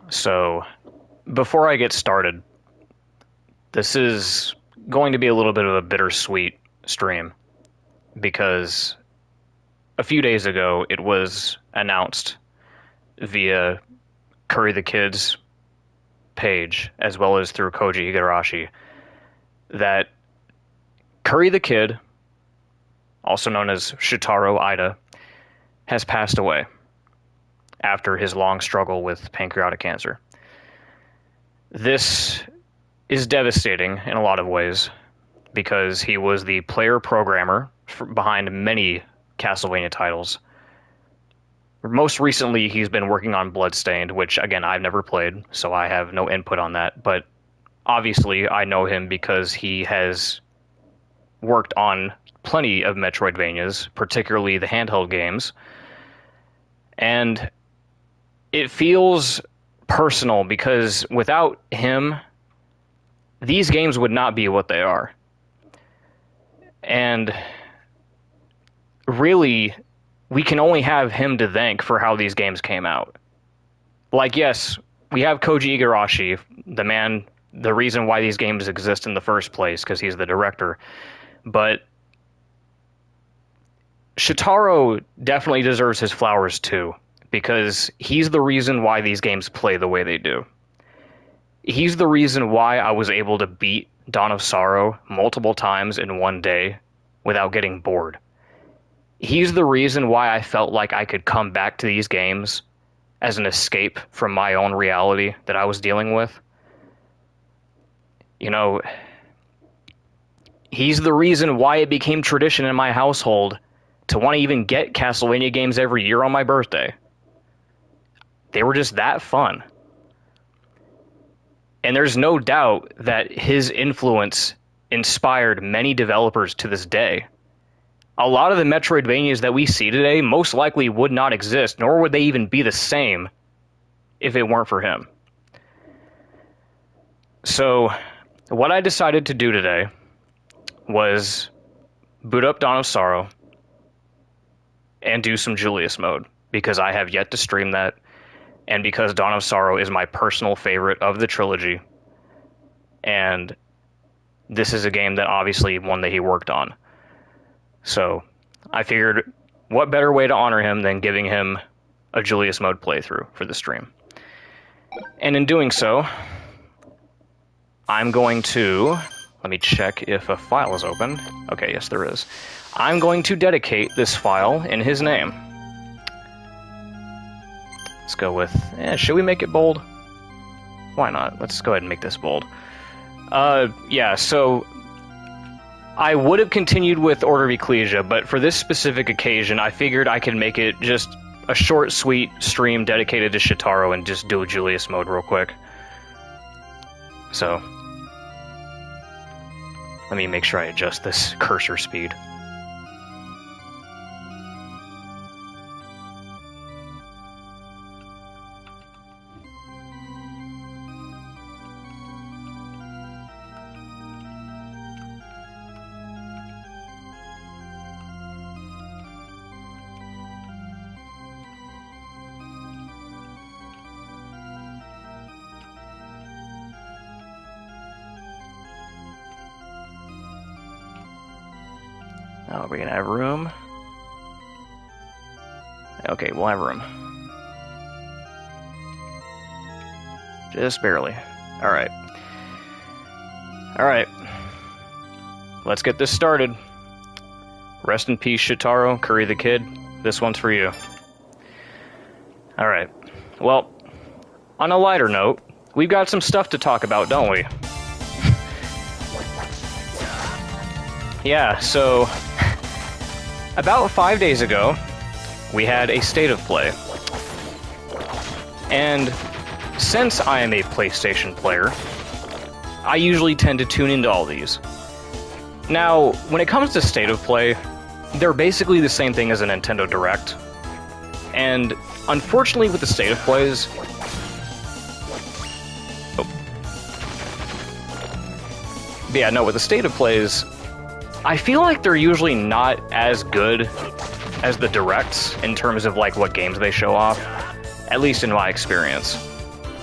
So, before I get started, this is going to be a little bit of a bittersweet stream because a few days ago it was announced via Curry the Kid's page, as well as through Koji Igarashi, that Curry the Kid, also known as Shitaro Ida, has passed away after his long struggle with pancreatic cancer. This is devastating in a lot of ways because he was the player programmer behind many Castlevania titles. Most recently, he's been working on Bloodstained, which, again, I've never played, so I have no input on that. But obviously, I know him because he has worked on plenty of Metroidvanias, particularly the handheld games. And it feels personal because without him, these games would not be what they are. And really, we can only have him to thank for how these games came out. Like, yes, we have Koji Igarashi, the man, the reason why these games exist in the first place, because he's the director. But Shitaro definitely deserves his flowers too, because he's the reason why these games play the way they do. He's the reason why I was able to beat Dawn of Sorrow multiple times in one day without getting bored. He's the reason why I felt like I could come back to these games as an escape from my own reality that I was dealing with. You know, he's the reason why it became tradition in my household to want to even get Castlevania games every year on my birthday. They were just that fun. And there's no doubt that his influence inspired many developers to this day. A lot of the Metroidvanias that we see today most likely would not exist, nor would they even be the same if it weren't for him. So, what I decided to do today was boot up Dawn of Sorrow and do some Julius mode, because I have yet to stream that, and because Dawn of Sorrow is my personal favorite of the trilogy, and this is a game that obviously one that he worked on. So I figured, what better way to honor him than giving him a Julius mode playthrough for the stream. And in doing so, I'm going to, let me check if a file is open. Okay, yes there is. I'm going to dedicate this file in his name. Let's go with, should we make it bold? Why not? Let's go ahead and make this bold. Yeah, so I would have continued with Order of Ecclesia, but for this specific occasion, I figured I could make it just a short, sweet stream dedicated to Shitaro and just do a Julius mode real quick. So, let me make sure I adjust this cursor speed. Oh, we're gonna have room. Okay, we'll have room. Just barely. Alright. Alright. Let's get this started. Rest in peace, Shitaro, Curry the Kid. This one's for you. Alright. Well, on a lighter note, we've got some stuff to talk about, don't we? Yeah, so about 5 days ago, we had a State of Play. And since I am a PlayStation player, I usually tend to tune into all these. Now, when it comes to State of Play, they're basically the same thing as a Nintendo Direct. And unfortunately with the State of Plays... But yeah, no, with the State of Plays, I feel like they're usually not as good as the Directs in terms of like what games they show off, at least in my experience.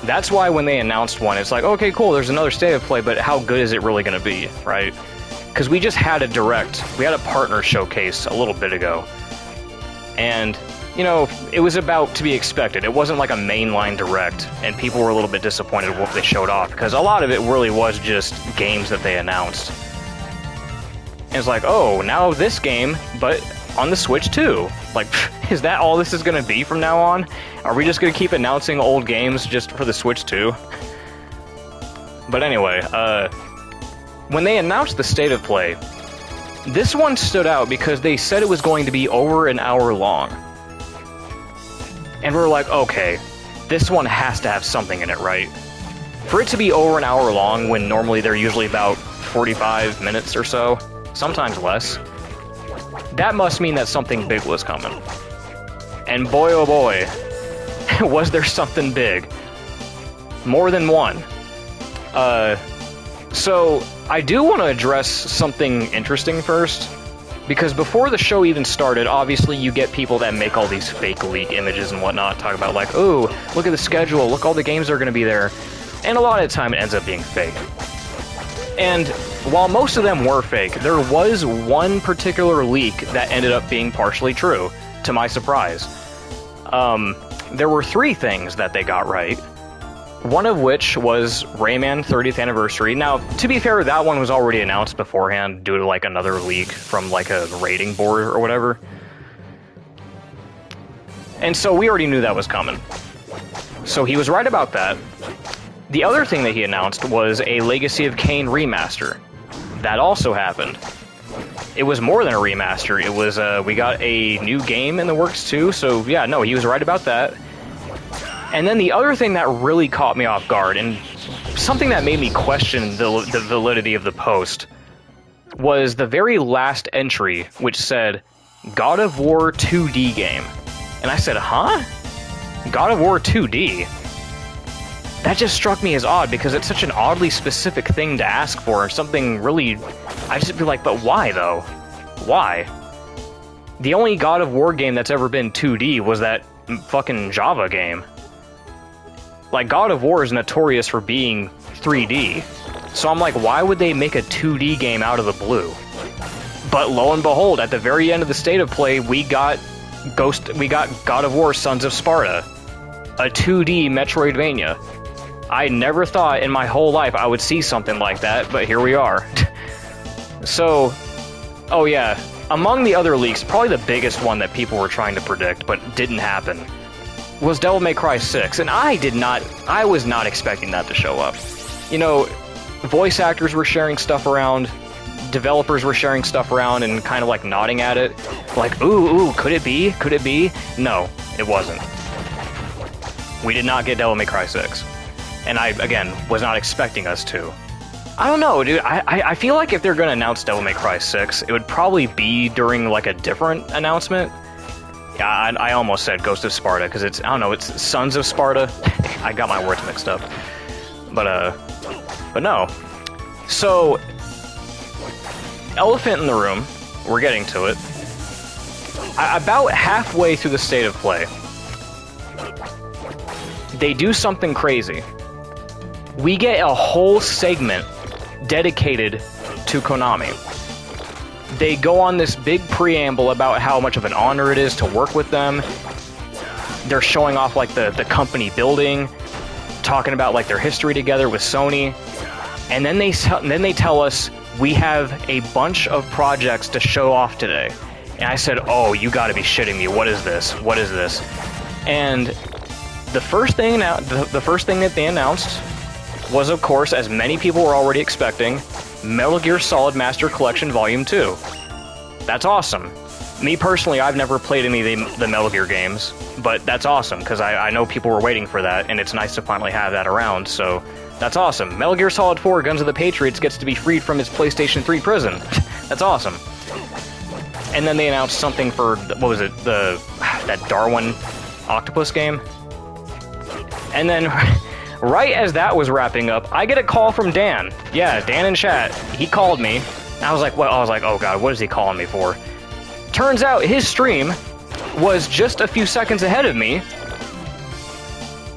That's why when they announced one, it's like, okay, cool, there's another State of Play, but how good is it really going to be, right? Because we just had a direct, we had a partner showcase a little bit ago, and, you know, it was about to be expected. It wasn't like a mainline direct, and people were a little bit disappointed with what they showed off, because a lot of it really was just games that they announced. And it's like, oh, now this game, but on the Switch too. Like, is that all this is going to be from now on? Are we just going to keep announcing old games just for the Switch too? But anyway, when they announced the State of Play, this one stood out because they said it was going to be over an hour long. And we're like, okay, this one has to have something in it, right? For it to be over an hour long when normally they're usually about 45 minutes or so, sometimes less, that must mean that something big was coming. And boy oh boy, was there something big. More than one. So, I do want to address something interesting first, because before the show even started, obviously you get people that make all these fake leak images and whatnot, talk about like, oh, look at the schedule, look all the games that are going to be there, and a lot of the time it ends up being fake. And while most of them were fake, there was one particular leak that ended up being partially true, to my surprise. There were 3 things that they got right. One of which was Rayman 30th Anniversary. Now, to be fair, that one was already announced beforehand due to like another leak from like a rating board or whatever. And so we already knew that was coming. So he was right about that. The other thing that he announced was a Legacy of Kain remaster. That also happened. It was more than a remaster. It was, we got a new game in the works too, so yeah, no, he was right about that. And then the other thing that really caught me off guard, and something that made me question the validity of the post, was the very last entry, which said, God of War 2D game. And I said, huh? God of War 2D? That just struck me as odd, because it's such an oddly specific thing to ask for, something really... I just feel like, but why, though? Why? The only God of War game that's ever been 2D was that fucking Java game. Like, God of War is notorious for being 3D, so I'm like, why would they make a 2D game out of the blue? But lo and behold, at the very end of the State of Play, we got God of War Sons of Sparta, a 2D Metroidvania. I never thought in my whole life I would see something like that, but here we are. So, oh yeah, among the other leaks, probably the biggest one that people were trying to predict, but didn't happen, was Devil May Cry 6, and I was not expecting that to show up. You know, voice actors were sharing stuff around, developers were sharing stuff around and kind of like nodding at it, like, ooh, could it be? Could it be? No, it wasn't. We did not get Devil May Cry 6. And I, again, was not expecting us to. I don't know, dude, I feel like if they're gonna announce Devil May Cry 6, it would probably be during, like, a different announcement. Yeah, I almost said Ghost of Sparta, because it's, I don't know, it's Sons of Sparta. I got my words mixed up. But no. So, elephant in the room, we're getting to it. About halfway through the State of Play, they do something crazy. We get a whole segment dedicated to Konami. They go on this big preamble about how much of an honor it is to work with them. They're showing off like the company building, talking about like their history together with Sony, and then they tell us we have a bunch of projects to show off today. And I said, "Oh, you got to be shitting me! What is this? What is this?" And the first thing that they announced was, of course, as many people were already expecting, Metal Gear Solid Master Collection Volume 2. That's awesome. Me personally, I've never played any of the Metal Gear games, but that's awesome, because I know people were waiting for that, and it's nice to finally have that around, so that's awesome. Metal Gear Solid 4 Guns of the Patriots gets to be freed from its PlayStation 3 prison. That's awesome. And then they announced something for, what was it, that Darwin Octopus game? And then, right as that was wrapping up, I get a call from Dan. Yeah, Dan in chat. He called me. I was like, what? I was like, oh god, what is he calling me for? Turns out his stream was just a few seconds ahead of me,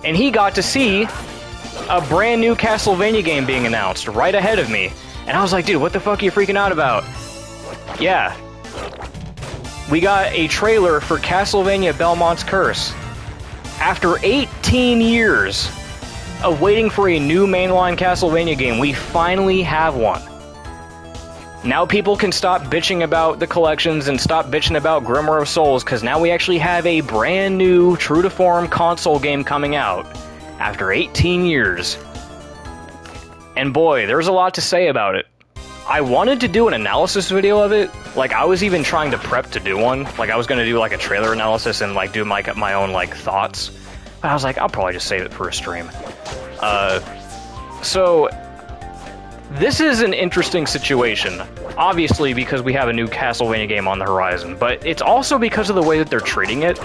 and he got to see a brand new Castlevania game being announced right ahead of me. And I was like, dude, what the fuck are you freaking out about? Yeah. We got a trailer for Castlevania Belmont's Curse. After 18 years of waiting for a new mainline Castlevania game, we finally have one. Now people can stop bitching about the collections and stop bitching about Grimoire of Souls, because now we actually have a brand new, true-to-form console game coming out after 18 years. And boy, there's a lot to say about it. I wanted to do an analysis video of it. Like, I was even trying to prep to do one. Like, I was going to do, like, a trailer analysis and, like, do my own, like, thoughts. But I was like, I'll probably just save it for a stream. So, this is an interesting situation. Obviously, because we have a new Castlevania game on the horizon. But it's also because of the way that they're treating it.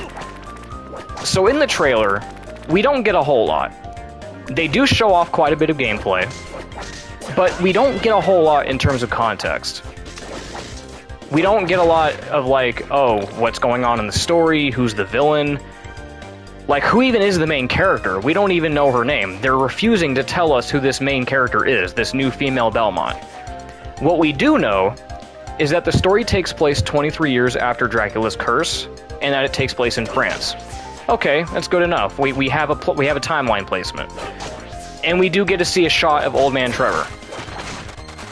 So, in the trailer, we don't get a whole lot. They do show off quite a bit of gameplay. But we don't get a whole lot in terms of context. We don't get a lot of, like, oh, what's going on in the story, who's the villain, like, who even is the main character? We don't even know her name. They're refusing to tell us who this main character is, this new female Belmont. What we do know is that the story takes place 23 years after Dracula's curse, and that it takes place in France. Okay, that's good enough. We have a timeline placement. And we do get to see a shot of Old Man Trevor.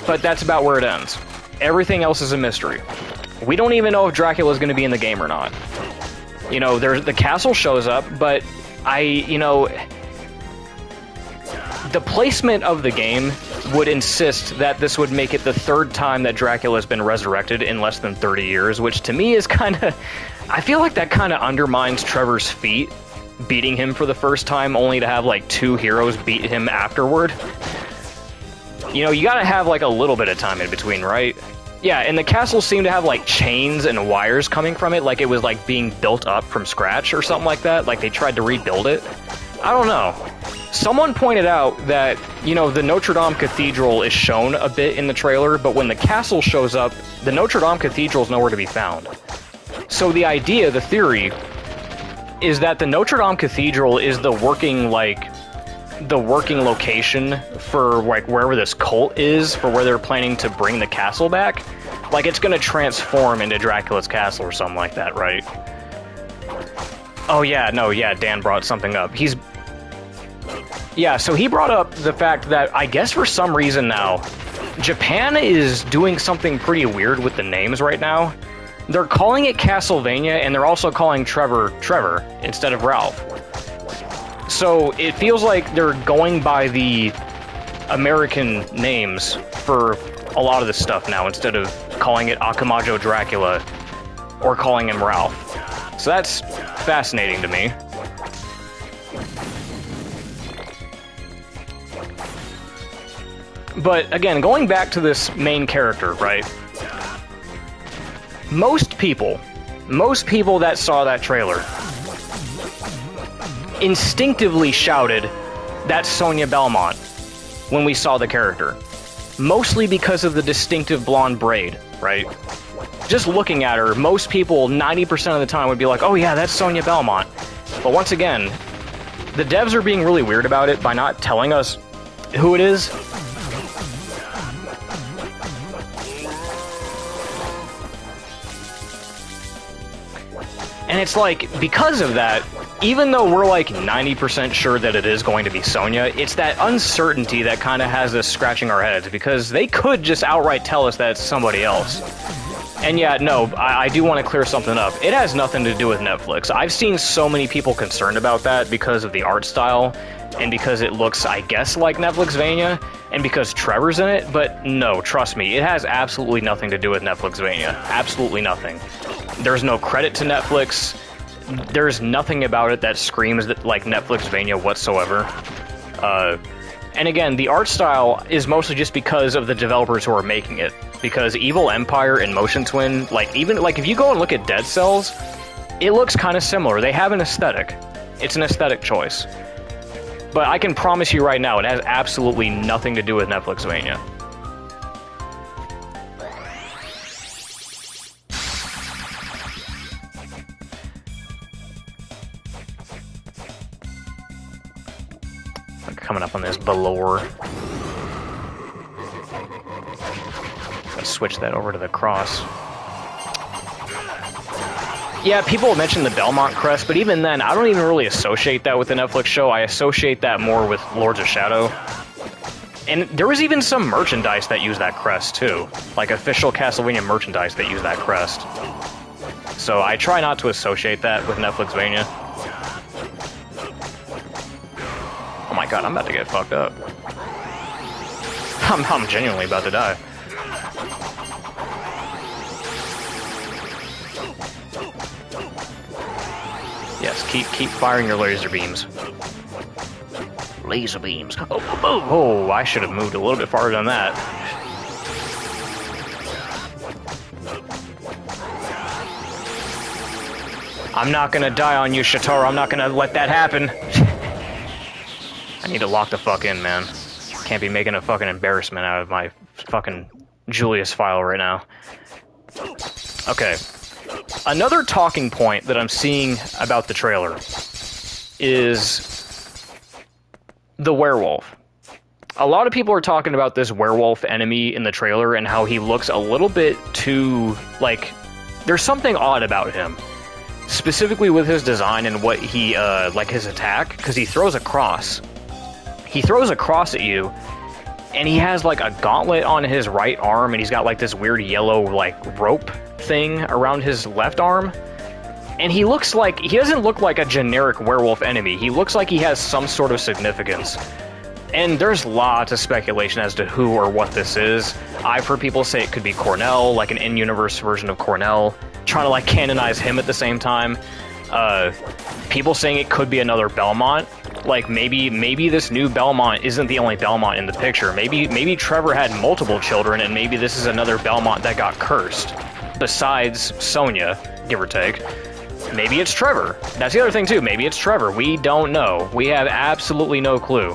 But that's about where it ends. Everything else is a mystery. We don't even know if Dracula's going to be in the game or not. You know, the castle shows up, but the placement of the game would insist that this would make it the third time that Dracula's been resurrected in less than 30 years, which to me is kind of... I feel like that kind of undermines Trevor's feat, beating him for the first time, only to have, like, 2 heroes beat him afterward. You know, you gotta have, like, a little bit of time in between, right? Yeah, and the castle seemed to have, like, chains and wires coming from it, like it was, like, being built up from scratch or something like that, like they tried to rebuild it. I don't know. Someone pointed out that, you know, the Notre Dame Cathedral is shown a bit in the trailer, but when the castle shows up, the Notre Dame Cathedral is nowhere to be found. So the idea, the theory, is that the Notre Dame Cathedral is the working location for, like, wherever this cult is, for where they're planning to bring the castle back. Like, it's gonna transform into Dracula's castle or something like that, right? Oh yeah, no, yeah, Dan brought something up. Yeah, so he brought up the fact that, I guess for some reason now, Japan is doing something pretty weird with the names right now. They're calling it Castlevania, and they're also calling Trevor instead of Ralph. So it feels like they're going by the American names for a lot of this stuff now, instead of calling it Akamajo Dracula or calling him Ralph. So that's fascinating to me. But again, going back to this main character, right? Most people that saw that trailer instinctively shouted, "That's Sonia Belmont," when we saw the character. Mostly because of the distinctive blonde braid, right? Just looking at her, most people, 90% of the time, would be like, oh yeah, that's Sonia Belmont. But once again, the devs are being really weird about it by not telling us who it is. And it's like, because of that, even though we're like 90% sure that it is going to be Sonya, it's that uncertainty that kind of has us scratching our heads, because they could just outright tell us that it's somebody else. And yeah, no, I do want to clear something up. It has nothing to do with Netflix. I've seen so many people concerned about that because of the art style, and because it looks, I guess, like Netflixvania, and because Trevor's in it, but no, trust me, it has absolutely nothing to do with Netflixvania. Absolutely nothing. There's no credit to Netflix. There's nothing about it that screams that, like, Netflixvania whatsoever. And again, the art style is mostly just because of the developers who are making it. Because Evil Empire and Motion Twin, like, even, like, if you go and look at Dead Cells, it looks kind of similar. They have an aesthetic. It's an aesthetic choice. But I can promise you right now, it has absolutely nothing to do with Netflixvania. coming up on this velour. Let's switch that over to the cross. Yeah, people mention the Belmont crest, but even then, I don't even really associate that with the Netflix show. I associate that more with Lords of Shadow. And there was even some merchandise that used that crest, too. Like, official Castlevania merchandise that used that crest. So I try not to associate that with Netflixvania. Oh my god, I'm about to get fucked up. I'm genuinely about to die. Yes, keep firing your laser beams. Laser beams. Oh, I should have moved a little bit farther than that. I'm not gonna die on you, Shotaro. I'm not gonna let that happen. I need to lock the fuck in, man. Can't be making a fucking embarrassment out of my fucking Julius file right now. Okay. Another talking point that I'm seeing about the trailer is the werewolf. A lot of people are talking about this werewolf enemy in the trailer and how he looks a little bit too, like, there's something odd about him. Specifically with his design and what he, like his attack, because he throws a cross. He throws a cross at you, and he has, like, a gauntlet on his right arm, and he's got, like, this weird yellow, like, rope thing around his left arm. And he looks like, he doesn't look like a generic werewolf enemy. He looks like he has some sort of significance. And there's lots of speculation as to who or what this is. I've heard people say it could be Cornell, like an in-universe version of Cornell, trying to, like, canonize him at the same time. People saying it could be another Belmont. Like, maybe this new Belmont isn't the only Belmont in the picture. Maybe Trevor had multiple children, and maybe this is another Belmont that got cursed. Besides Sonia, give or take. Maybe it's Trevor. That's the other thing, too. Maybe it's Trevor. We don't know. We have absolutely no clue.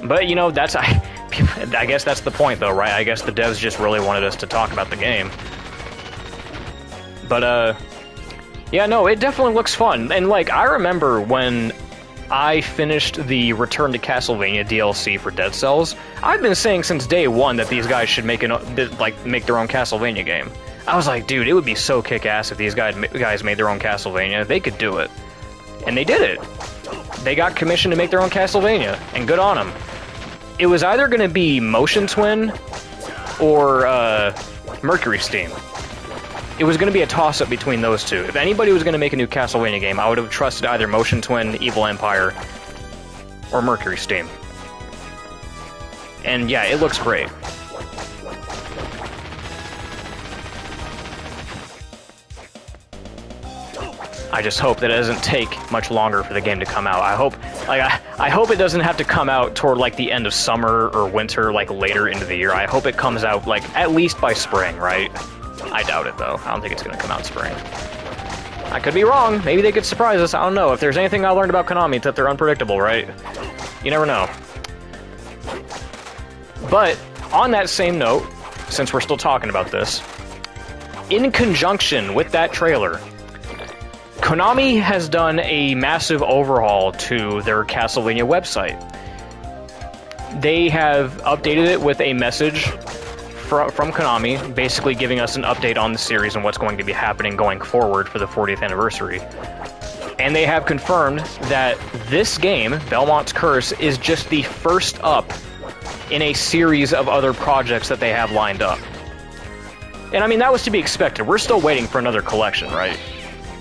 But, you know, that's... I guess that's the point, though, right? I guess the devs just really wanted us to talk about the game. But, yeah, no, it definitely looks fun. And, like, I remember when I finished the Return to Castlevania DLC for Dead Cells, I've been saying since day one that these guys should make their own Castlevania game. I was like, dude, it would be so kick-ass if these guys made their own Castlevania. They could do it. And they did it. They got commissioned to make their own Castlevania, and good on them. It was either going to be Motion Twin or Mercury Steam. It was going to be a toss-up between those two. If anybody was going to make a new Castlevania game, I would have trusted either Motion Twin, Evil Empire, or Mercury Steam. And yeah, it looks great. I just hope that it doesn't take much longer for the game to come out. I hope it doesn't have to come out toward, like, the end of summer or winter, like, later into the year. I hope it comes out, like, at least by spring, right? I doubt it, though. I don't think it's going to come out in spring. I could be wrong. Maybe they could surprise us. I don't know. If there's anything I learned about Konami, it's that they're unpredictable, right? You never know. But, on that same note, since we're still talking about this, in conjunction with that trailer, Konami has done a massive overhaul to their Castlevania website. They have updated it with a message from Konami, basically giving us an update on the series and what's going to be happening going forward for the 40th anniversary. And they have confirmed that this game, Belmont's Curse, is just the first up in a series of other projects that they have lined up. And I mean, that was to be expected. We're still waiting for another collection, right?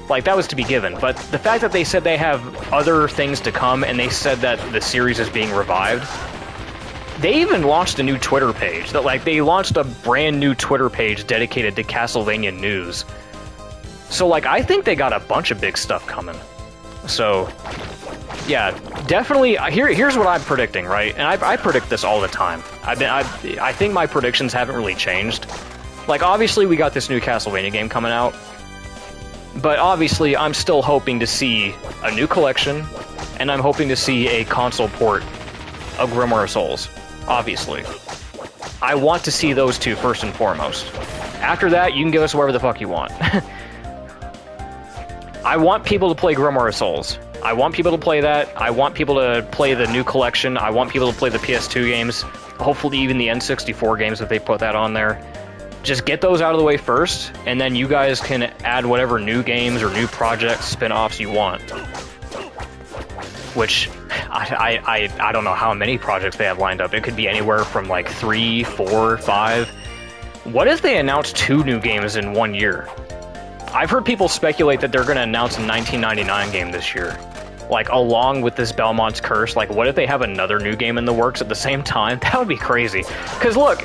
Like, that was to be given. But the fact that they said they have other things to come, and they said that the series is being revived, they even launched a new Twitter page. They launched a brand new Twitter page dedicated to Castlevania news. So, like, I think they got a bunch of big stuff coming. So, yeah, definitely. Here's what I'm predicting, right? And I predict this all the time. I think my predictions haven't really changed. Like, obviously, we got this new Castlevania game coming out. But obviously, I'm still hoping to see a new collection, and I'm hoping to see a console port of Grimoire of Souls. Obviously. I want to see those two first and foremost. After that, you can give us wherever the fuck you want. I want people to play Grimoire of Souls. I want people to play that. I want people to play the new collection. I want people to play the PS2 games. Hopefully even the N64 games if they put that on there. Just get those out of the way first, and then you guys can add whatever new games or new projects, spin-offs you want. Which, I don't know how many projects they have lined up. It could be anywhere from like 3, 4, 5. What if they announce 2 new games in 1 year? I've heard people speculate that they're going to announce a 1999 game this year. Like, along with this Belmont's Curse, like, what if they have another new game in the works at the same time? That would be crazy. Because, look,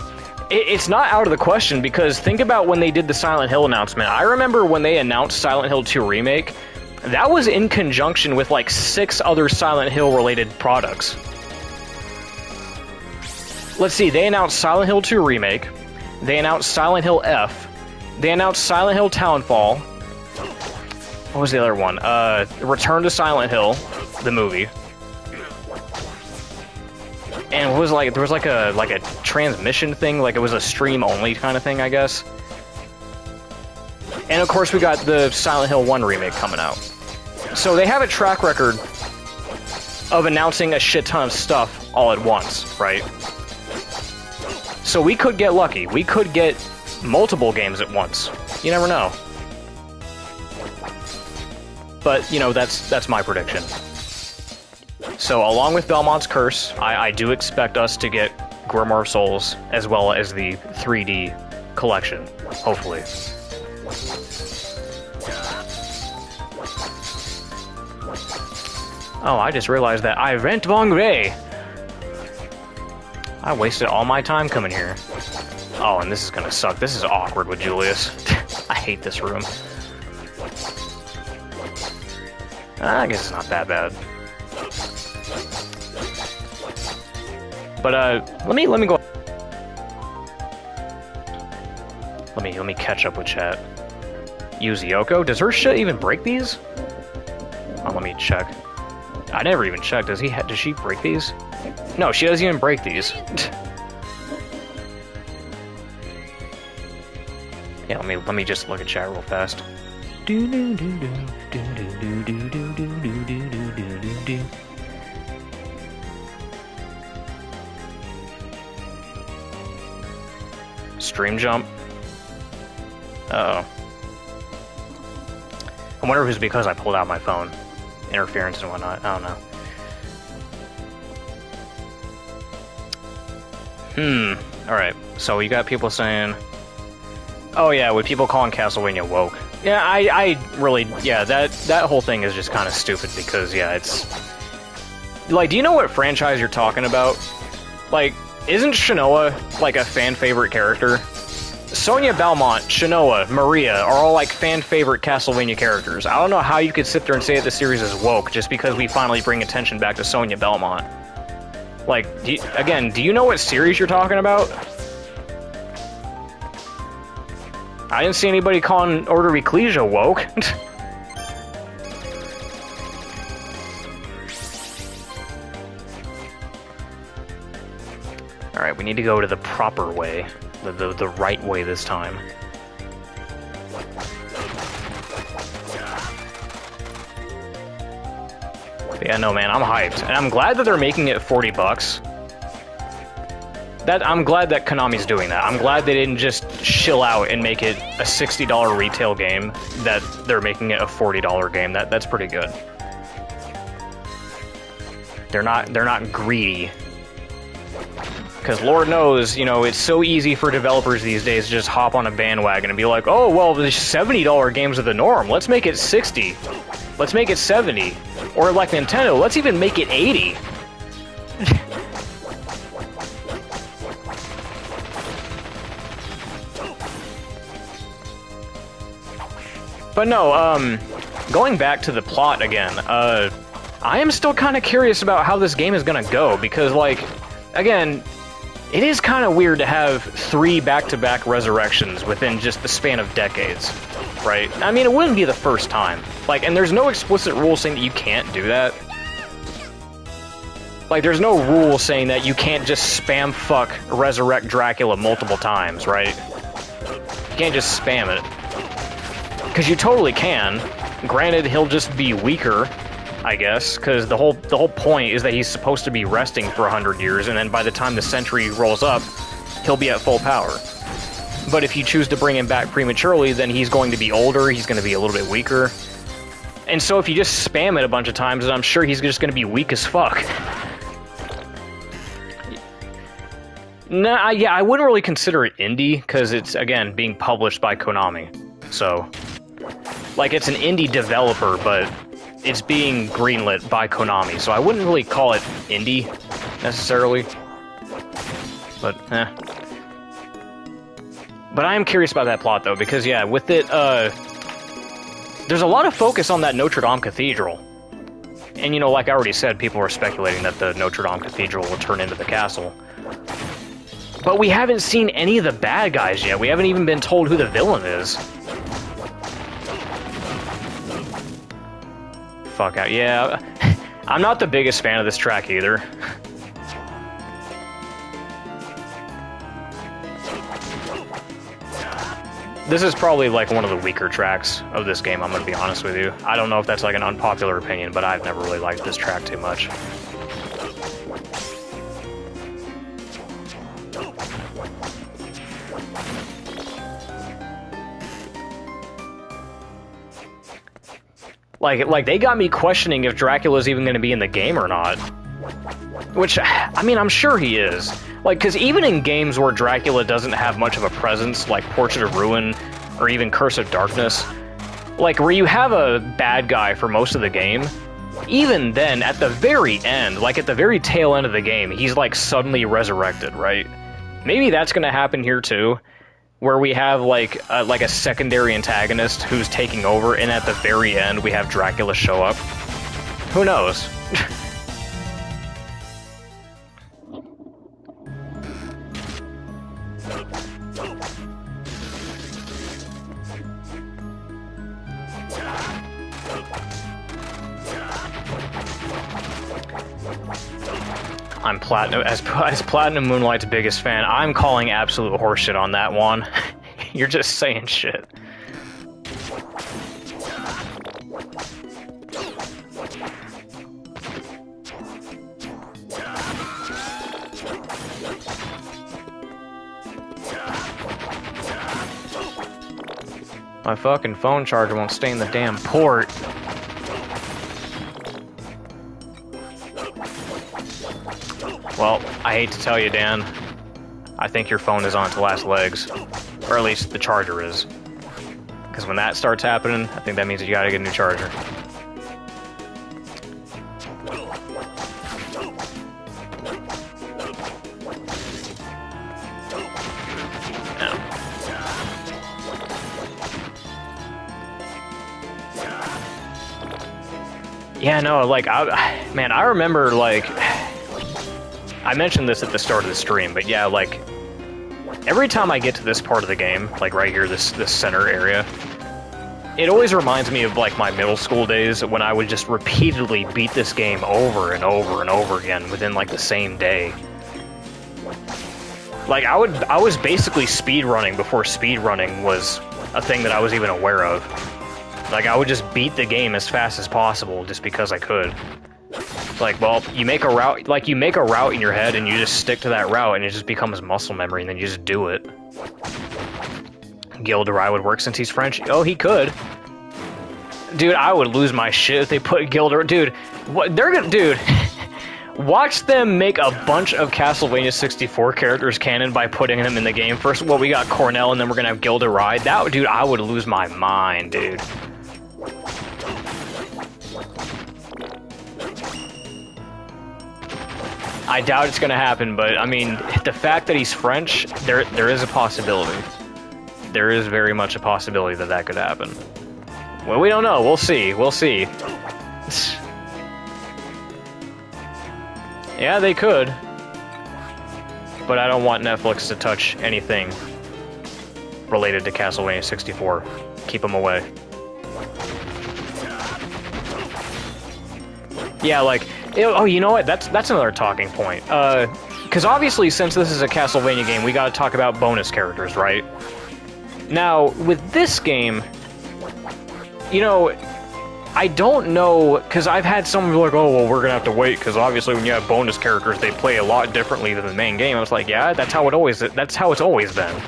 it's not out of the question, because think about when they did the Silent Hill announcement. I remember when they announced Silent Hill 2 Remake, that was in conjunction with, like, 6 other Silent Hill-related products. Let's see, they announced Silent Hill 2 Remake, they announced Silent Hill F, they announced Silent Hill Townfall. What was the other one? Return to Silent Hill, the movie. And what was like there was like a transmission thing, like it was a stream only kind of thing, I guess. And of course we got the Silent Hill 1 remake coming out. So they have a track record of announcing a shit ton of stuff all at once, right? So we could get lucky. We could get multiple games at once. You never know. But, you know, that's my prediction. So, along with Belmont's Curse, I do expect us to get Grimoire of Souls, as well as the 3D collection, hopefully. Oh, I just realized that I rent Von Gray! I wasted all my time coming here. Oh, and this is gonna suck. This is awkward with Julius. I hate this room. I guess it's not that bad. But let me go. Let me catch up with chat. Use Yoko. Does her shit even break these? Oh, let me check. I never even checked. Does she break these? No, she doesn't even break these. Yeah, let me just look at chat real fast. Stream jump. Uh-oh. I wonder if it's because I pulled out my phone. Interference and whatnot. I don't know. Alright. So you got people saying... Oh yeah, with people calling Castlevania woke. Yeah, I really... Yeah, that whole thing is just kind of stupid because, yeah, it's... Like, do you know what franchise you're talking about? Like, isn't Shanoa, like, a fan-favorite character? Sonia Belmont, Shanoa, Maria are all, like, fan-favorite Castlevania characters. I don't know how you could sit there and say that the series is woke just because we finally bring attention back to Sonia Belmont. Like, do you know what series you're talking about? I didn't see anybody calling Order Ecclesia woke. Alright, we need to go to the proper way. The right way this time. But yeah, no man, I'm hyped. And I'm glad that they're making it $40. I'm glad that Konami's doing that. I'm glad they didn't just shill out and make it a $60 retail game, that they're making it a $40 game. That's pretty good. They're not greedy. Because Lord knows, you know, it's so easy for developers these days to just hop on a bandwagon and be like, oh, well, the $70 games are the norm. Let's make it 60. Let's make it 70. Or like Nintendo, let's even make it 80. But no, going back to the plot again, I am still kind of curious about how this game is gonna go, because, like, again, it is kind of weird to have 3 back-to-back resurrections within just the span of decades, right? I mean, it wouldn't be the first time. Like, and there's no explicit rule saying that you can't do that. Like, there's no rule saying that you can't just spam fuck resurrect Dracula multiple times, right? You can't just spam it. Because you totally can. Granted, he'll just be weaker, I guess, because the whole point is that he's supposed to be resting for 100 years, and then by the time the century rolls up, he'll be at full power. But if you choose to bring him back prematurely, then he's going to be older, he's going to be a little bit weaker. And so if you just spam it a bunch of times, then I'm sure he's just going to be weak as fuck. Nah, yeah, I wouldn't really consider it indie, because it's, again, being published by Konami. So, like, it's an indie developer, but it's being greenlit by Konami, so I wouldn't really call it indie, necessarily. But, eh. But I am curious about that plot, though, because, yeah, with it, there's a lot of focus on that Notre Dame Cathedral. And, you know, like I already said, people are speculating that the Notre Dame Cathedral will turn into the castle. But we haven't seen any of the bad guys yet. We haven't even been told who the villain is. Fuck out. Yeah, I'm not the biggest fan of this track either. This is probably like one of the weaker tracks of this game, I'm gonna be honest with you. I don't know if that's like an unpopular opinion, but I've never really liked this track too much. Like they got me questioning if Dracula's even going to be in the game or not. Which, I mean, I'm sure he is. Like, because even in games where Dracula doesn't have much of a presence, like Portrait of Ruin, or even Curse of Darkness, like, where you have a bad guy for most of the game, even then, at the very end, like at the very tail end of the game, he's like suddenly resurrected, right? Maybe that's going to happen here too. Where we have like a secondary antagonist who's taking over, and at the very end we have Dracula show up. Who knows? I'm Platinum, as Platinum Moonlight's biggest fan, I'm calling absolute horseshit on that one. You're just saying shit. My fucking phone charger won't stay in the damn port. Well, I hate to tell you, Dan, I think your phone is on its last legs. Or at least the charger is. Because when that starts happening, I think that means that you gotta get a new charger. Yeah, no, like, man, I remember, like, I mentioned this at the start of the stream, but yeah, like, every time I get to this part of the game, like right here, this center area, it always reminds me of, like, my middle school days when I would just repeatedly beat this game over and over and over again within, like, the same day. Like, I was basically speedrunning before speedrunning was a thing that I was even aware of. Like, I would just beat the game as fast as possible just because I could. Like, well, you make a route, like, you make a route in your head and you just stick to that route and it just becomes muscle memory and then you just do it. Gilderoy would work since he's French. Oh, he could. Dude, I would lose my shit if they put Gilderoy. Dude, what they're gonna, dude. Watch them make a bunch of Castlevania 64 characters canon by putting them in the game. First, well, we got Cornell and then we're gonna have Gilderoy. That, dude, I would lose my mind, dude. I doubt it's gonna happen, but I mean, the fact that he's French, there is a possibility. There is very much a possibility that that could happen. Well, we don't know. We'll see. We'll see. Yeah, they could. But I don't want Netflix to touch anything related to Castlevania 64. Keep them away. Yeah, like, oh, you know what? That's another talking point. Because obviously, since this is a Castlevania game, we gotta talk about bonus characters, right? Now, with this game, you know, I don't know, because I've had someone be like, oh, well, we're gonna have to wait, because obviously when you have bonus characters, they play a lot differently than the main game. I was like, yeah, that's how it's always been.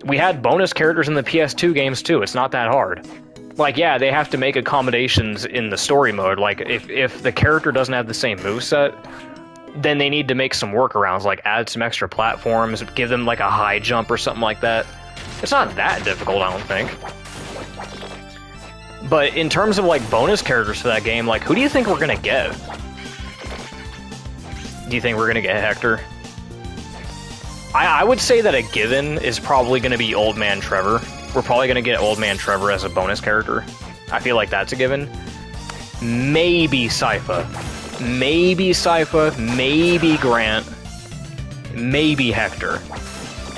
We had bonus characters in the PS2 games too, it's not that hard. Like, yeah, they have to make accommodations in the story mode, like, if the character doesn't have the same moveset, then they need to make some workarounds, like add some extra platforms, give them like a high jump or something like that. It's not that difficult, I don't think. But in terms of, like, bonus characters for that game, like, who do you think we're gonna get? Do you think we're gonna get Hector? I would say that a given is probably gonna be Old Man Trevor. We're probably gonna get Old Man Trevor as a bonus character. I feel like that's a given. Maybe Sypha. Maybe Sypha. Maybe Grant. Maybe Hector.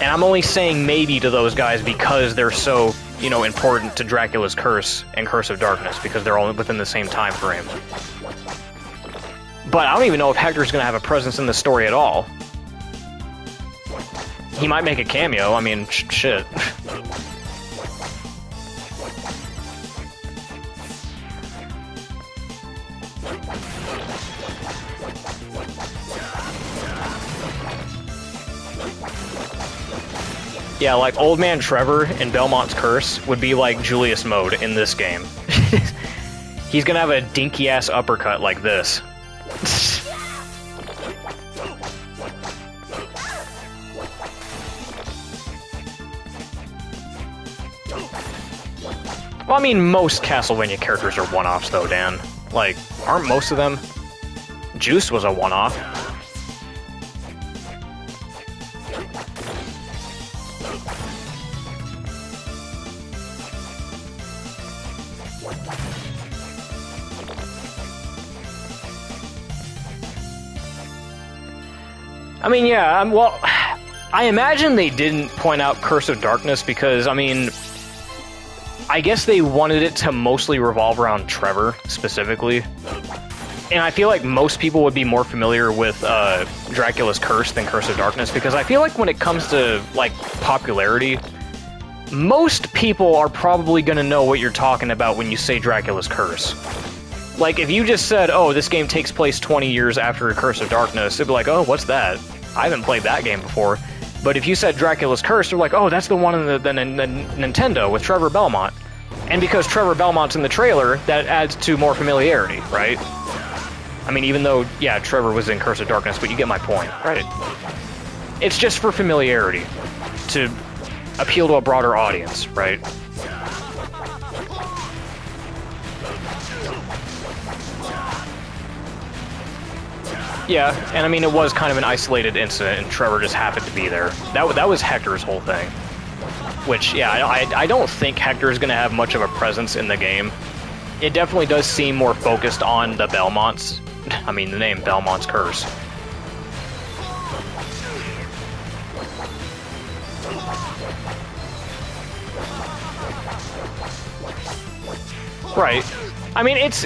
And I'm only saying maybe to those guys because they're so, you know, important to Dracula's Curse and Curse of Darkness, because they're all within the same time frame. But I don't even know if Hector's gonna have a presence in the story at all. He might make a cameo, I mean, shit. Yeah, like, Old Man Trevor in Belmont's Curse would be like Julius mode in this game. He's gonna have a dinky-ass uppercut like this. Well, I mean, most Castlevania characters are one-offs, though, Dan. Like, aren't most of them? Juice was a one-off. I mean, yeah, well, I imagine they didn't point out Curse of Darkness because, I mean, I guess they wanted it to mostly revolve around Trevor, specifically. And I feel like most people would be more familiar with Dracula's Curse than Curse of Darkness, because I feel like when it comes to, like, popularity, most people are probably gonna know what you're talking about when you say Dracula's Curse. Like, if you just said, oh, this game takes place 20 years after Curse of Darkness, it'd be like, oh, what's that? I haven't played that game before. But if you said Dracula's Curse, they're like, oh, that's the one in the Nintendo with Trevor Belmont. And because Trevor Belmont's in the trailer, that adds to more familiarity, right? I mean, even though, yeah, Trevor was in Curse of Darkness, but you get my point, right? It's just for familiarity, to appeal to a broader audience, right? Yeah, and I mean, it was kind of an isolated incident, and Trevor just happened to be there. That was Hector's whole thing. Which, yeah, I don't think Hector's going to have much of a presence in the game. It definitely does seem more focused on the Belmonts. I mean, the name Belmont's Curse. Right. I mean, it's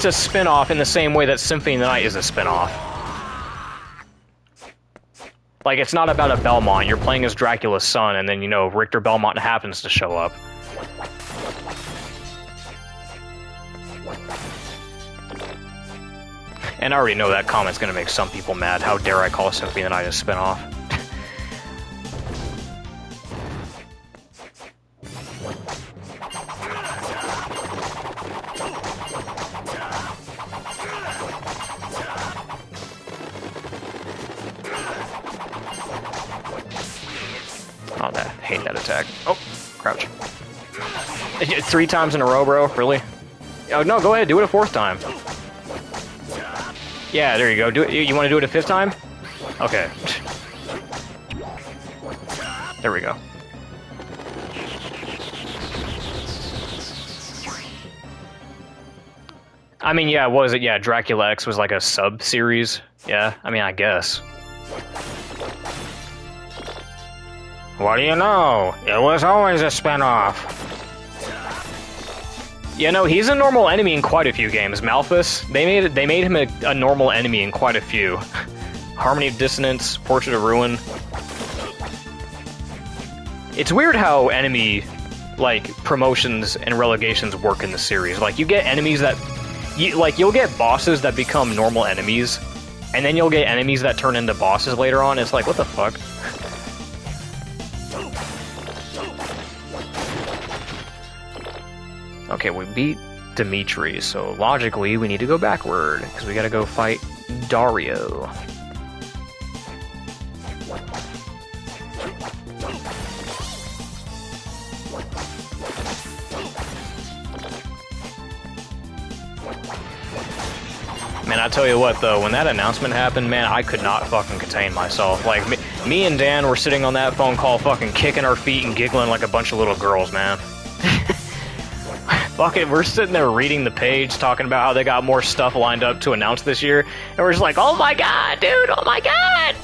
a spin-off in the same way that Symphony of the Night is a spin-off. Like, it's not about a Belmont. You're playing as Dracula's son, and then, you know, Richter Belmont happens to show up. And I already know that comment's gonna make some people mad. How dare I call Symphony of the Night a spin-off? Oh, I hate that attack. Oh, crouch. 3 times in a row, bro? Really? Oh, no, go ahead, do it a 4th time. Yeah, there you go. Do it. You want to do it a 5th time? Okay. There we go. I mean, yeah, what was it? Yeah, Dracula X was like a sub-series. Yeah, I mean, I guess. What do you know? It was always a spin-off. Yeah, no, he's a normal enemy in quite a few games. Malphus, they made him a normal enemy in quite a few. Harmony of Dissonance, Portrait of Ruin. It's weird how enemy like promotions and relegations work in the series. Like you get enemies that you'll get bosses that become normal enemies, and then you'll get enemies that turn into bosses later on. It's like, what the fuck? Okay, we beat Dimitri, so logically we need to go backward, because we gotta go fight Dario. Man, I tell you what, though, when that announcement happened, man, I could not fucking contain myself. Like, me and Dan were sitting on that phone call fucking kicking our feet and giggling like a bunch of little girls, man. Fuck it, we're sitting there reading the page, talking about how they got more stuff lined up to announce this year, and we're just like, oh my god, dude, oh my god!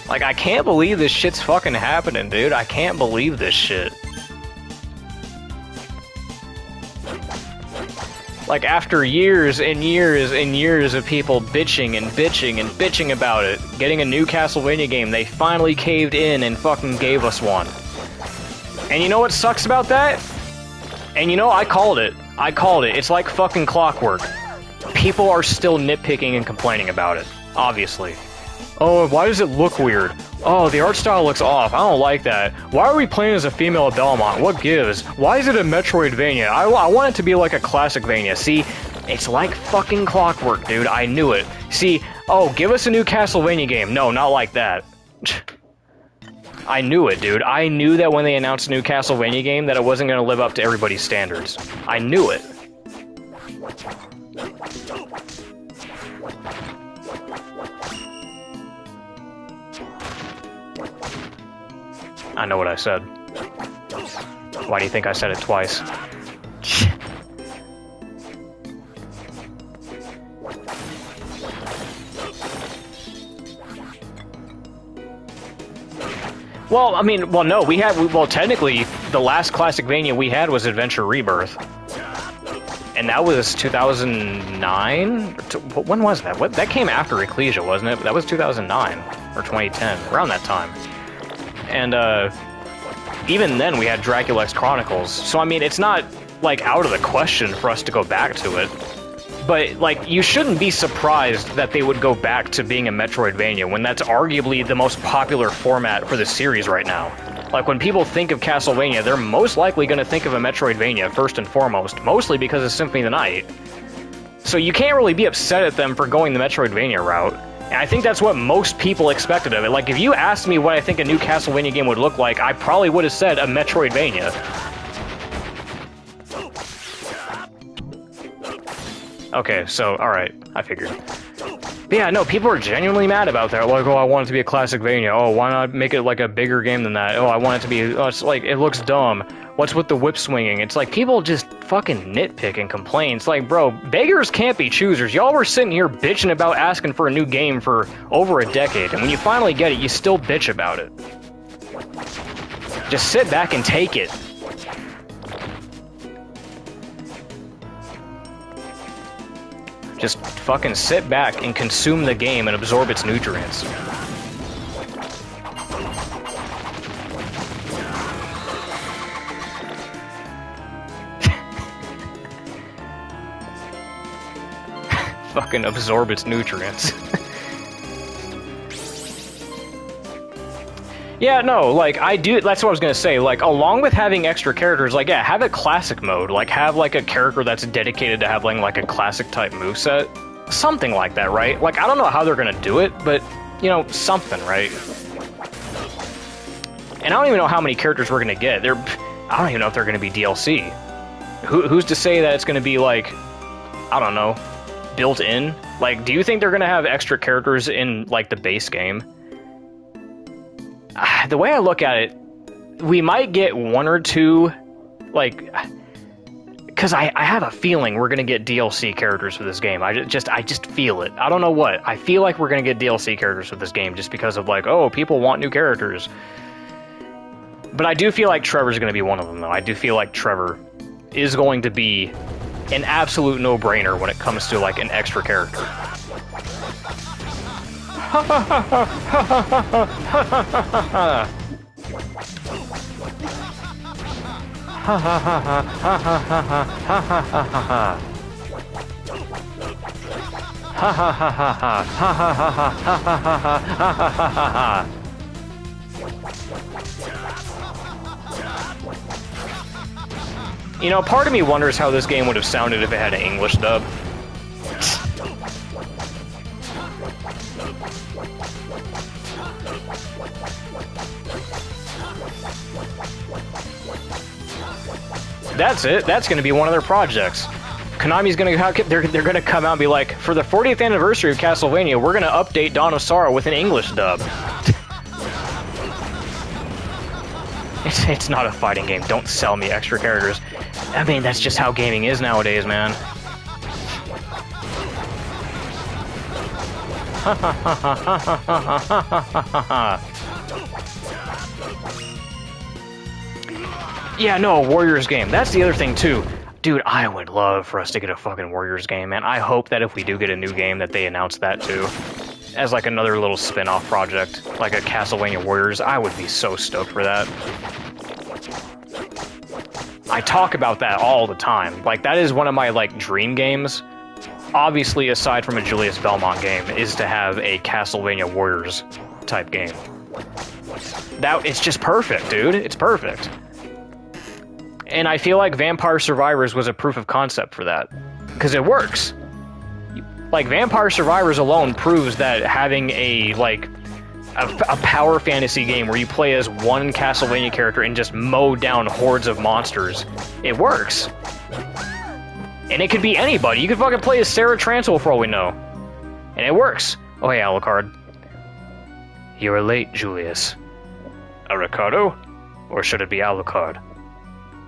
Like, I can't believe this shit's fucking happening, dude. I can't believe this shit. Like, after years and years and years of people bitching and bitching and bitching about it, getting a new Castlevania game, they finally caved in and fucking gave us one. And you know what sucks about that? And you know, I called it. I called it. It's like fucking clockwork. People are still nitpicking and complaining about it, obviously. Oh, why does it look weird? Oh, the art style looks off. I don't like that. Why are we playing as a female Belmont? What gives? Why is it a Metroidvania? I want it to be like a classicvania. See, it's like fucking clockwork, dude. I knew it. See, oh, give us a new Castlevania game. No, not like that. I knew it, dude. I knew that when they announced a new Castlevania game that it wasn't going to live up to everybody's standards. I knew it. I know what I said. Why do you think I said it twice? Well, I mean, well, no, well, technically, the last Classicvania we had was Adventure Rebirth. And that was 2009? When was that? That came after Ecclesia, wasn't it? That was 2009, or 2010, around that time. And, even then we had Dracula X Chronicles, so I mean, it's not, like, out of the question for us to go back to it. But, like, you shouldn't be surprised that they would go back to being a Metroidvania when that's arguably the most popular format for the series right now. Like, when people think of Castlevania, they're most likely going to think of a Metroidvania first and foremost, mostly because of Symphony of the Night. So you can't really be upset at them for going the Metroidvania route. And I think that's what most people expected of it. Like, if you asked me what I think a new Castlevania game would look like, I probably would have said a Metroidvania. Okay, so, alright, I figured. But yeah, no, people are genuinely mad about that. Like, oh, I want it to be a Classicvania. Oh, why not make it, like, a bigger game than that? Oh, I want it to be, oh, it's like, it looks dumb. What's with the whip swinging? It's like, people just fucking nitpick and complain. It's like, bro, beggars can't be choosers. Y'all were sitting here bitching about asking for a new game for over a decade, and when you finally get it, you still bitch about it. Just sit back and take it. Just fucking sit back and consume the game and absorb its nutrients. Fucking absorb its nutrients. Yeah, no, like, I do, that's what I was gonna say, like, along with having extra characters, like, yeah, have a classic mode, like, have, like, a character that's dedicated to having, like, a classic-type moveset. Something like that, right? Like, I don't know how they're gonna do it, but, you know, something, right? And I don't even know how many characters we're gonna get. I don't even know if they're gonna be DLC. Who's to say that it's gonna be, like, I don't know, built in? Like, do you think they're gonna have extra characters in, like, the base game? The way I look at it, we might get one or two, like, because I have a feeling we're gonna get DLC characters for this game. I just feel it. I don't know what. I feel like we're gonna get DLC characters for this game just because of, like, oh, people want new characters. But I do feel like Trevor's gonna be one of them, though. I do feel like Trevor is going to be an absolute no-brainer when it comes to, like, an extra character. You know, part of me wonders how this game would have sounded if it had an English dub. That's it. That's going to be one of their projects. Konami's going to they're going to come out and be like, for the 40th anniversary of Castlevania, we're going to update Dawn of Sorrow with an English dub. It's not a fighting game. Don't sell me extra characters. I mean, that's just how gaming is nowadays, man. Yeah, no, a Warriors game. That's the other thing, too. Dude, I would love for us to get a fucking Warriors game, man. I hope that if we do get a new game that they announce that, too. As, like, another little spin-off project. Like a Castlevania Warriors. I would be so stoked for that. I talk about that all the time. Like, that is one of my, like, dream games. Obviously, aside from a Julius Belmont game, is to have a Castlevania Warriors type game. It's just perfect, dude. It's perfect. And I feel like Vampire Survivors was a proof of concept for that. Because it works. Like, Vampire Survivors alone proves that having a power fantasy game where you play as one Castlevania character and just mow down hordes of monsters, it works. And it could be anybody. You could fucking play as Sarah Tranquil for all we know. And it works. Oh, hey, Alucard. You were late, Julius. Ricardo? Or should it be Alucard?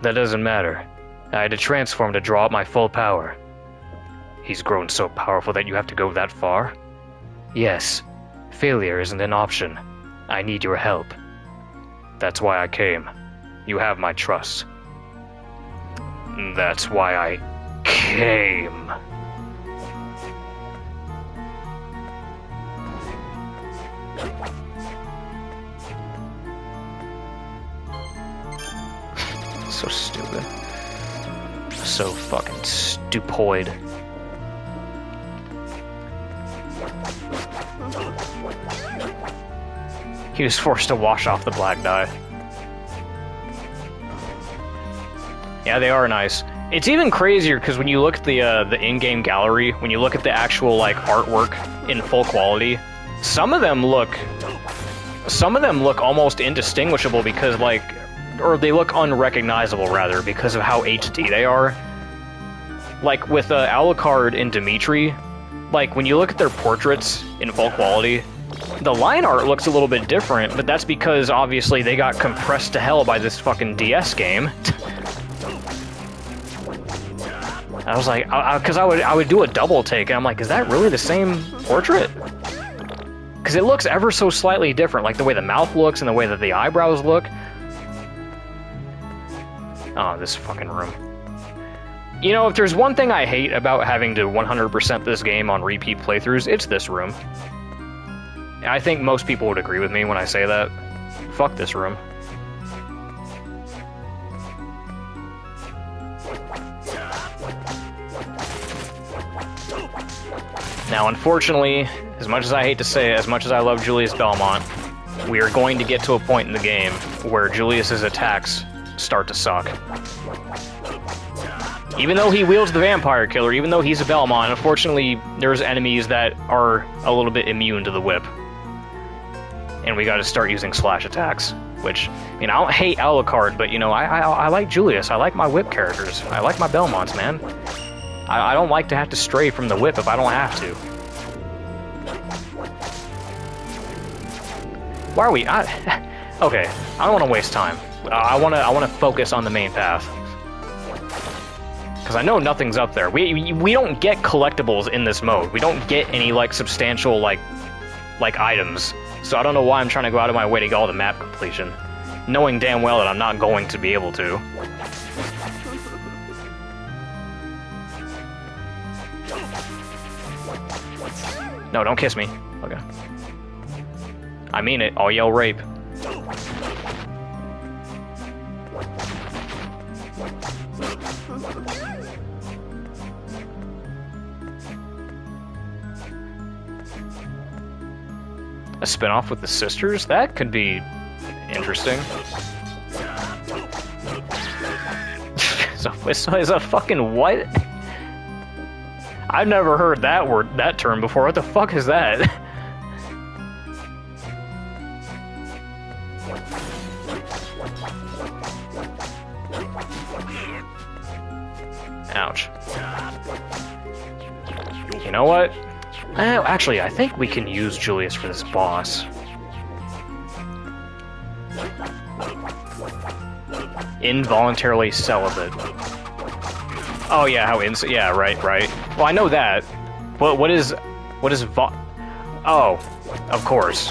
That doesn't matter. I had to transform to draw up my full power. He's grown so powerful that you have to go that far? Yes. Failure isn't an option. I need your help. That's why I came. You have my trust. That's why I came. So stupid. So fucking stupoid. He was forced to wash off the black dye. Yeah, they are nice. It's even crazier because when you look at the in-game gallery, when you look at the actual like artwork in full quality, some of them look almost indistinguishable because or they look unrecognizable rather because of how HD they are. Like with Alucard and Dimitri, like when you look at their portraits in full quality, the line art looks a little bit different, but that's because obviously they got compressed to hell by this fucking DS game. I was like, because I would do a double take, and I'm like, is that really the same portrait? Because it looks ever so slightly different, like the way the mouth looks and the way that the eyebrows look. Oh, this fucking room. You know, if there's one thing I hate about having to 100% this game on repeat playthroughs, it's this room. I think most people would agree with me when I say that. Fuck this room. Now, unfortunately, as much as I hate to say it, as much as I love Julius Belmont, we are going to get to a point in the game where Julius's attacks start to suck. Even though he wields the Vampire Killer, even though he's a Belmont, unfortunately, there's enemies that are a little bit immune to the whip. And we gotta start using slash attacks. Which, you know, I don't hate Alucard, but, you know, I like Julius. I like my whip characters. I like my Belmonts, man. I don't like to have to stray from the whip if I don't have to. Why are we... okay, I don't want to waste time. I want to focus on the main path. Because I know nothing's up there. We don't get collectibles in this mode. We don't get any, like, substantial, like items. So I don't know why I'm trying to go out of my way to get all the map completion, knowing damn well that I'm not going to be able to. No, don't kiss me. Okay. I mean it. I'll yell rape. A spinoff with the sisters? That could be interesting. So it's a fucking what? I've never heard that term before. What the fuck is that? Ouch. You know what? Actually, I think we can use Julius for this boss. Involuntarily celibate. Oh yeah, yeah, right. Well, I know that. What is Oh, of course.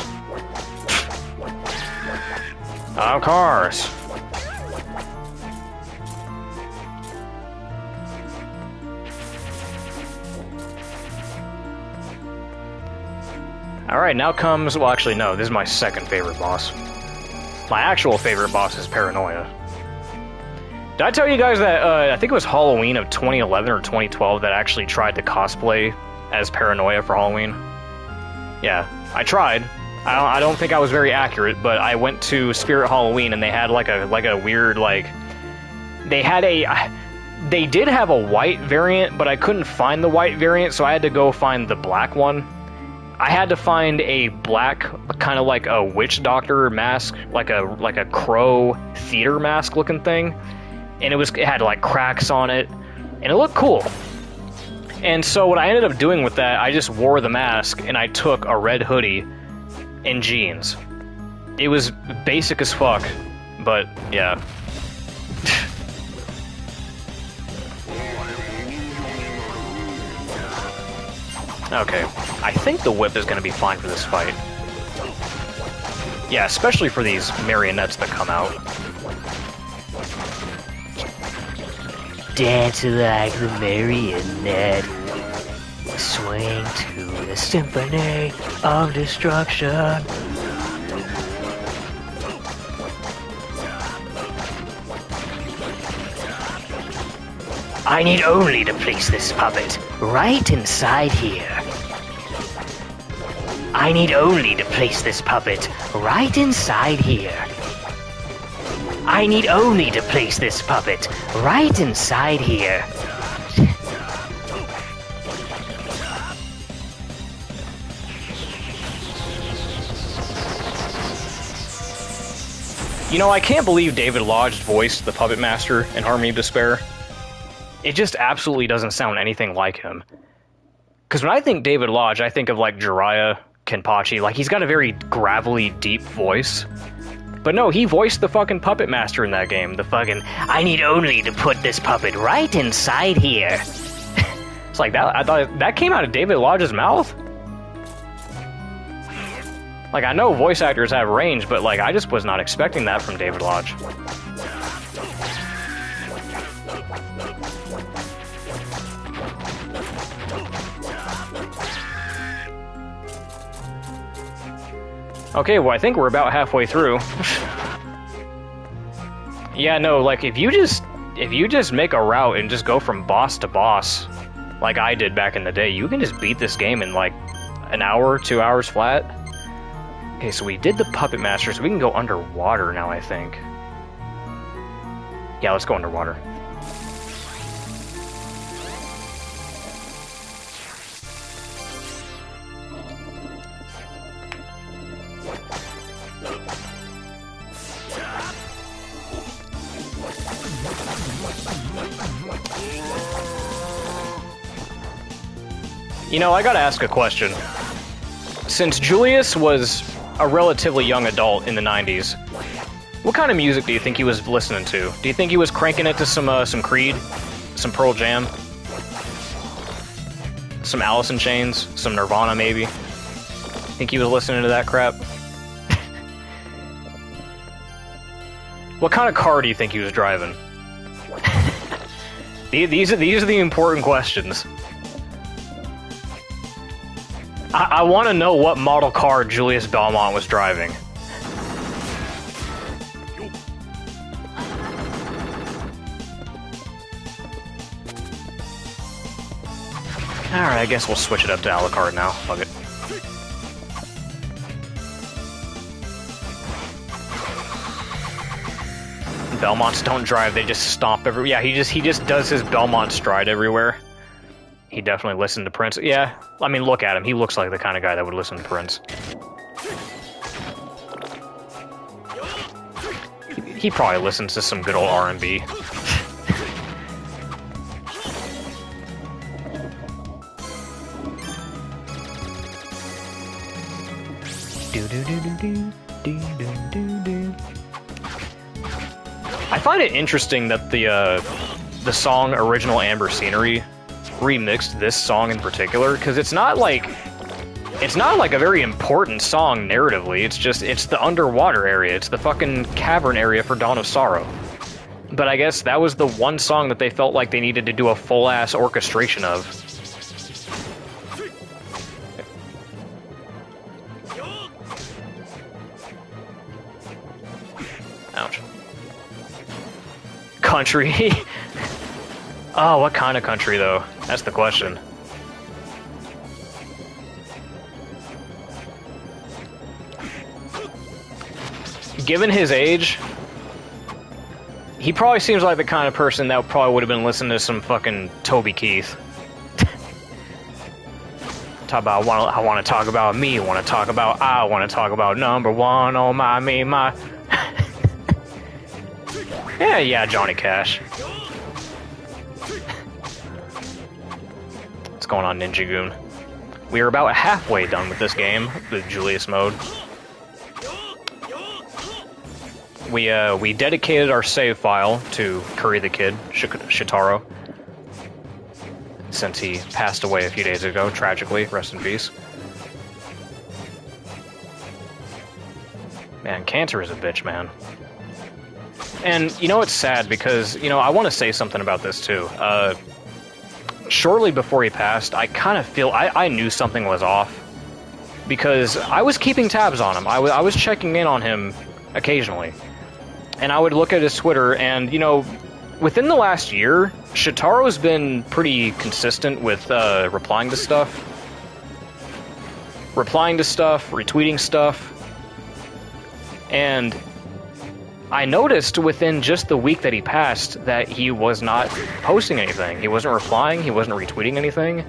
Of course. Alright, now comes... Well, actually, no, this is my second favorite boss. My actual favorite boss is Paranoia. Did I tell you guys that, I think it was Halloween of 2011 or 2012 that I actually tried to cosplay as Paranoia for Halloween? Yeah, I tried. I don't think I was very accurate, but I went to Spirit Halloween and they had like a weird, like... They did have a white variant, but I couldn't find the white variant, so I had to go find the black one. I had to find a black, kind of like a witch doctor mask, like a crow theater mask looking thing, and it had like cracks on it, and it looked cool. And so what I ended up doing with that, I just wore the mask and I took a red hoodie and jeans. It was basic as fuck, but yeah. Okay, I think the whip is going to be fine for this fight. Yeah, especially for these marionettes that come out. Dance like the marionette. Swing to the symphony of destruction. I need only to place this puppet right inside here. I need only to place this puppet right inside here. I need only to place this puppet right inside here. You know, I can't believe David Lodge voiced the Puppet Master in Harmony of Despair. It just absolutely doesn't sound anything like him. Because when I think David Lodge, I think of like Jiraiya Kenpachi. Like, he's got a very gravelly, deep voice. But no, he voiced the fucking Puppet Master in that game. The fucking, I need only to put this puppet right inside here. It's like, that. I thought that came out of David Lodge's mouth? Like, I know voice actors have range, but like, I just was not expecting that from David Lodge. Okay, well, I think we're about halfway through. Yeah, no, like, if you just make a route and just go from boss to boss, like I did back in the day, you can just beat this game in, like, an hour, 2 hours flat. Okay, so we did the Puppet Master, so we can go underwater now, I think. Yeah, let's go underwater. You know, I gotta ask a question. Since Julius was a relatively young adult in the 90s, what kind of music do you think he was listening to? Do you think he was cranking it to some Creed? Some Pearl Jam? Some Alice in Chains? Some Nirvana, maybe? Think he was listening to that crap? What kind of car do you think he was driving? These are the important questions. I want to know what model car Julius Belmont was driving. Alright, I guess we'll switch it up to Alucard now. Fuck it. Belmonts don't drive, they just stomp everywhere. Yeah, he just does his Belmont stride everywhere. He definitely listened to Prince. Yeah, I mean, look at him. He looks like the kind of guy that would listen to Prince. He probably listens to some good old R&B. I find it interesting that the song Original Amber Scenery remixed this song in particular, because it's not like a very important song narratively. It's the underwater area. It's the fucking cavern area for Dawn of Sorrow. But I guess that was the one song that they felt like they needed to do a full-ass orchestration of. Ouch. Country? Oh, what kind of country, though? That's the question. Given his age, he probably seems like the kind of person that probably would have been listening to some fucking Toby Keith. Talk about, I want to talk about me, I want to talk about number one, oh my, me, my... Yeah, Johnny Cash. What's going on, Ninja Goon? We are about halfway done with this game, the Julius mode. We dedicated our save file to Curry the Kid, Shitaro, since he passed away a few days ago, tragically. Rest in peace. Man, cancer is a bitch, man. And, you know, it's sad because, you know, I want to say something about this, too. Shortly before he passed, I kind of feel... I knew something was off. Because I was keeping tabs on him. I was checking in on him occasionally. And I would look at his Twitter, and, you know, within the last year, Shitaro's been pretty consistent with replying to stuff. Retweeting stuff. And I noticed within just the week that he passed that he was not posting anything. He wasn't replying, he wasn't retweeting anything.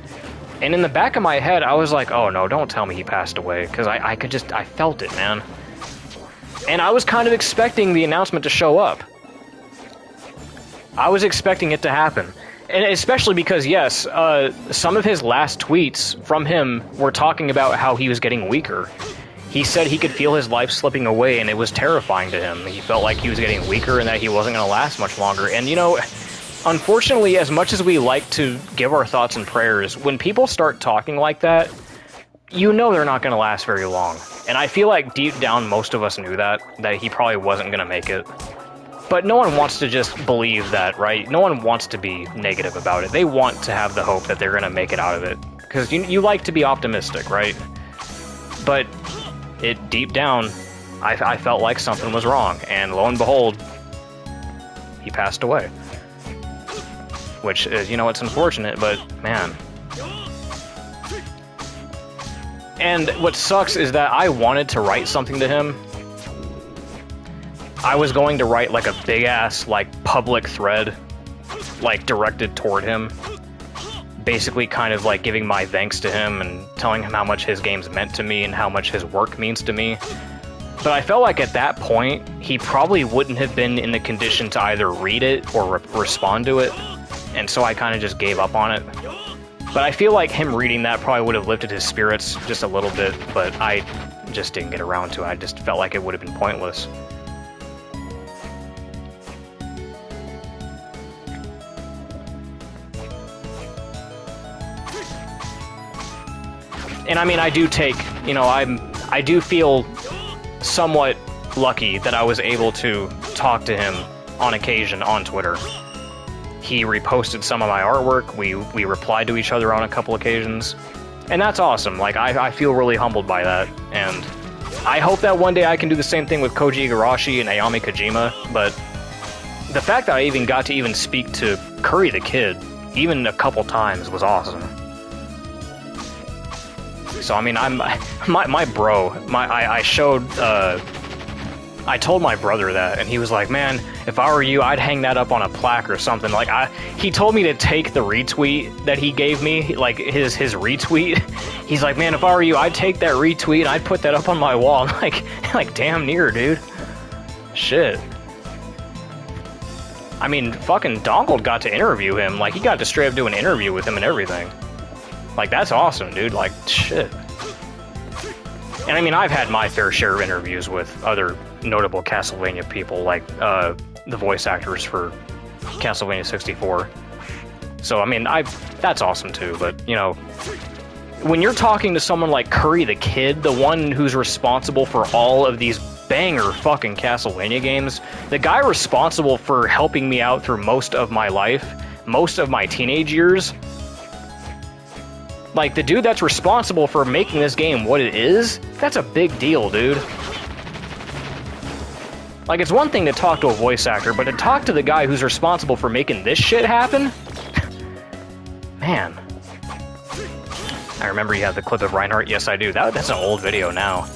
And in the back of my head, I was like, oh no, don't tell me he passed away, because I felt it, man. And I was kind of expecting the announcement to show up. I was expecting it to happen. And especially because, yes, some of his last tweets from him were talking about how he was getting weaker. He said he could feel his life slipping away, and it was terrifying to him. He felt like he was getting weaker and that he wasn't going to last much longer. And, you know, unfortunately, as much as we like to give our thoughts and prayers, when people start talking like that, you know they're not going to last very long. And I feel like deep down most of us knew that he probably wasn't going to make it. But no one wants to just believe that, right? No one wants to be negative about it. They want to have the hope that they're going to make it out of it. Because you like to be optimistic, right? But deep down, I felt like something was wrong. And lo and behold, he passed away. Which is, you know, it's unfortunate, but man... And what sucks is that I wanted to write something to him. I was going to write like a big-ass, like, public thread, like, directed toward him. Basically kind of like giving my thanks to him and telling him how much his games meant to me and how much his work means to me. But I felt like at that point, he probably wouldn't have been in the condition to either read it or respond to it. And so I kind of just gave up on it. But I feel like him reading that probably would have lifted his spirits just a little bit, but I just didn't get around to it. I just felt like it would have been pointless. And I mean, I do take, you know, I do feel somewhat lucky that I was able to talk to him on occasion on Twitter. He reposted some of my artwork, we replied to each other on a couple occasions. And that's awesome. Like, I feel really humbled by that, and I hope that one day I can do the same thing with Koji Igarashi and Ayami Kojima, but the fact that I even got to even speak to Curry the Kid, even a couple times, was awesome. So, I mean, my bro, I told my brother that, and he was like, man, if I were you, I'd hang that up on a plaque or something. Like, he told me to take the retweet that he gave me, like, his retweet. He's like, man, if I were you, I'd take that retweet and I'd put that up on my wall. I'm like, damn near, dude. Shit. I mean, fucking Donald got to interview him. Like, he got to straight up do an interview with him and everything. Like, that's awesome, dude. Like, shit. And I mean, I've had my fair share of interviews with other notable Castlevania people, like the voice actors for Castlevania 64. So, I mean, that's awesome too, but, you know, when you're talking to someone like Curry the Kid, the one who's responsible for all of these banger fucking Castlevania games, the guy responsible for helping me out through most of my life, most of my teenage years, like, the dude that's responsible for making this game what it is, that's a big deal, dude. Like, it's one thing to talk to a voice actor, but to talk to the guy who's responsible for making this shit happen? Man. I remember you had the clip of Reinhardt. Yes, I do. That's an old video now.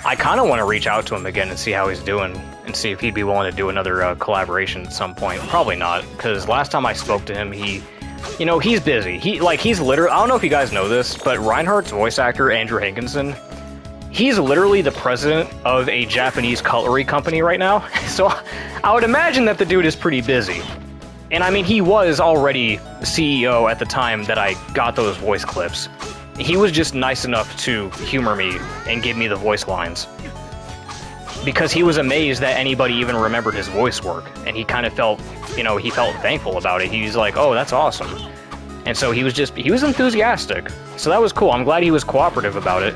I kind of want to reach out to him again and see how he's doing, and see if he'd be willing to do another collaboration at some point. Probably not, because last time I spoke to him, you know, he's busy. He's literally, I don't know if you guys know this, but Reinhardt's voice actor, Andrew Hankinson, he's literally the president of a Japanese cutlery company right now. So I would imagine that the dude is pretty busy. And I mean, he was already CEO at the time that I got those voice clips. He was just nice enough to humor me and give me the voice lines. Because he was amazed that anybody even remembered his voice work. And he kind of felt, you know, he felt thankful about it. He was like, oh, that's awesome. And so he was enthusiastic. So that was cool. I'm glad he was cooperative about it.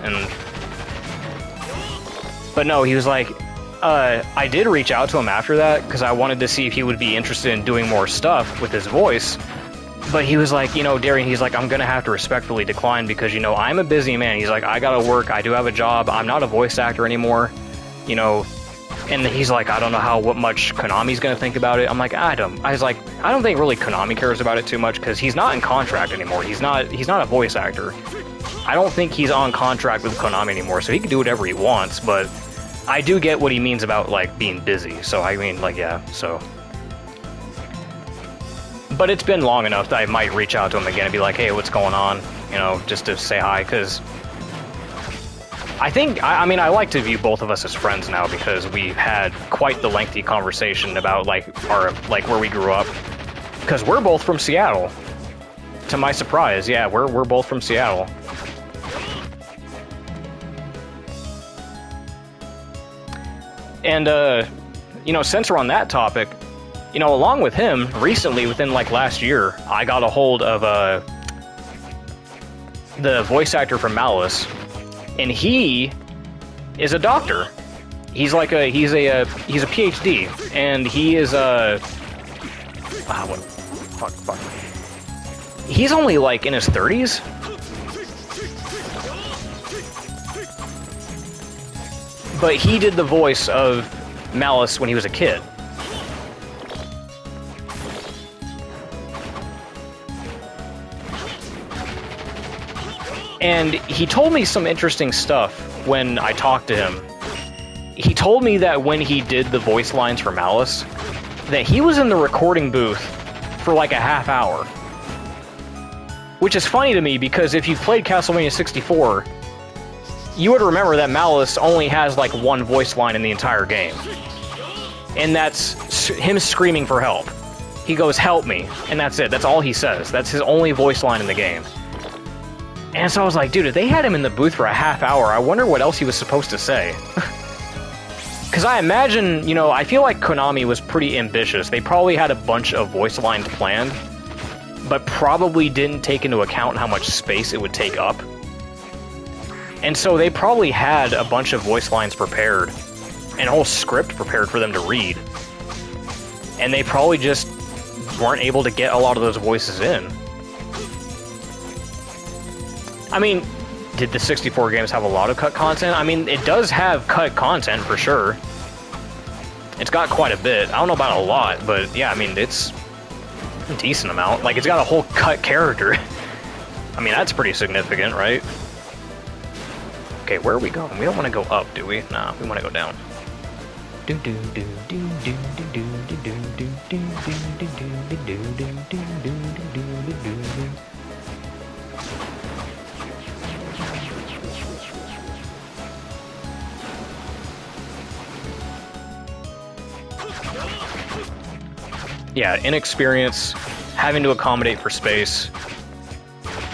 But no, he was like, I did reach out to him after that because I wanted to see if he would be interested in doing more stuff with his voice. But he was like, you know, Darian, he's like, I'm going to have to respectfully decline because, you know, I'm a busy man. He's like, I got to work. I do have a job. I'm not a voice actor anymore. You know, and he's like, I don't know what much Konami's gonna think about it. I'm like, I don't think really Konami cares about it too much because he's not in contract anymore. He's not a voice actor. I don't think he's on contract with Konami anymore, so he can do whatever he wants, but I do get what he means about, like, being busy. So, I mean, like, yeah, so. But it's been long enough that I might reach out to him again and be like, hey, what's going on? You know, just to say hi, because I mean, I like to view both of us as friends now because we've had quite the lengthy conversation about, like, where we grew up. Because we're both from Seattle. To my surprise, yeah, we're both from Seattle. And, you know, since we're on that topic, you know, along with him, recently, within, like, last year, I got a hold of, the voice actor from Malice. And he is a doctor. He's a PhD, and he is he's only like in his 30s. But he did the voice of Malice when he was a kid. And he told me some interesting stuff when I talked to him. He told me that when he did the voice lines for Malice, that he was in the recording booth for like a half hour. Which is funny to me because if you've played Castlevania 64, you would remember that Malice only has like one voice line in the entire game. And that's him screaming for help. He goes, "Help me," and that's it. That's all he says. That's his only voice line in the game. And so I was like, dude, if they had him in the booth for a half hour, I wonder what else he was supposed to say. Because I imagine, you know, I feel like Konami was pretty ambitious. They probably had a bunch of voice lines planned, but probably didn't take into account how much space it would take up. And so they probably had a bunch of voice lines prepared, and a whole script prepared for them to read. And they probably just weren't able to get a lot of those voices in. I mean, did the 64 games have a lot of cut content? I mean, it does have cut content for sure. It's got quite a bit. I don't know about a lot, but yeah, I mean, it's a decent amount. Like, it's got a whole cut character. I mean, that's pretty significant, right? Okay, where are we going? We don't want to go up, do we? Nah, we want to go down. Yeah, inexperience, having to accommodate for space.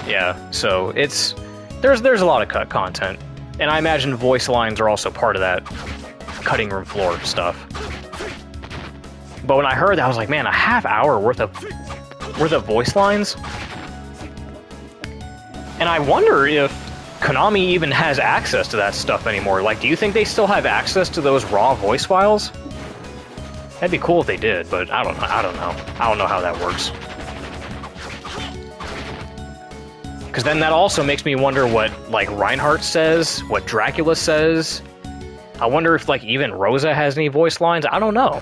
Yeah, so it's there's a lot of cut content, and I imagine voice lines are also part of that cutting room floor stuff. But when I heard that, I was like, man, a half hour worth of voice lines? And I wonder if Konami even has access to that stuff anymore. Like, do you think they still have access to those raw voice files? That'd be cool if they did, but I don't know. I don't know how that works. Because then that also makes me wonder what, like, Reinhardt says, what Dracula says. I wonder if, like, even Rosa has any voice lines. I don't know.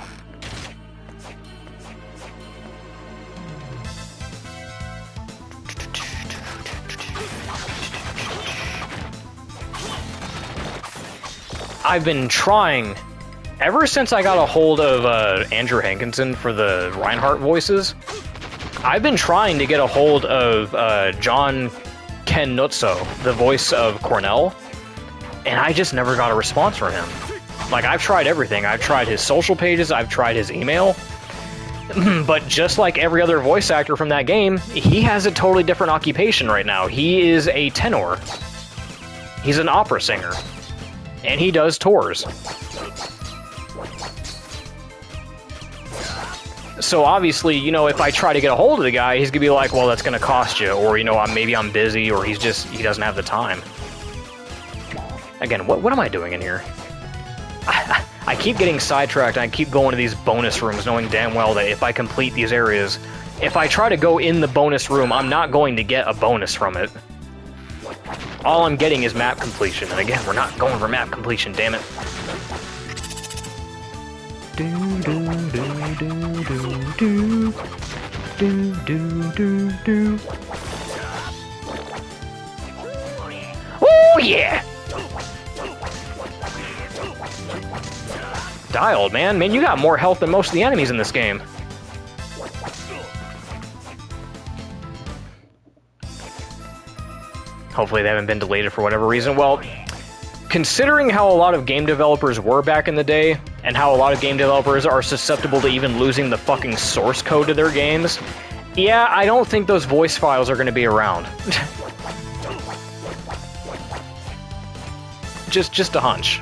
I've been trying, ever since I got a hold of Andrew Hankinson for the Reinhardt voices, I've been trying to get a hold of John Kennutso, the voice of Cornell, and I just never got a response from him. Like, I've tried everything. I've tried his social pages, I've tried his email, but just like every other voice actor from that game, he has a totally different occupation right now. He is a tenor. He's an opera singer. And he does tours. So obviously, you know, if I try to get a hold of the guy, he's gonna be like, well, that's gonna cost you, or, you know, maybe I'm busy, or he doesn't have the time. Again, what am I doing in here? I keep getting sidetracked, and I keep going to these bonus rooms, knowing damn well that if I complete these areas, if I try to go in the bonus room, I'm not going to get a bonus from it. All I'm getting is map completion, and again, we're not going for map completion, damn it. Oh yeah! Die, old man. Man, you got more health than most of the enemies in this game. Hopefully they haven't been deleted for whatever reason. Well, considering how a lot of game developers were back in the day, and how a lot of game developers are susceptible to even losing the fucking source code to their games, yeah, I don't think those voice files are going to be around. just a hunch.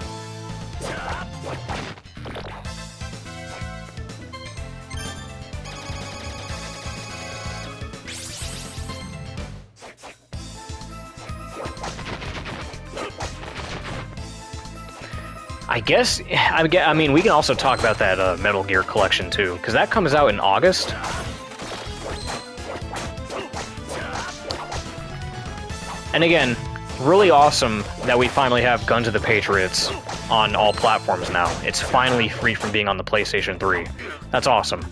I mean, we can also talk about that Metal Gear collection, too, because that comes out in August. And again, really awesome that we finally have Guns of the Patriots on all platforms now. It's finally free from being on the PlayStation 3. That's awesome.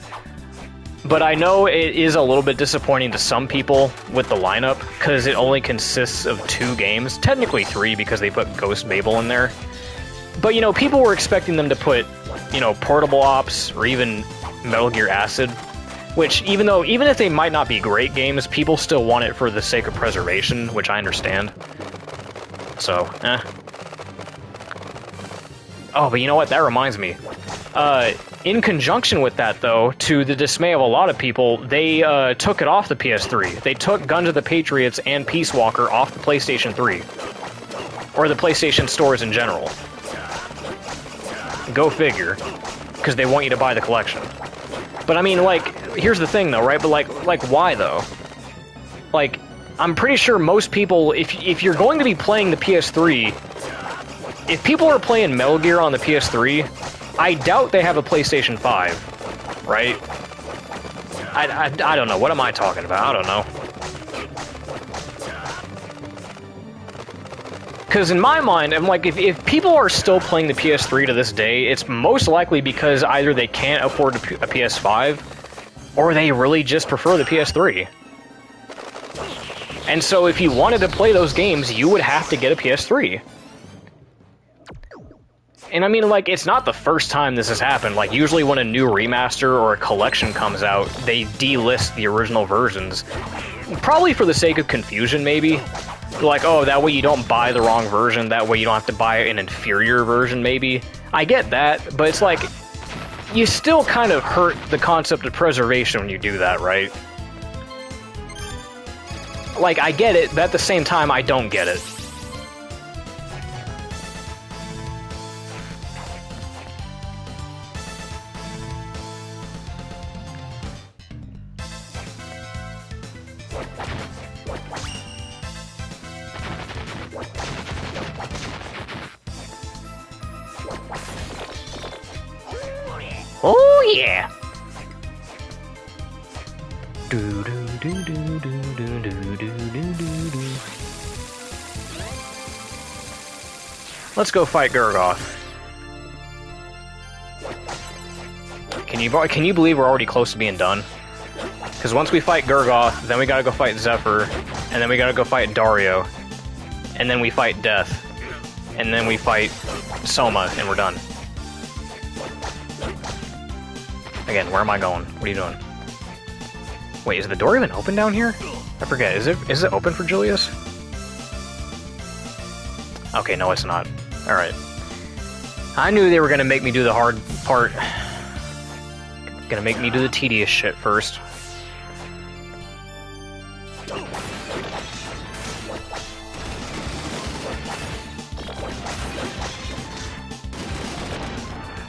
But I know it is a little bit disappointing to some people with the lineup, because it only consists of 2 games. Technically 3, because they put Ghost Babel in there. But, you know, people were expecting them to put, you know, Portable Ops or even Metal Gear Acid, which, even if they might not be great games, people still want it for the sake of preservation, which I understand. So, Oh, but you know what? That reminds me. In conjunction with that, though, to the dismay of a lot of people, they took it off the PS3. They took Guns of the Patriots and Peace Walker off the PlayStation 3. Or the PlayStation stores in general. Go figure, because they want you to buy the collection. But I mean, like, here's the thing, though, right? But like, why though? Like, I'm pretty sure most people, if you're going to be playing the PS3, if people are playing Metal Gear on the PS3, I doubt they have a PlayStation 5, right? I don't know. What am I talking about? I don't know. Because in my mind, I'm like, if people are still playing the PS3 to this day, it's most likely because either they can't afford a PS5, or they really just prefer the PS3. And so if you wanted to play those games, you would have to get a PS3. And I mean, like, it's not the first time this has happened. Like, usually when a new remaster or a collection comes out, they delist the original versions. Probably for the sake of confusion, maybe. Like, oh, that way you don't buy the wrong version, that way you don't have to buy an inferior version, maybe. I get that, but it's like, you still kind of hurt the concept of preservation when you do that, right? Like, I get it, but at the same time, I don't get it. Oh yeah. Do do do do do do do do do do. Let's go fight Gurgoth. Can you believe we're already close to being done? Because once we fight Gurgoth, then we gotta go fight Zephyr, and then we gotta go fight Dario, and then we fight Death, and then we fight Soma, and we're done. Again, where am I going? What are you doing? Wait, is the door even open down here? I forget. Is it open for Julius? Okay, no, it's not. Alright. I knew they were gonna make me do the hard part. Gonna make me do the tedious shit first.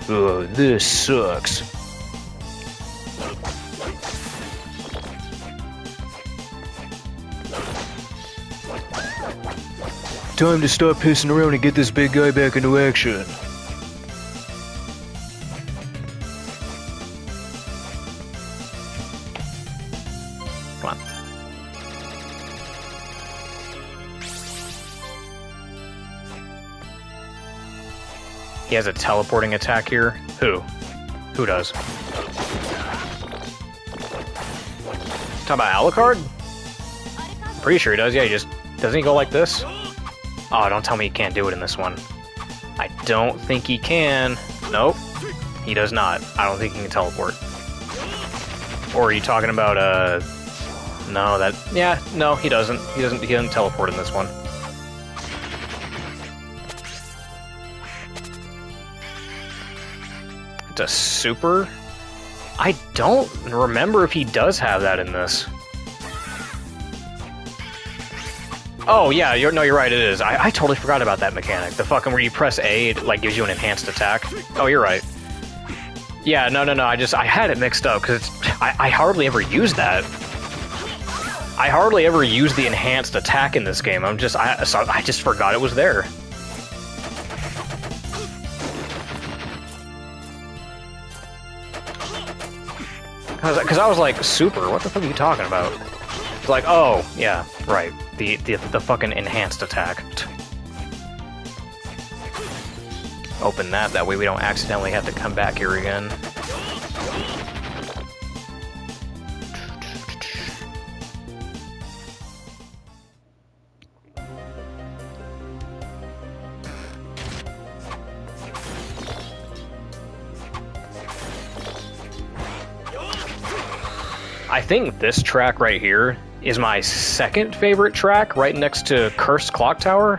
Ugh, this sucks. Time to stop pissing around and get this big guy back into action. Come on. He has a teleporting attack here? Who? Who does? Talking about Alucard? Pretty sure he does, yeah, he just... Doesn't he go like this? Oh, don't tell me he can't do it in this one. I don't think he can. Nope. He does not. I don't think he can teleport. Or are you talking about, No, that... Yeah, no, he doesn't. He doesn't teleport in this one. It's a super? I don't remember if he does have that in this. Oh, yeah, you're right, it is. I totally forgot about that mechanic. The fucking where you press A, it, like, gives you an enhanced attack. Oh, you're right. Yeah, no, I had it mixed up, because I hardly ever use that. I hardly ever use the enhanced attack in this game. I just forgot it was there. Because I was like, super, what the fuck are you talking about? It's like, oh, yeah, right. The fucking enhanced attack. Open that way we don't accidentally have to come back here again. I think this track right here is my second favorite track, right next to Cursed Clock Tower.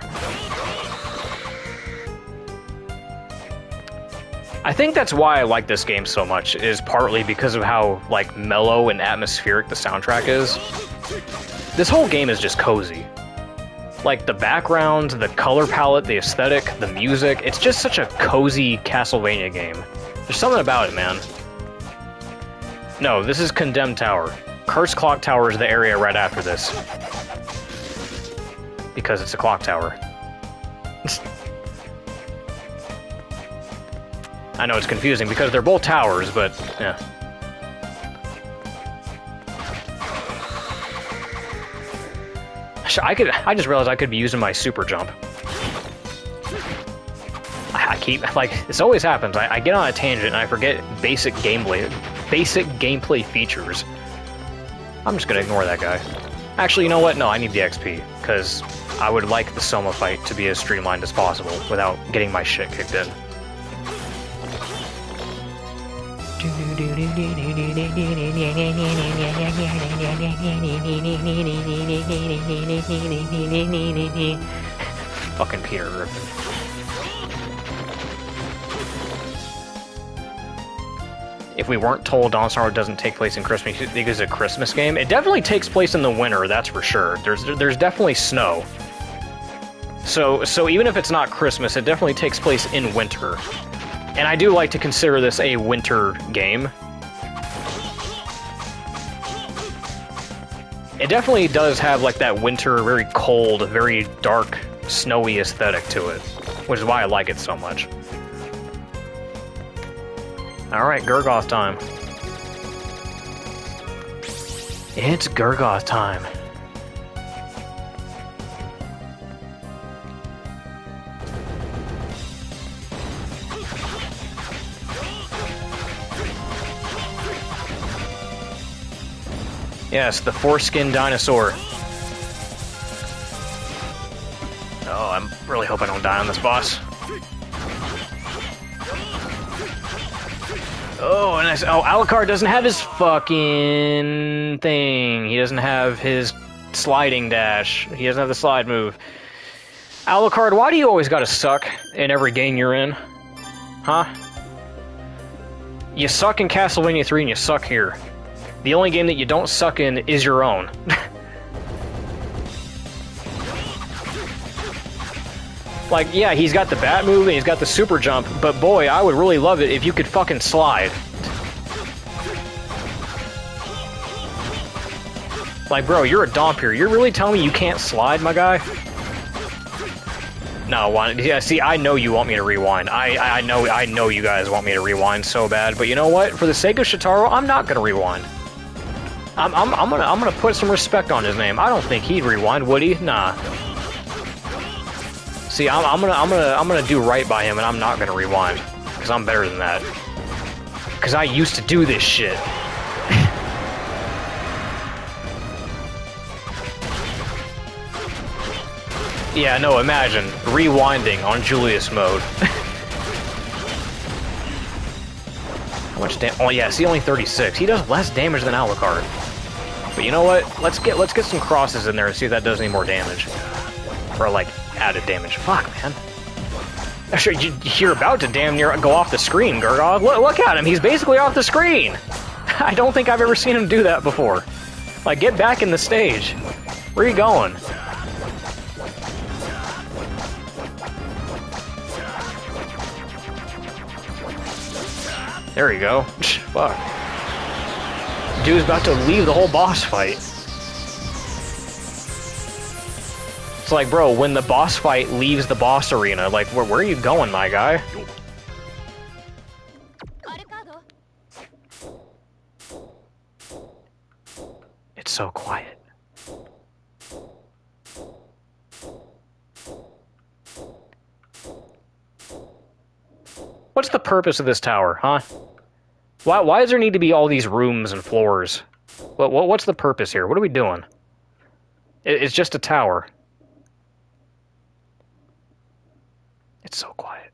I think that's why I like this game so much, is partly because of how, like, mellow and atmospheric the soundtrack is. This whole game is just cozy. Like, the background, the color palette, the aesthetic, the music, it's just such a cozy Castlevania game. There's something about it, man. No, this is Condemned Tower. Cursed Clock Tower is the area right after this. Because it's a clock tower. I know it's confusing because they're both towers, but yeah. I just realized I could be using my super jump. keep, like, this always happens. I get on a tangent and I forget basic gameplay features. I'm just gonna ignore that guy. Actually, you know what? No, I need the XP, because I would like the Soma fight to be as streamlined as possible without getting my shit kicked in. Fucking Peter Griffin. If we weren't told Dawn Sorrow doesn't take place in Christmas because it's a Christmas game, it definitely takes place in the winter, that's for sure. There's definitely snow. So even if it's not Christmas, it definitely takes place in winter. And I do like to consider this a winter game. It definitely does have like that winter, very cold, very dark, snowy aesthetic to it, which is why I like it so much. Alright, Gurgoth time. It's Gurgoth time. Yes, the foreskin dinosaur. Oh, I really hope I don't die on this boss. Oh, and Alucard doesn't have his fucking thing. He doesn't have his sliding dash. He doesn't have the slide move. Alucard, why do you always gotta suck in every game you're in? Huh? You suck in Castlevania 3 and you suck here. The only game that you don't suck in is your own. Like, yeah, he's got the bat move and he's got the super jump, but boy, I would really love it if you could fucking slide. Like, bro, you're a Dompier. You're really telling me you can't slide, my guy? No, yeah, see, I know you want me to rewind. I know you guys want me to rewind so bad, but you know what? For the sake of Shitaro, I'm not gonna rewind. I'm gonna put some respect on his name. I don't think he'd rewind, would he? Nah. See, I'm gonna do right by him, and I'm not gonna rewind, because I'm better than that. Because I used to do this shit. Yeah, no, imagine rewinding on Julius mode. How much damage? Oh yeah, see, only 36. He does less damage than Alucard. But you know what? Let's get some crosses in there and see if that does any more damage, or like added damage. Fuck, man. Actually, you're about to damn near go off the screen, Gurgoth. Look at him. He's basically off the screen. I don't think I've ever seen him do that before. Like, get back in the stage. Where are you going? There you go. Fuck. Dude's about to leave the whole boss fight. It's like, bro, when the boss fight leaves the boss arena, like, where are you going, my guy? It's so quiet. What's the purpose of this tower, huh? Why does there need to be all these rooms and floors? What's the purpose here? What are we doing? It's just a tower. It's so quiet.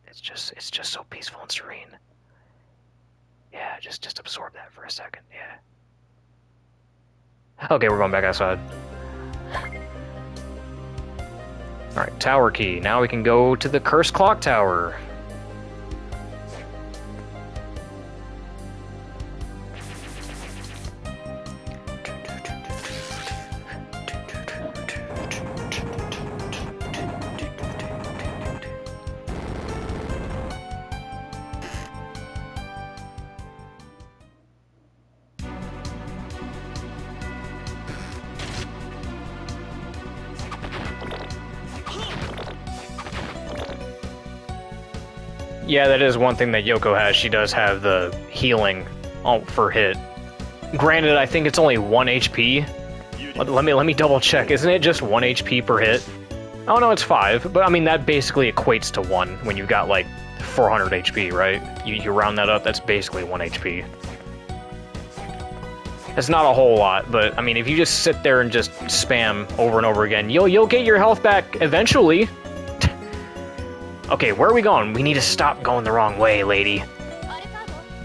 It's just so peaceful and serene. Yeah, just absorb that for a second, yeah. Okay, we're going back outside. Alright, tower key. Now we can go to the Cursed Clock Tower. Yeah, that is one thing that Yoko has. She does have the healing for hit. Granted, I think it's only 1 HP. Let me double check. Isn't it just 1 HP per hit? Oh no, it's 5, but I mean that basically equates to 1 when you've got like 400 HP, right? You round that up, that's basically 1 HP. It's not a whole lot, but I mean if you just sit there and just spam over and over again, you'll get your health back eventually. Okay, where are we going? We need to stop going the wrong way, lady.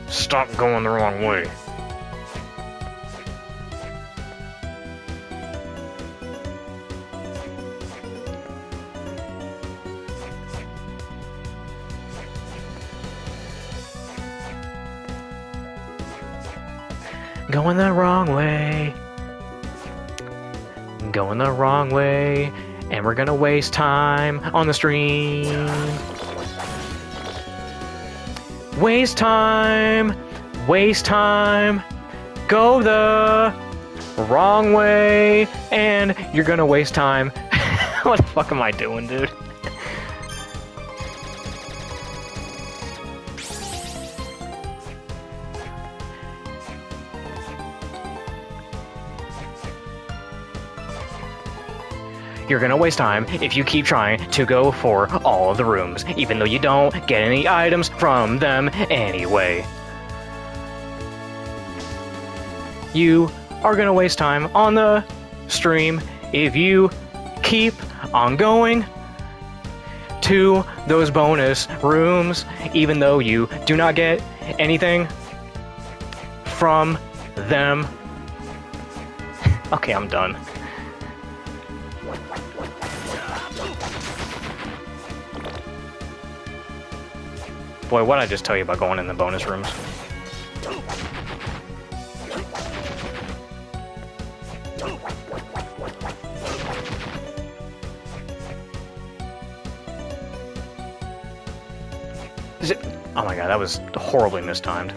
Stop going the wrong way. Going the wrong way. Going the wrong way. And we're gonna waste time on the stream. Waste time. Waste time. Go the wrong way. And you're gonna waste time. What the fuck am I doing, dude? You're gonna waste time if you keep trying to go for all of the rooms, even though you don't get any items from them anyway. You are gonna waste time on the stream if you keep on going to those bonus rooms, even though you do not get anything from them. Okay, I'm done. Boy, what'd I just tell you about going in the bonus rooms? Is it? Oh my god, that was horribly mistimed.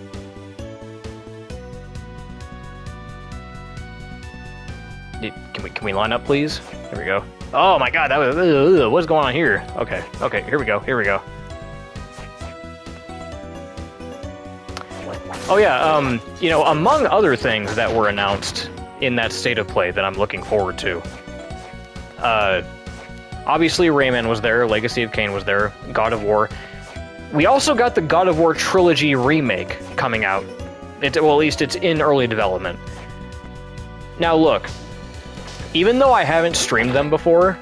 Can we line up, please? Here we go. Oh my god, that was... what's going on here? Okay, okay, here we go, here we go. Oh yeah, you know, among other things that were announced in that state of play that I'm looking forward to. Obviously Rayman was there, Legacy of Kain was there, God of War. We also got the God of War Trilogy remake coming out. Well, at least it's in early development. Now look, even though I haven't streamed them before,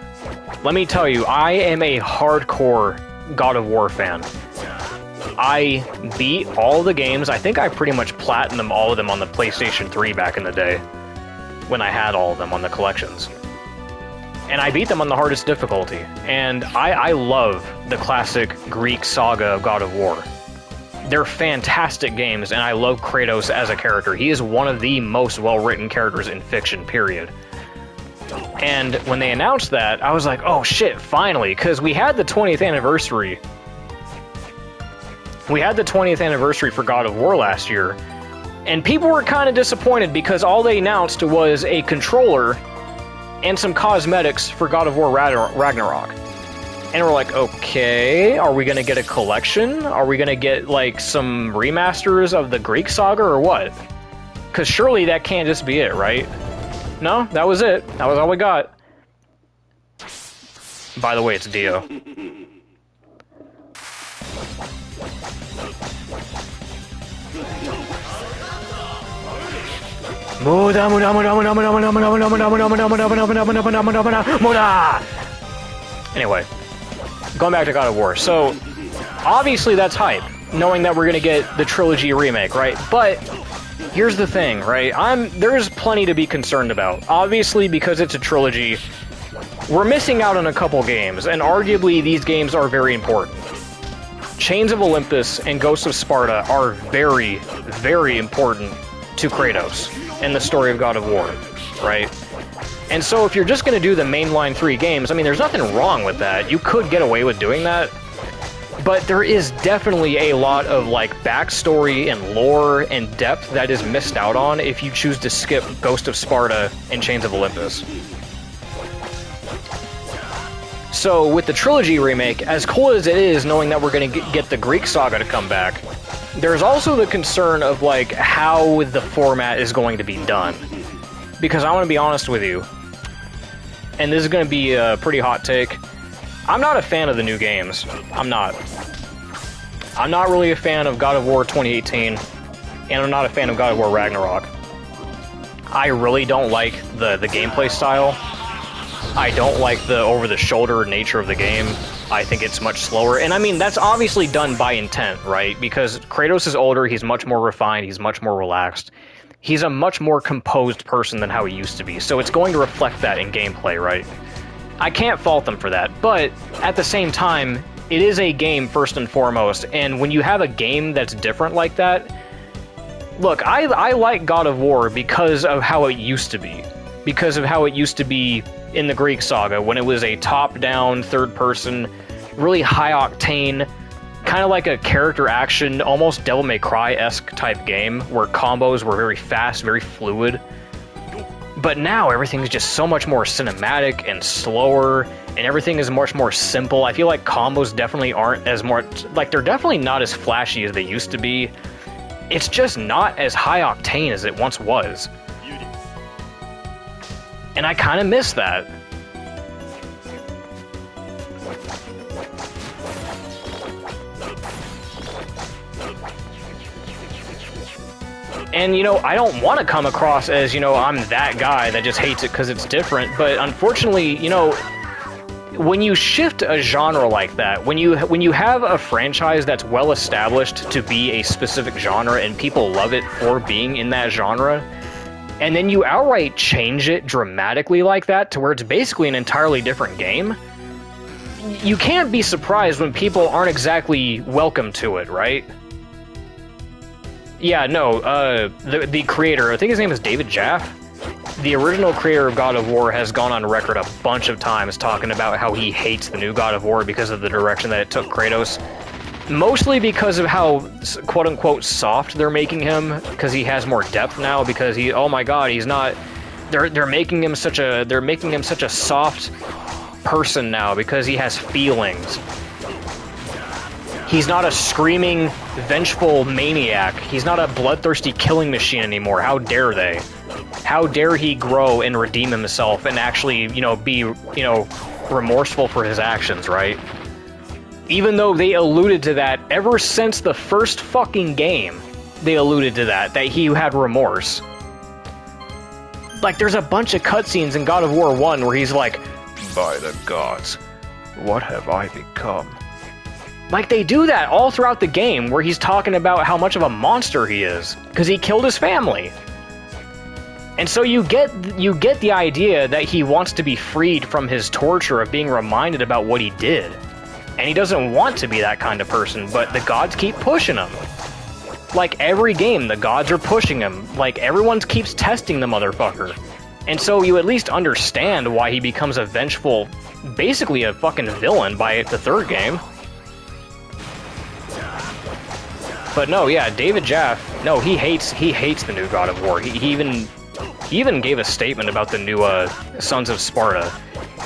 let me tell you, I am a hardcore God of War fan. I beat all the games. I think I pretty much platinumed all of them on the PlayStation 3 back in the day, when I had all of them on the collections. And I beat them on the hardest difficulty. And I love the classic Greek saga of God of War. They're fantastic games, and I love Kratos as a character. He is one of the most well-written characters in fiction, period. And when they announced that, I was like, oh shit, finally, because we had the 20th anniversary. We had the 20th anniversary for God of War last year, and people were kind of disappointed because all they announced was a controller and some cosmetics for God of War Ragnarok. And we're like, okay, are we gonna get a collection? Are we gonna get, like, some remasters of the Greek saga, or what? Because surely that can't just be it, right? No, that was it. That was all we got. By the way, it's Dio. Anyway, going back to God of War. So, obviously that's hype, knowing that we're gonna get the trilogy remake, right? But here's the thing, right? There's plenty to be concerned about. Obviously, because it's a trilogy, we're missing out on a couple games, and arguably these games are very important. Chains of Olympus and Ghosts of Sparta are very, very important to Kratos and the story of God of War, right? And so if you're just going to do the mainline 3 games, I mean, there's nothing wrong with that. You could get away with doing that. But there is definitely a lot of, like, backstory and lore and depth that is missed out on if you choose to skip Ghost of Sparta and Chains of Olympus. So, with the trilogy remake, as cool as it is knowing that we're going to get the Greek saga to come back, there's also the concern of, like, how the format is going to be done. Because I want to be honest with you, and this is going to be a pretty hot take, I'm not a fan of the new games. I'm not. I'm not really a fan of God of War 2018, and I'm not a fan of God of War Ragnarok. I really don't like the gameplay style. I don't like the over-the-shoulder nature of the game. I think it's much slower, and I mean, that's obviously done by intent, right? Because Kratos is older, he's much more refined, he's much more relaxed. He's a much more composed person than how he used to be, so it's going to reflect that in gameplay, right? I can't fault them for that, but at the same time, it is a game first and foremost, and when you have a game that's different like that, look, I like God of War because of how it used to be. Because of how it used to be in the Greek saga, when it was a top-down, third-person, really high-octane, kind of like a character action, almost Devil May Cry-esque type game, where combos were very fast, very fluid. But now everything is just so much more cinematic and slower, and everything is much more simple. I feel like combos definitely aren't as much, like, they're definitely not as flashy as they used to be. It's just not as high-octane as it once was. And I kind of miss that. And, you know, I don't want to come across as, you know, I'm that guy that just hates it because it's different, but unfortunately, you know, when you shift a genre like that, when you have a franchise that's well established to be a specific genre and people love it for being in that genre, and then you outright change it dramatically like that to where it's basically an entirely different game, you can't be surprised when people aren't exactly welcome to it, right? Yeah, no, the creator, I think his name is David Jaffe. The original creator of God of War has gone on record a bunch of times talking about how he hates the new God of War because of the direction that it took Kratos. Mostly because of how quote-unquote soft they're making him, because he has more depth now, because he, oh my god, he's not, they're making him such a soft person now because he has feelings. He's not a screaming, vengeful maniac. He's not a bloodthirsty killing machine anymore. How dare they? How dare he grow and redeem himself and actually, you know, be, you know, remorseful for his actions, right? Even though they alluded to that ever since the first fucking game, they alluded to that he had remorse. Like, there's a bunch of cutscenes in God of War 1 where he's like, by the gods, what have I become? Like, they do that all throughout the game, where he's talking about how much of a monster he is, because he killed his family. And so you get the idea that he wants to be freed from his torture of being reminded about what he did. And he doesn't want to be that kind of person, but the gods keep pushing him. Like, every game, the gods are pushing him. Like, everyone keeps testing the motherfucker. And so you at least understand why he becomes a vengeful, basically a fucking villain by the third game. But no, yeah, David Jaffe, no, he hates the new God of War. He even gave a statement about the new Sons of Sparta.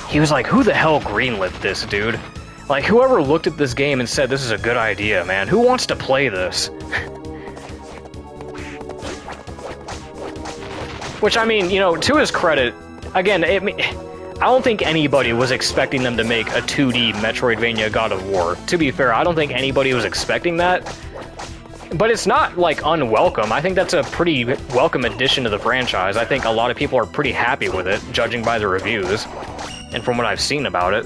He was like, who the hell greenlit this, dude? Like, whoever looked at this game and said, this is a good idea, man. Who wants to play this? Which, I mean, you know, to his credit, again, I don't think anybody was expecting them to make a 2D Metroidvania God of War. To be fair, I don't think anybody was expecting that. But it's not, like, unwelcome. I think that's a pretty welcome addition to the franchise. I think a lot of people are pretty happy with it, judging by the reviews, and from what I've seen about it.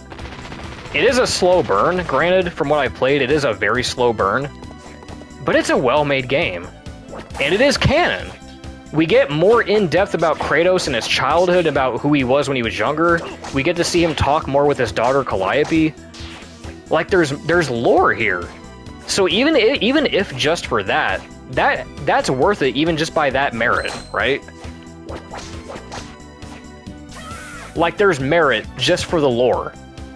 It is a slow burn, granted, from what I've played, it is a very slow burn. But it's a well-made game. And it is canon. We get more in-depth about Kratos and his childhood, about who he was when he was younger. We get to see him talk more with his daughter Calliope. Like, there's lore here. So even if just for that's worth it, even just by that merit, right? Like, there's merit just for the lore.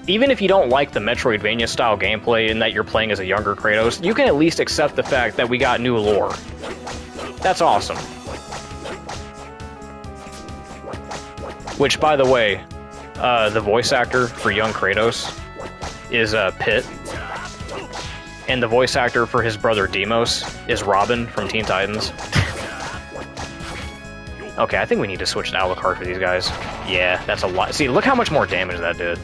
Even if you don't like the Metroidvania-style gameplay and that you're playing as a younger Kratos, you can at least accept the fact that we got new lore. That's awesome. Which, by the way, the voice actor for young Kratos is Pitt. And the voice actor for his brother Deimos is Robin from Teen Titans. Okay, I think we need to switch to Alucard for these guys. Yeah, that's a lot. See, look how much more damage that did.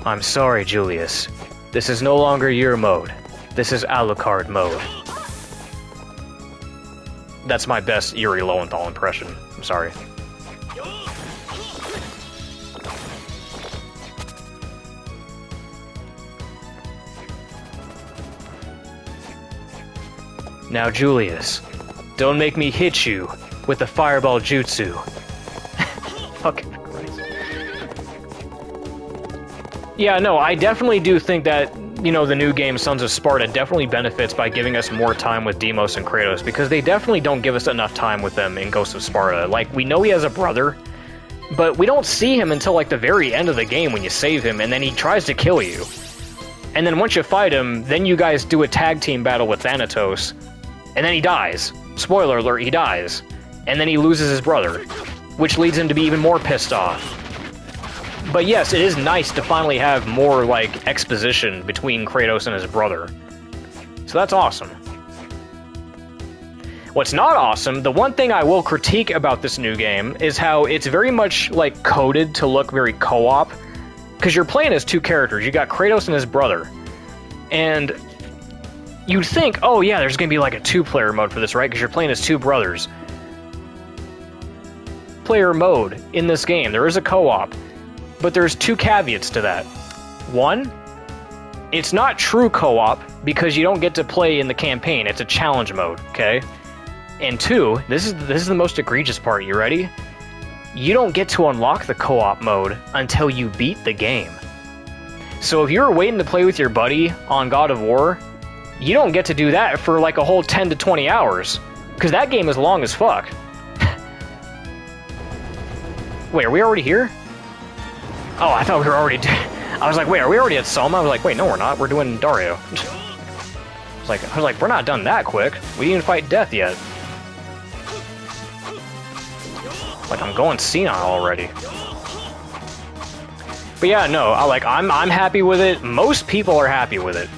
I'm sorry, Julius. This is no longer your mode. This is Alucard mode. That's my best Yuri Lowenthal impression. I'm sorry. Now, Julius, don't make me hit you with the fireball jutsu. Fucking Christ. Yeah, no, I definitely do think that, you know, the new game Sons of Sparta definitely benefits by giving us more time with Deimos and Kratos, because they definitely don't give us enough time with them in Ghost of Sparta. Like, we know he has a brother, but we don't see him until, like, the very end of the game when you save him, and then he tries to kill you. And then once you fight him, then you guys do a tag team battle with Thanatos, and then he dies. Spoiler alert, he dies. And then he loses his brother, which leads him to be even more pissed off. But yes, it is nice to finally have more, like, exposition between Kratos and his brother. So that's awesome. What's not awesome, the one thing I will critique about this new game is how it's very much, like, coded to look very co-op. Because you're playing as two characters. You got Kratos and his brother. And you'd think, oh yeah, there's gonna be like a two-player mode for this, right? Because you're playing as two brothers. Player mode in this game, there is a co-op, but there's two caveats to that. One, it's not true co-op because you don't get to play in the campaign. It's a challenge mode, okay? And two, this is the most egregious part. You ready? You don't get to unlock the co-op mode until you beat the game. So if you're waiting to play with your buddy on God of War, you don't get to do that for like a whole 10 to 20 hours. Because that game is long as fuck. Wait, are we already here? Oh, I thought we were already... I was like, wait, are we already at Soma? I was like, wait, no, we're not. We're doing Dario. I was like, we're not done that quick. We didn't even fight Death yet. Like, I'm going senile already. But yeah, no, I'm happy with it. Most people are happy with it.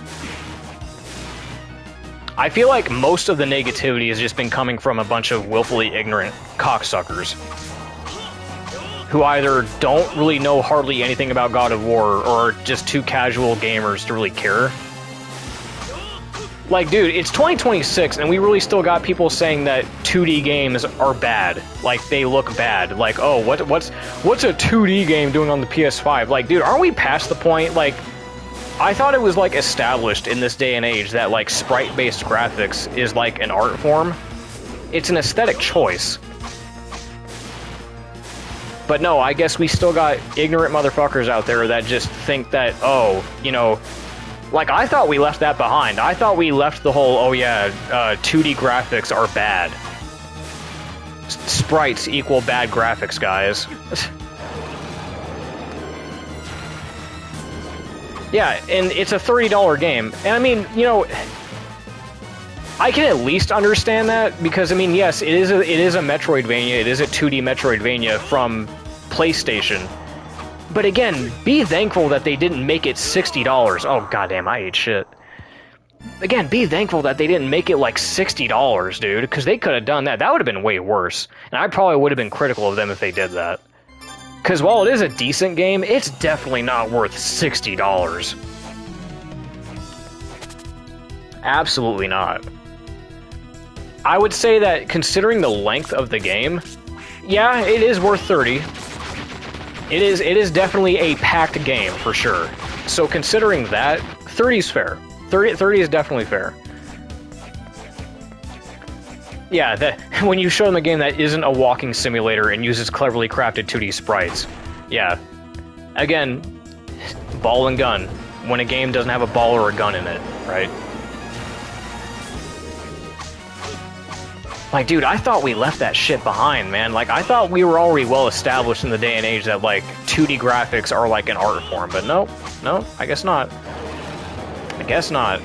I feel like most of the negativity has just been coming from a bunch of willfully ignorant cocksuckers who either don't really know hardly anything about God of War or are just too casual gamers to really care. Like, dude, it's 2026 and we really still got people saying that 2D games are bad. Like, they look bad. Like, oh, what's a 2D game doing on the PS5? Like, dude, aren't we past the point? Like, I thought it was, like, established in this day and age that, like, sprite-based graphics is, like, an art form. It's an aesthetic choice. But no, I guess we still got ignorant motherfuckers out there that just think that, oh, you know... Like, I thought we left that behind. I thought we left the whole, oh yeah, 2D graphics are bad. Sprites equal bad graphics, guys. Yeah, and it's a $30 game. And I mean, you know, I can at least understand that, because I mean, yes, it is a Metroidvania, it is a 2D Metroidvania from PlayStation. But again, be thankful that they didn't make it $60. Oh goddamn, I ate shit. Again, be thankful that they didn't make it like $60, dude, because they could have done that. That would have been way worse. And I probably would have been critical of them if they did that. Because while it is a decent game, it's definitely not worth $60. Absolutely not. I would say that considering the length of the game, yeah, it is worth $30. It is definitely a packed game, for sure. So considering that, $30 is fair. 30 is definitely fair. Yeah, when you show them a game that isn't a walking simulator and uses cleverly crafted 2D sprites. Yeah. Again, ball and gun. When a game doesn't have a ball or a gun in it, right? Like, dude, I thought we left that shit behind, man. Like, I thought we were already well established in the day and age that, like, 2D graphics are like an art form. But no, I guess not. I guess not.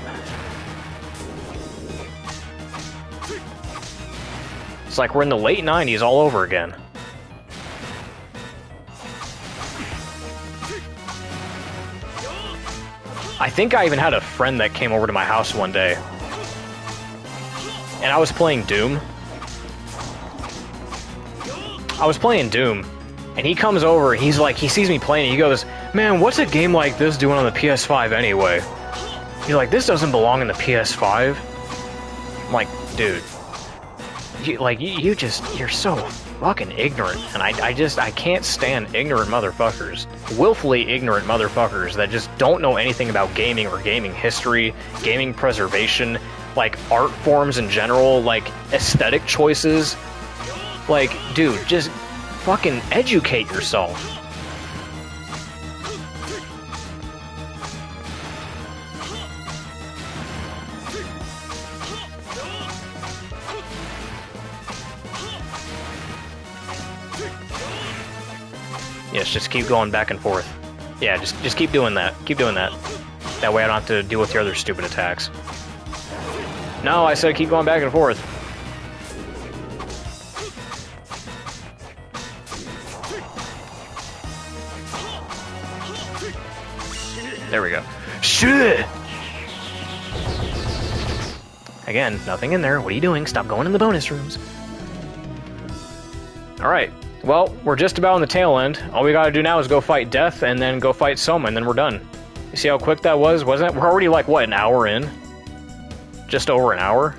It's like we're in the late 90s all over again. I think I even had a friend that came over to my house one day. And I was playing Doom. And he comes over, and he's like, he sees me playing, and he goes, man, what's a game like this doing on the PS5 anyway? You're like, this doesn't belong in the PS5? I'm like, dude, you're so fucking ignorant, and I can't stand ignorant motherfuckers. Willfully ignorant motherfuckers that just don't know anything about gaming or gaming history, gaming preservation, like art forms in general, like aesthetic choices. Like, dude, just fucking educate yourself. Yes, just keep going back and forth. Yeah, just keep doing that. Keep doing that. That way I don't have to deal with your other stupid attacks. No, I said keep going back and forth. There we go. Shit! Again, nothing in there. What are you doing? Stop going in the bonus rooms. Alright. Well, we're just about on the tail end. All we gotta do now is go fight Death, and then go fight Soma, and then we're done. You see how quick that was, wasn't it? We're already like, what, an hour in? Just over an hour?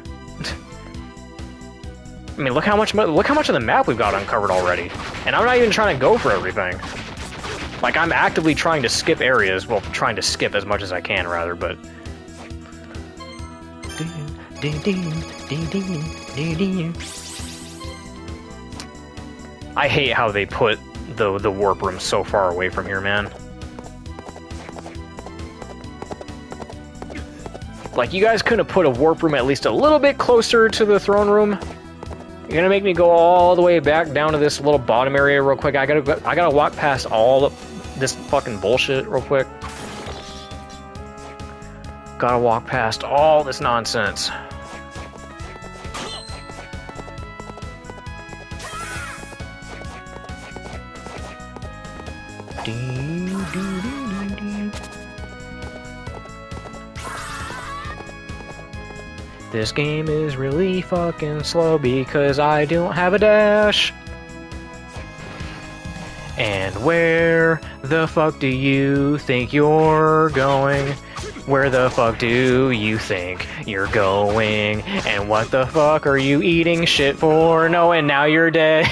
I mean, look how much of the map we've got uncovered already. And I'm not even trying to go for everything. Like, I'm actively trying to skip areas. Well, trying to skip as much as I can, rather, but... I hate how they put the warp room so far away from here, man. Like, you guys couldn't have put a warp room at least a little bit closer to the throne room? You're gonna make me go all the way back down to this little bottom area real quick? I gotta walk past all this fucking bullshit real quick. Gotta walk past all this nonsense. This game is really fucking slow because I don't have a dash. And where the fuck do you think you're going? Where the fuck do you think you're going? And what the fuck are you eating shit for? No, and now you're dead.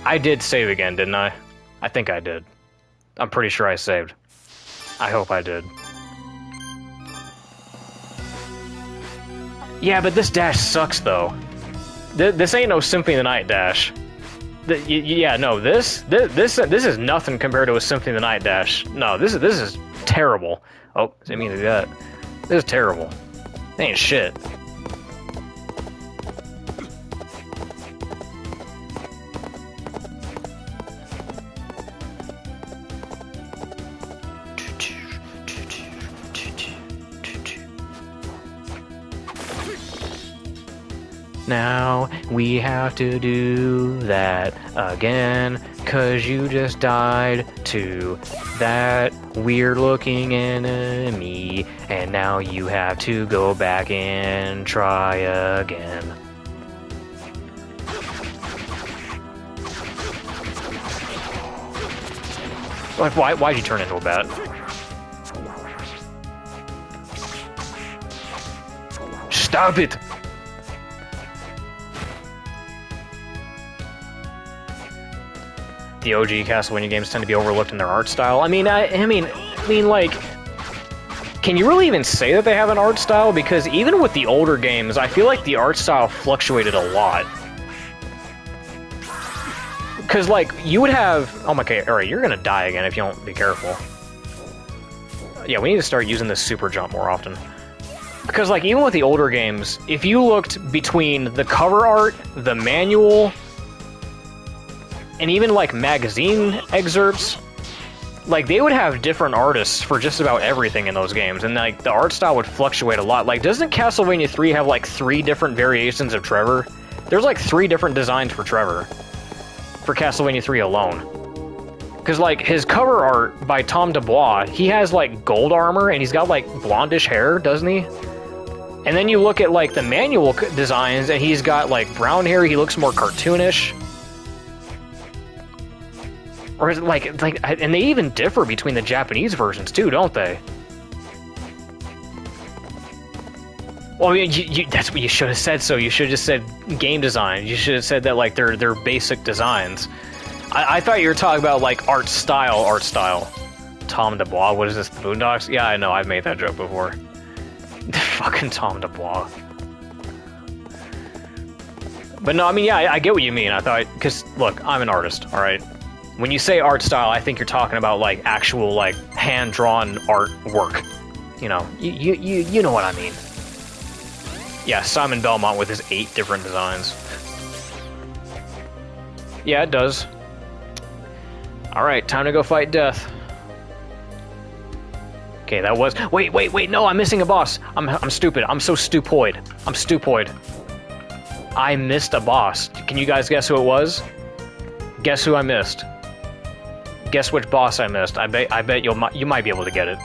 I did save again, didn't I? I think I did. I'm pretty sure I saved. I hope I did. Yeah, but this dash sucks, though. This ain't no Symphony of the Night dash. Yeah, no, this is nothing compared to a Symphony of the Night dash. No, this is terrible. Oh, didn't mean to do that. This is terrible. This ain't shit. Now we have to do that again, 'cause you just died to that weird looking enemy, and now you have to go back and try again. Like, why'd you turn into a bat? Stop it! The OG Castlevania games tend to be overlooked in their art style. I mean, like, can you really even say that they have an art style? Because even with the older games, I feel like the art style fluctuated a lot. Because, like, you would have... Oh, okay, alright, you're gonna die again if you don't be careful. Yeah, we need to start using this super jump more often. Because, like, even with the older games, if you looked between the cover art, the manual... and even, like, magazine excerpts, like, they would have different artists for just about everything in those games, and, like, the art style would fluctuate a lot. Like, doesn't Castlevania 3 have, like, 3 different variations of Trevor? There's, like, 3 different designs for Trevor. For Castlevania 3 alone. Because, like, his cover art by Tom Dubois, he has, like, gold armor, and he's got, like, blondish hair, doesn't he? And then you look at, like, the manual designs, and he's got, like, brown hair, he looks more cartoonish. Or is it and they even differ between the Japanese versions too, don't they? Well, I mean, that's what you should have said. So you should have just said game design. You should have said that like they're basic designs. I thought you were talking about like art style. Tom DeBois, what is this? The Boondocks? Yeah, I know. I've made that joke before. Fucking Tom DeBois. But no, I mean, yeah, I get what you mean. I thought, because look, I'm an artist, all right. When you say art style, I think you're talking about like actual like hand-drawn artwork. You know, you know what I mean. Yeah, Simon Belmont with his 8 different designs. Yeah, it does. All right, time to go fight death. Okay, that was... Wait, no, I'm missing a boss. I'm stupid. I'm so stupoid. I'm stupoid. I missed a boss. Can you guys guess who it was? Guess who I missed? Guess which boss I missed. I bet you might be able to get it.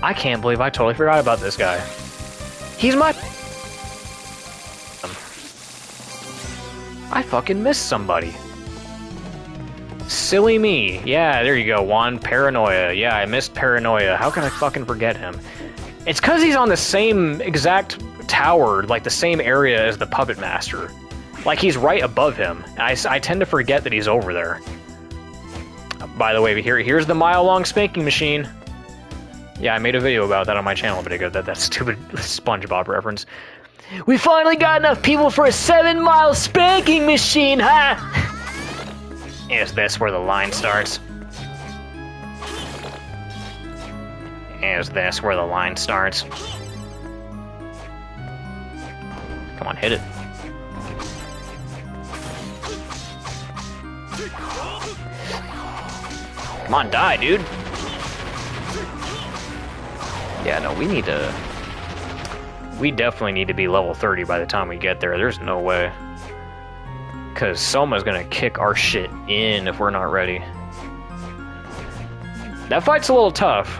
I can't believe I totally forgot about this guy. He's my... I fucking missed somebody. Silly me. Yeah, there you go, Juan. Paranoia. Yeah, I missed Paranoia. How can I fucking forget him? It's because he's on the same exact tower, like the same area as the Puppet Master. Like, he's right above him. I tend to forget that he's over there. By the way, here's the mile-long spanking machine. Yeah, I made a video about that on my channel, but I got that stupid SpongeBob reference. We finally got enough people for a 7-mile spanking machine, huh? Is this where the line starts? Is this where the line starts? Come on, hit it. Come on, die, dude. Yeah, no, we definitely need to be level 30 by the time we get there. There's no way. Because Soma's gonna kick our shit in if we're not ready. That fight's a little tough.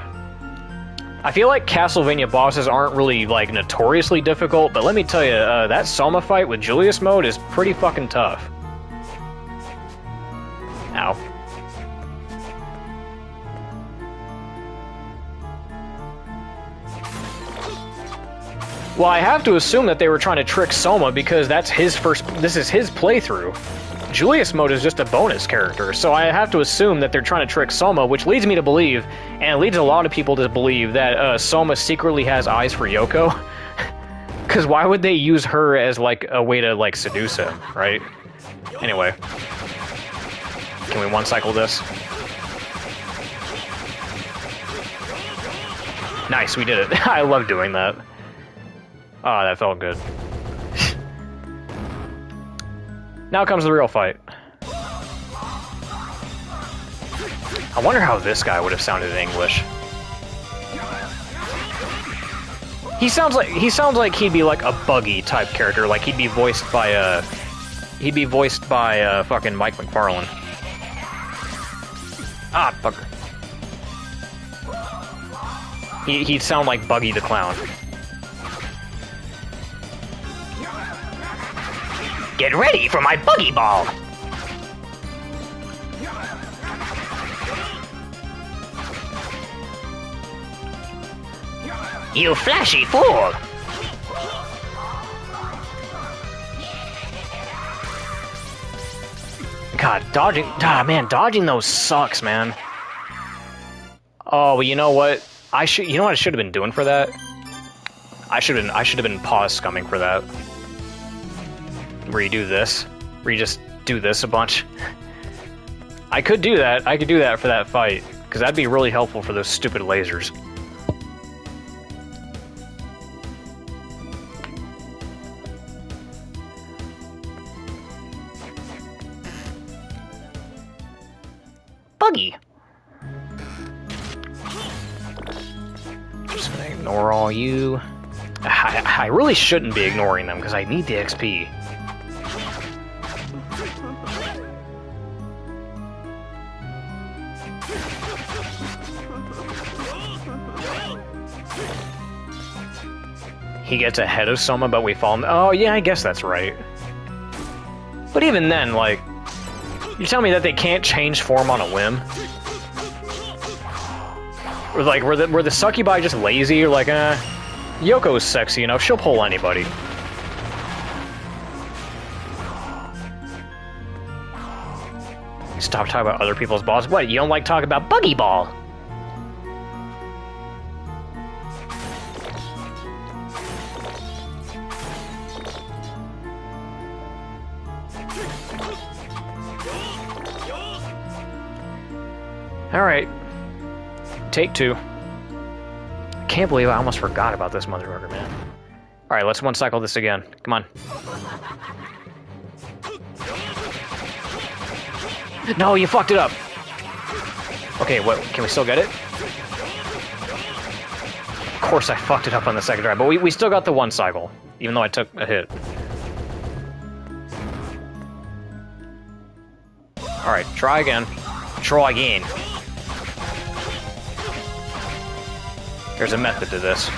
I feel like Castlevania bosses aren't really, like, notoriously difficult, but let me tell you, that Soma fight with Julius mode is pretty fucking tough. Ow. Well, I have to assume that they were trying to trick Soma because that's his this is his playthrough. Julius mode is just a bonus character, so I have to assume that they're trying to trick Soma, which leads me to believe, and it leads a lot of people to believe, that Soma secretly has eyes for Yoko. Because why would they use her as, like, a way to, like, seduce him, right? Anyway. Can we one-cycle this? Nice, we did it. I love doing that. Oh, that felt good. Now comes the real fight. I wonder how this guy would have sounded in English. He sounds like he'd be like a Buggy type character, like he'd be voiced by fucking Mike McFarlane. Ah, fucker. He'd sound like Buggy the Clown. Get ready for my buggy ball! You flashy fool! God, dodging those sucks, man. Oh, well, you know what? You know what I should have been doing for that? I should have been pause scumming for that. Where you do this. Where you just do this a bunch. I could do that. I could do that for that fight. Because that'd be really helpful for those stupid lasers. Buggy! Just gonna ignore all you. I really shouldn't be ignoring them, because I need the XP. He gets ahead of Soma, but we fall... Oh, yeah, I guess that's right. But even then, like... You tell me that they can't change form on a whim? Or like, were the succubi just lazy? Or like, Yoko's sexy enough, she'll pull anybody. Stop talking about other people's balls. What, you don't like talking about Buggy Ball? Alright. Take two. Can't believe I almost forgot about this motherfucker, man. Alright, let's one cycle this again. Come on. No, you fucked it up! Okay, what? Can we still get it? Of course I fucked it up on the second try, but we still got the one cycle, even though I took a hit. Alright, try again. Try again. There's a method to this.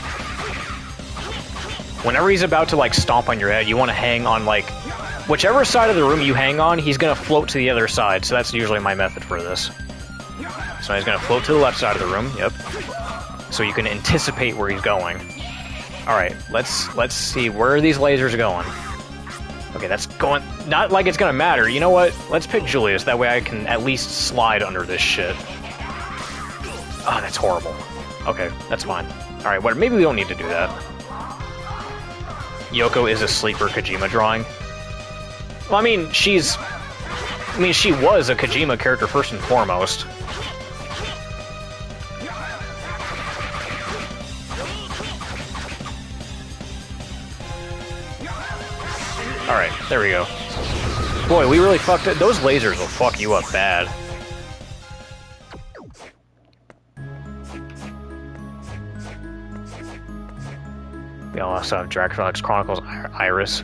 Whenever he's about to, like, stomp on your head, you want to hang on, like... Whichever side of the room you hang on, he's gonna float to the other side, so that's usually my method for this. So he's gonna float to the left side of the room, yep. So you can anticipate where he's going. Alright, let's see, where are these lasers going? Okay, that's going... Not like it's gonna matter, you know what? Let's pick Julius, that way I can at least slide under this shit. Oh, that's horrible. Okay, that's fine. Alright, well, maybe we don't need to do that. Yoko is a sleeper Kojima drawing. Well, I mean, she was a Kojima character first and foremost. Alright, there we go. Boy, we really fucked it. Those lasers will fuck you up bad. We also have Dragonfly Chronicles Iris.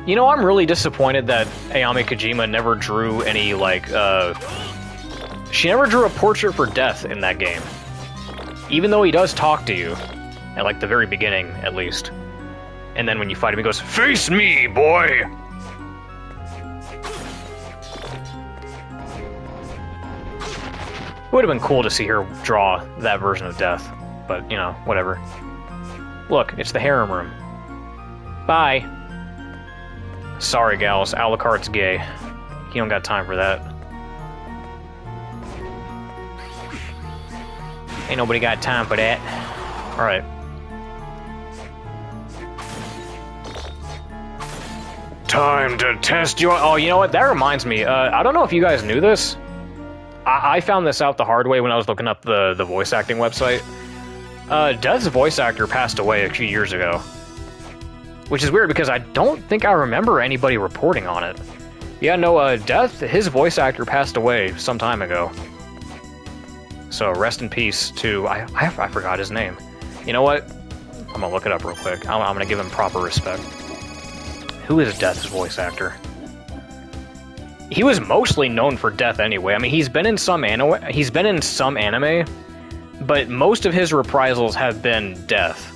You know, I'm really disappointed that Ayami Kojima never drew any, like, she never drew a portrait for Death in that game. Even though he does talk to you. At, like, the very beginning, at least. And then when you fight him, he goes, "Face me, boy!" It would have been cool to see her draw that version of Death. But, you know, whatever. Look, it's the harem room. Bye. Sorry, gals, Alucard's gay. He don't got time for that. Ain't nobody got time for that. Alright. Time to test your... Oh, you know what? That reminds me. I don't know if you guys knew this. I found this out the hard way when I was looking up the voice acting website. Death's voice actor passed away a few years ago. Which is weird because I don't think I remember anybody reporting on it. Yeah, no, Death, his voice actor passed away some time ago. So rest in peace to... I forgot his name. You know what? I'm gonna look it up real quick. I'm gonna give him proper respect. Who is Death's voice actor? He was mostly known for Death anyway. I mean, he's been in some anime, but most of his reprisals have been Death.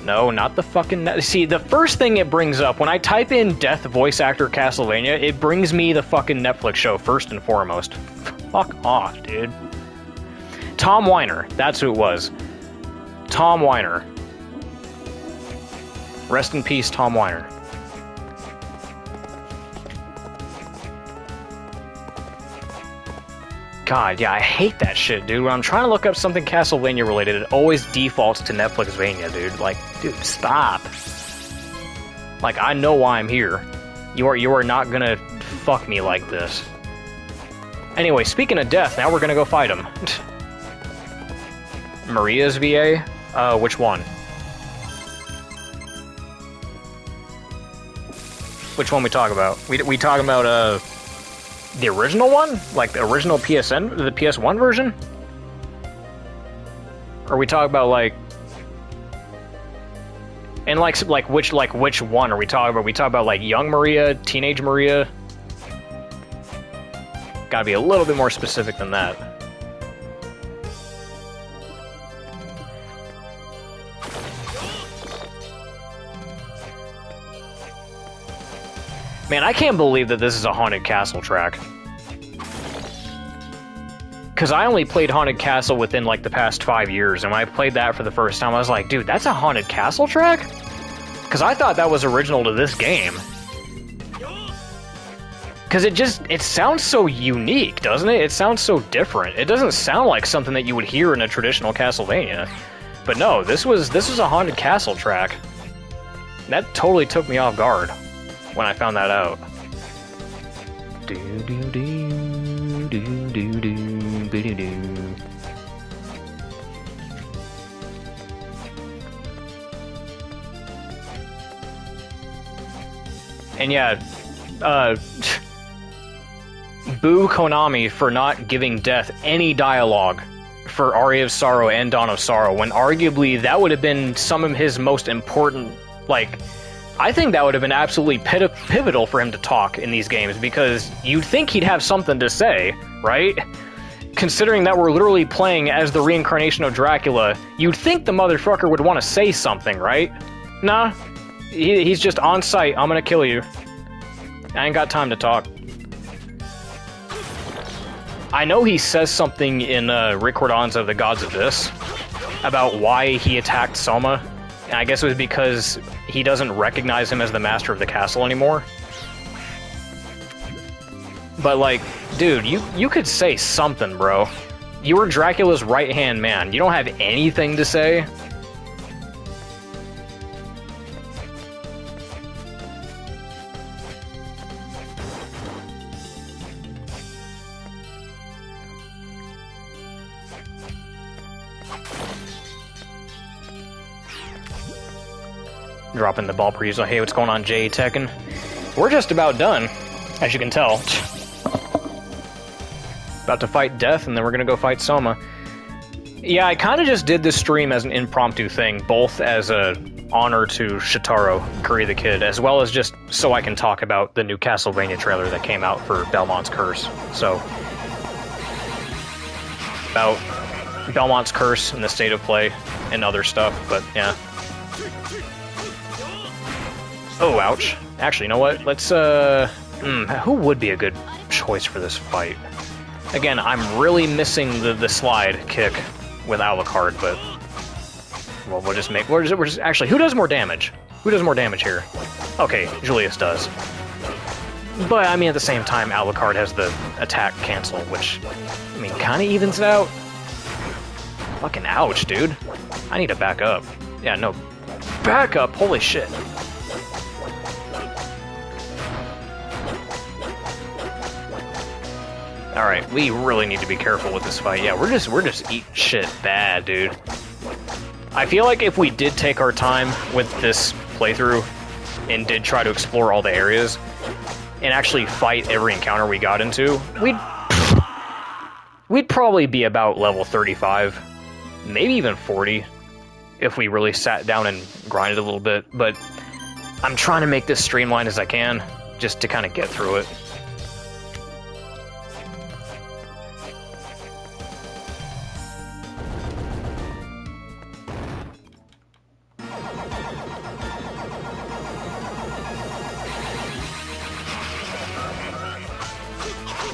No, not the fucking... See, the first thing it brings up, when I type in Death voice actor Castlevania, it brings me the fucking Netflix show first and foremost. Fuck off, dude. Tom Weiner, that's who it was. Tom Weiner. Rest in peace, Tom Weiner. God, yeah, I hate that shit, dude. When I'm trying to look up something Castlevania related, it always defaults to Netflixvania, dude. Like, dude, stop. Like, I know why I'm here. You are not gonna fuck me like this. Anyway, speaking of Death, now we're gonna go fight him. Maria's VA? Which one? Which one we talk about? We talking about, the original one? Like, the original PSN? The PS1 version? Or we talk about, like... And, like, which one are we talking about? We talk about, like, young Maria, teenage Maria? Gotta be a little bit more specific than that. Man, I can't believe that this is a Haunted Castle track. Because I only played Haunted Castle within, like, the past 5 years, and when I played that for the first time, I was like, dude, that's a Haunted Castle track? Because I thought that was original to this game. Because it sounds so unique, doesn't it? It sounds so different. It doesn't sound like something that you would hear in a traditional Castlevania. But no, this was a Haunted Castle track. That totally took me off guard when I found that out. And yeah, boo Konami for not giving Death any dialogue for Aria of Sorrow and Dawn of Sorrow, when arguably that would have been some of his most important, like, I think that would have been absolutely pivotal for him to talk in these games, because you'd think he'd have something to say, right? Considering that we're literally playing as the reincarnation of Dracula, you'd think the motherfucker would want to say something, right? Nah, he's just on site, I'm gonna kill you. I ain't got time to talk. I know he says something in Recordons of the Gods Abyss about why he attacked Soma, and I guess it was because he doesn't recognize him as the master of the castle anymore. But, like, dude, you could say something, bro. You were Dracula's right-hand man. You don't have anything to say? Dropping the ball per usual. Hey, what's going on, Jay Tekken? We're just about done, as you can tell. About to fight Death, and then we're gonna go fight Soma. Yeah, I kind of just did this stream as an impromptu thing, both as a honor to Shitaro, Curry the Kid, as well as just so I can talk about the new Castlevania trailer that came out for Belmont's Curse. So, about Belmont's Curse and the state of play and other stuff, but yeah. Oh, ouch. Actually, you know what? Let's, who would be a good choice for this fight? Again, I'm really missing the slide kick with Alucard, but... Well, we're just... Actually, who does more damage? Who does more damage here? Okay, Julius does. But, I mean, at the same time, Alucard has the attack cancel, which, I mean, kind of evens it out. Fucking ouch, dude. I need to back up. Yeah, no. Back up! Holy shit. Alright, we really need to be careful with this fight. Yeah, we're just eating shit bad, dude. I feel like if we did take our time with this playthrough and did try to explore all the areas and actually fight every encounter we got into, we'd probably be about level 35, maybe even 40, if we really sat down and grinded a little bit. But I'm trying to make this streamlined as I can, just to kind of get through it.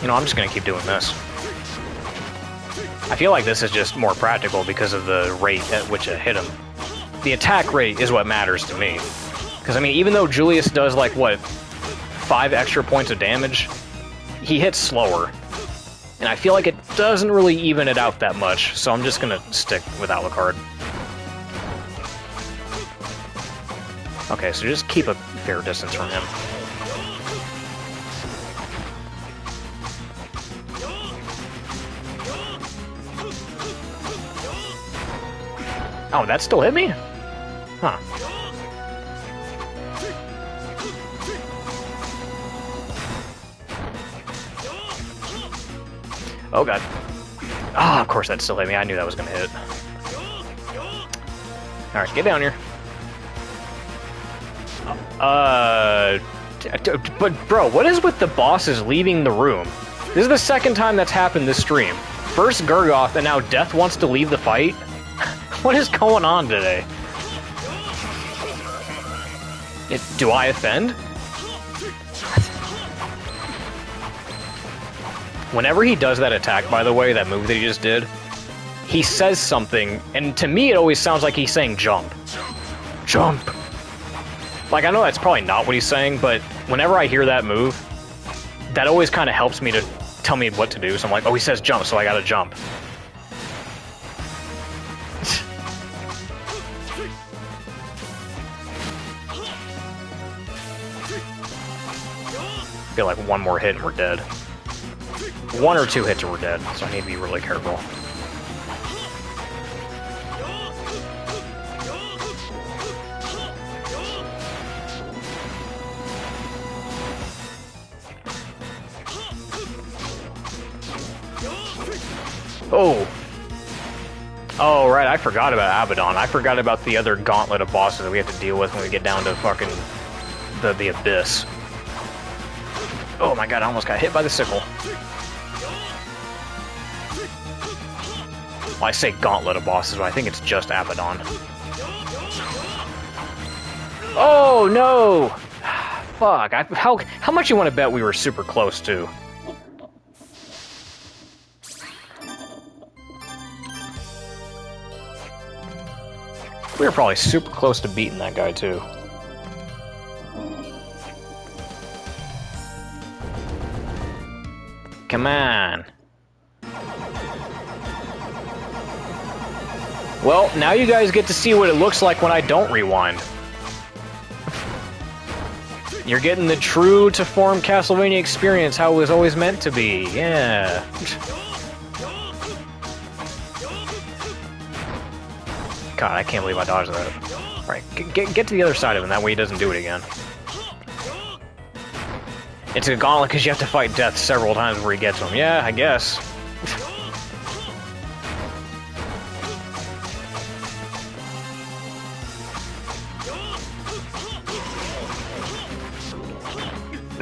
You know, I'm just gonna keep doing this. I feel like this is just more practical because of the rate at which it hit him. The attack rate is what matters to me. Because, I mean, even though Julius does, like, what, 5 extra points of damage, he hits slower. And I feel like it doesn't really even it out that much, so I'm just gonna stick with Alucard. Okay, so just keep a fair distance from him. Oh, that still hit me? Huh. Oh god. Ah, of course that still hit me. I knew that was gonna hit. Alright, get down here. But bro, what is with the bosses leaving the room? This is the second time that's happened this stream. First Gurgoth, and now Death wants to leave the fight? What is going on today? Do I offend? Whenever he does that attack, by the way, that move that he just did, he says something, and to me it always sounds like he's saying jump. Jump! Like, I know that's probably not what he's saying, but whenever I hear that move, that always kind of helps me to tell me what to do, so I'm like, oh, he says jump, so I gotta jump. I feel like one more hit and we're dead. 1 or 2 hits and we're dead, so I need to be really careful. Oh! Oh, right, I forgot about Abaddon. I forgot about the other gauntlet of bosses that we have to deal with when we get down to fucking the Abyss. Oh my god, I almost got hit by the sickle. Well, I say gauntlet of bosses, but I think it's just Abaddon. Oh, no! Fuck, how much you want to bet we were super close, too? We were probably super close to beating that guy, too. Come on. Well, now you guys get to see what it looks like when I don't rewind. You're getting the true to form Castlevania experience, how it was always meant to be. Yeah. God, I can't believe I dodged that. Right, get to the other side of him, that way he doesn't do it again. It's a gauntlet because you have to fight death several times before he gets him. Yeah, I guess.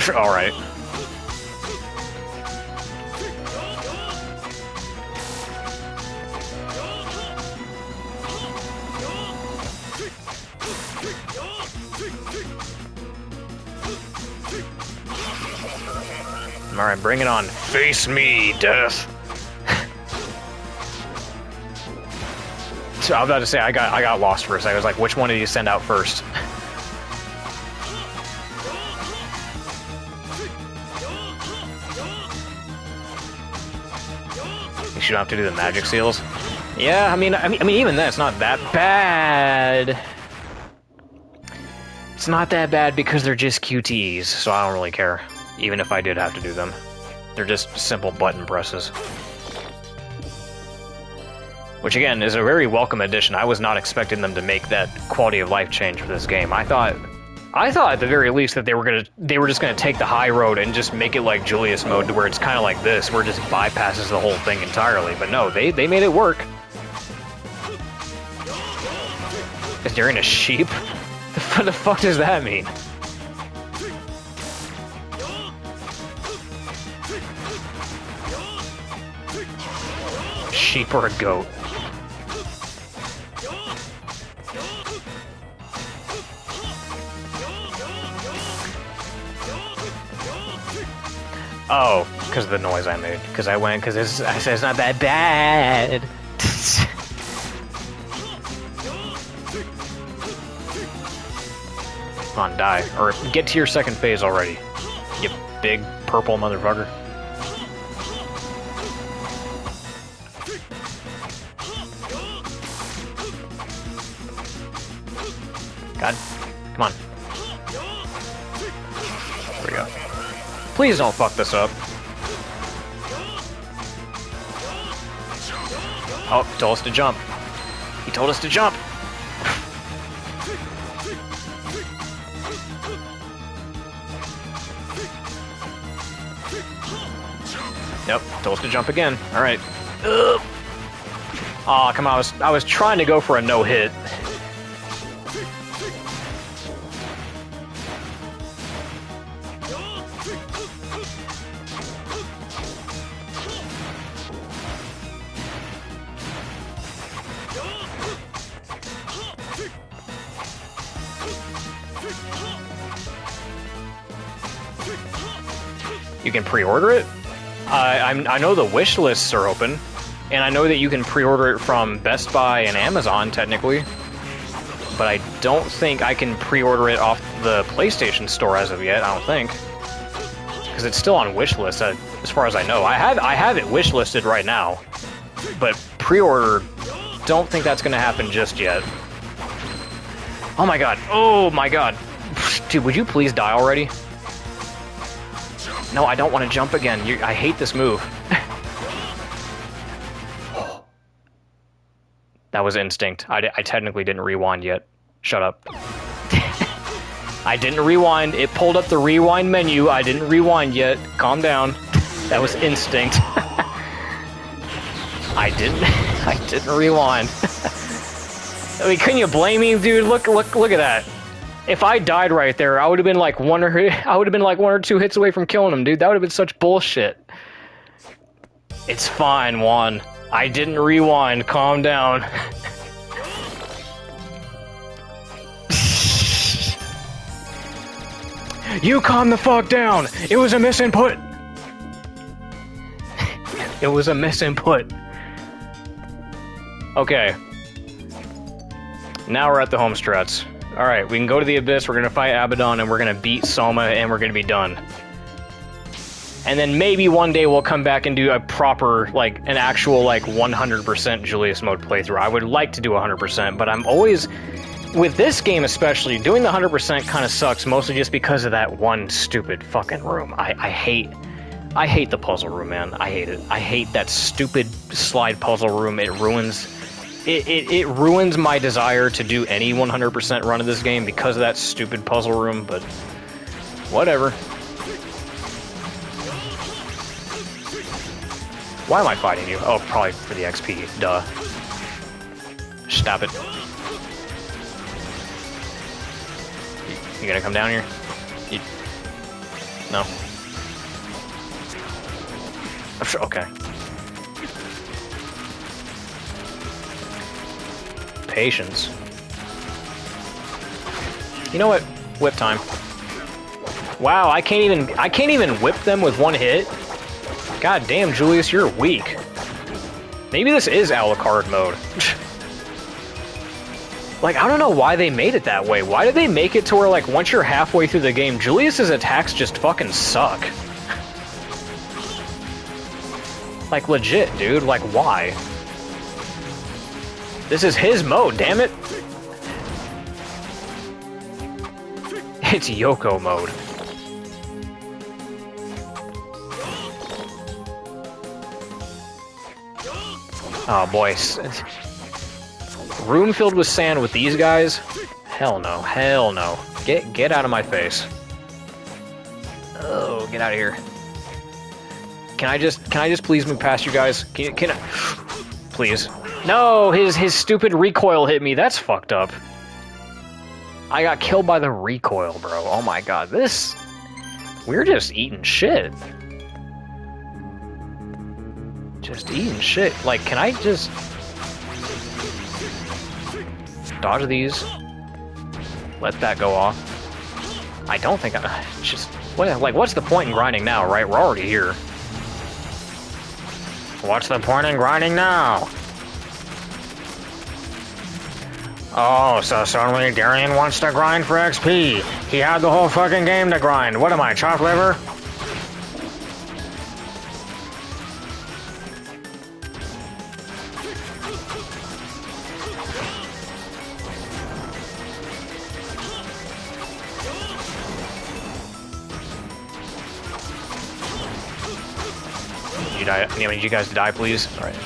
Alright. Alright, bring it on. Face me, death! So I was about to say, I got lost for a second. I was like, which one did you send out first? You don't have to do the magic seals. Yeah, I mean, even then, it's not that bad. It's not that bad because they're just QTEs, so I don't really care. Even if I did have to do them, they're just simple button presses. Which again is a very welcome addition. I was not expecting them to make that quality of life change for this game. I thought at the very least that they were just gonna take the high road and just make it like Julius mode, to where it's kind of like this, where it just bypasses the whole thing entirely. But no, they made it work. Is there in a sheep? What the fuck does that mean? Sheep or a goat? Oh, because of the noise I made. Because I said it's not that bad. Come on, die. Or get to your second phase already. You big purple motherfucker. God. Come on. There we go. Please don't fuck this up. Oh, he told us to jump. He told us to jump. Nope, told us to jump again. Alright. Aw, come on, I was trying to go for a no-hit. You can pre-order it? I know the wish lists are open, and I know that you can pre-order it from Best Buy and Amazon, technically. But I don't think I can pre-order it off the PlayStation Store as of yet, I don't think. Because it's still on wish list, as far as I know. I have it wish listed right now. But pre-order, don't think that's going to happen just yet. Oh my god. Oh my god. Dude, would you please die already? No, I don't want to jump again. I hate this move. That was instinct. I technically didn't rewind yet. Shut up. I didn't rewind. It pulled up the rewind menu. I didn't rewind yet. Calm down. That was instinct. I didn't rewind. I mean, couldn't you blame me, dude? Look at that. If I died right there, I would have been like one or two hits away from killing him, dude. That would have been such bullshit. It's fine, Juan. I didn't rewind. Calm down. You calm the fuck down. It was a misinput. It was a misinput. Okay. Now we're at the home struts. Alright, we can go to the Abyss, we're gonna fight Abaddon, and we're gonna beat Soma, and we're gonna be done. And then maybe one day we'll come back and do a proper, like, an actual, like, 100% Julius mode playthrough. I would like to do 100%, but I'm always... With this game especially, doing the 100% kind of sucks, mostly just because of that one stupid fucking room. I hate the puzzle room, man. I hate it. I hate that stupid slide puzzle room. It ruins... It ruins my desire to do any 100% run of this game because of that stupid puzzle room, but whatever. Why am I fighting you? Oh, probably for the XP. Duh. Stop it. You gonna come down here? No. Okay. Patience. You know what? Whip time. Wow, I can't even whip them with one hit. God damn, Julius, you're weak. Maybe this is Alucard mode. Like, I don't know why they made it that way. Why did they make it to where, like, once you're halfway through the game, Julius's attacks just fucking suck? Like, legit, dude. Like, why? This is his mode, damn it! It's Yoko mode. Oh boy. Room filled with sand with these guys? Hell no, hell no. Get out of my face. Oh, get out of here. Can I just please move past you guys? Can I... Please. No, his stupid recoil hit me. That's fucked up. I got killed by the recoil, bro. Oh my god, this... We're just eating shit. Just eating shit. Like, can I just... dodge these? Let that go off. I don't think I... Just... What, like, what's the point in grinding now, right? We're already here. What's the point in grinding now? Oh, so suddenly Darian wants to grind for XP. He had the whole fucking game to grind. What am I, chopped liver? You die. I need you guys to die, please. All right.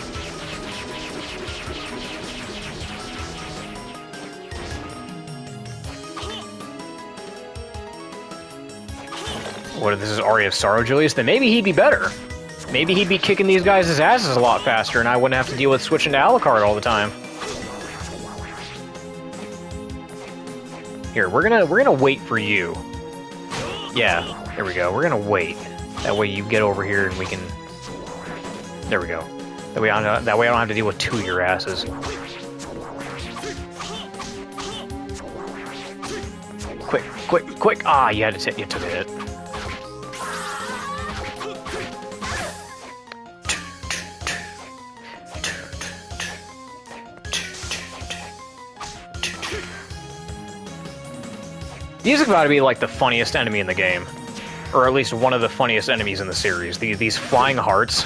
What if this is Aria of Sorrow, Julius? Then maybe he'd be better. Maybe he'd be kicking these guys' asses a lot faster, and I wouldn't have to deal with switching to Alucard all the time. Here, we're gonna wait for you. Yeah, there we go. We're gonna wait. That way you get over here and we can. There we go. That way I don't have to deal with two of your asses. Quick, quick, quick! Ah, you took a hit. These have got to be like the funniest enemy in the game. Or at least one of the funniest enemies in the series. These flying hearts.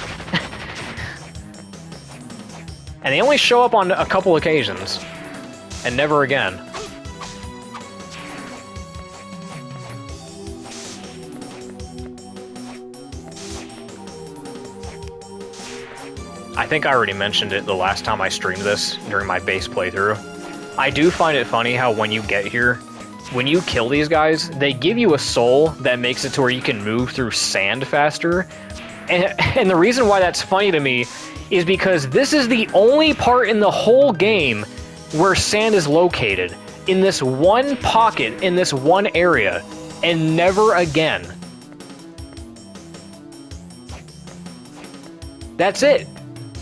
And they only show up on a couple occasions. And never again. I think I already mentioned it the last time I streamed this, during my base playthrough. I do find it funny how when you get here, when you kill these guys, they give you a soul that makes it to where you can move through sand faster. And the reason why that's funny to me is because this is the only part in the whole game where sand is located. In this one pocket, in this one area, and never again. That's it.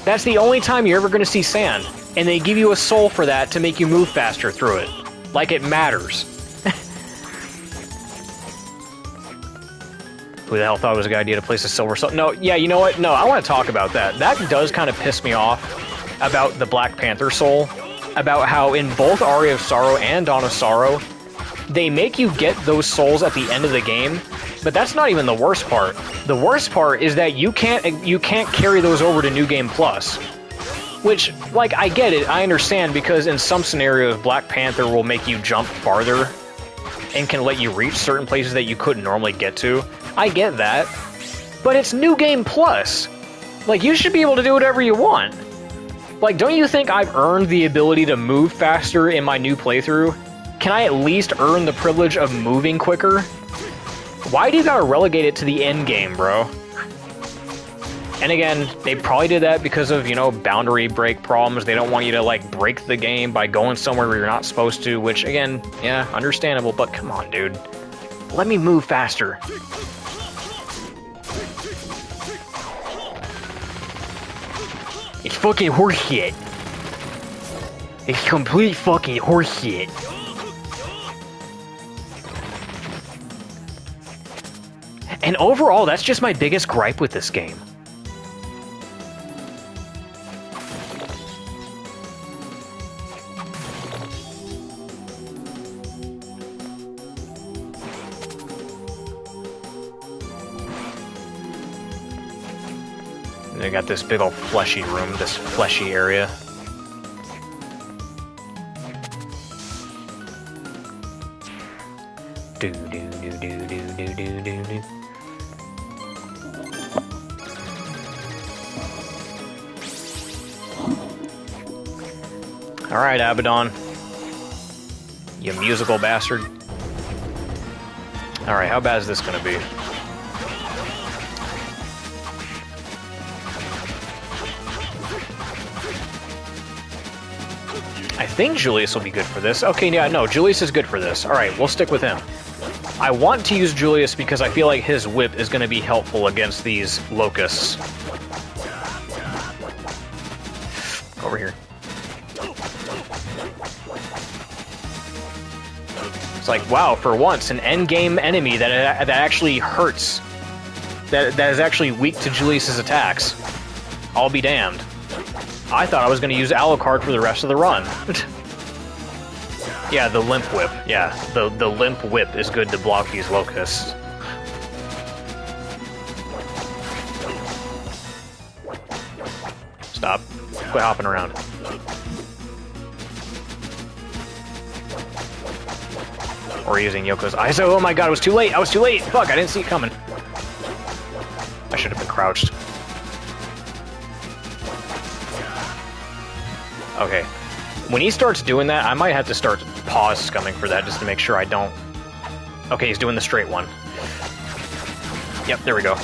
That's the only time you're ever going to see sand. And they give you a soul for that to make you move faster through it. Like it matters. Who the hell thought it was a good idea to place a silver soul? No, yeah, you know what? No, I want to talk about that. That does kind of piss me off about the Black Panther soul. About how in both Aria of Sorrow and Dawn of Sorrow, they make you get those souls at the end of the game. But that's not even the worst part. The worst part is that you can't carry those over to New Game Plus. Which, like, I get it, I understand, because in some scenarios, Black Panther will make you jump farther and can let you reach certain places that you couldn't normally get to. I get that. But it's New Game Plus. Like, you should be able to do whatever you want. Like, don't you think I've earned the ability to move faster in my new playthrough? Can I at least earn the privilege of moving quicker? Why do you gotta relegate it to the end game, bro? And again, they probably did that because of, you know, boundary break problems. They don't want you to, like, break the game by going somewhere where you're not supposed to, which, again, yeah, understandable, but come on, dude. Let me move faster. It's fucking horseshit. It's complete fucking horseshit. And overall, that's just my biggest gripe with this game. They got this big old fleshy room, this fleshy area. Do do do do do do do do do. All right, Abaddon, you musical bastard. All right, how bad is this gonna be? I think Julius will be good for this. Okay, yeah, no, Julius is good for this. Alright, we'll stick with him. I want to use Julius because I feel like his whip is going to be helpful against these locusts. Over here. It's like, wow, for once, an endgame enemy that actually hurts. That is actually weak to Julius's attacks. I'll be damned. I thought I was going to use Alucard for the rest of the run. Yeah, the Limp Whip. Yeah, the Limp Whip is good to block these locusts. Stop. Quit hopping around. Or using Yoko's ISO. Oh my god, it was too late! I was too late! Fuck, I didn't see it coming. I should have been crouched. Okay. When he starts doing that, I might have to start pause scumming for that just to make sure I don't... Okay, he's doing the straight one. Yep, there we go.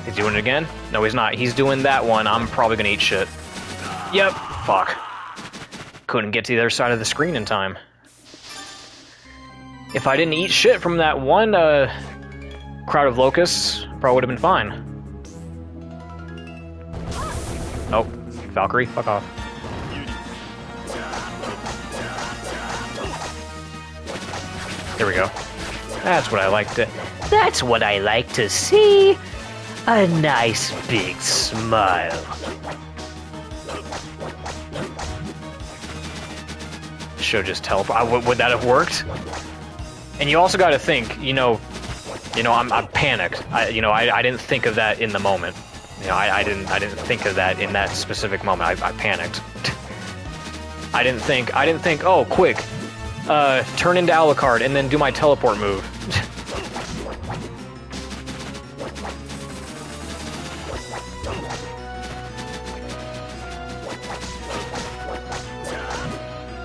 He's doing it again? No, he's not. He's doing that one. I'm probably gonna eat shit. Yep. Fuck. Couldn't get to the other side of the screen in time. If I didn't eat shit from that one crowd of locusts, probably would have been fine. Oh. Valkyrie, fuck off. There we go. That's what I like to... That's what I like to see. A nice big smile. should have just teleported. Would that have worked? And you also got to think, I'm panicked. I didn't think of that in the moment. I didn't think of that in that specific moment. I panicked. I didn't think, oh, quick, turn into Alucard and then do my teleport move.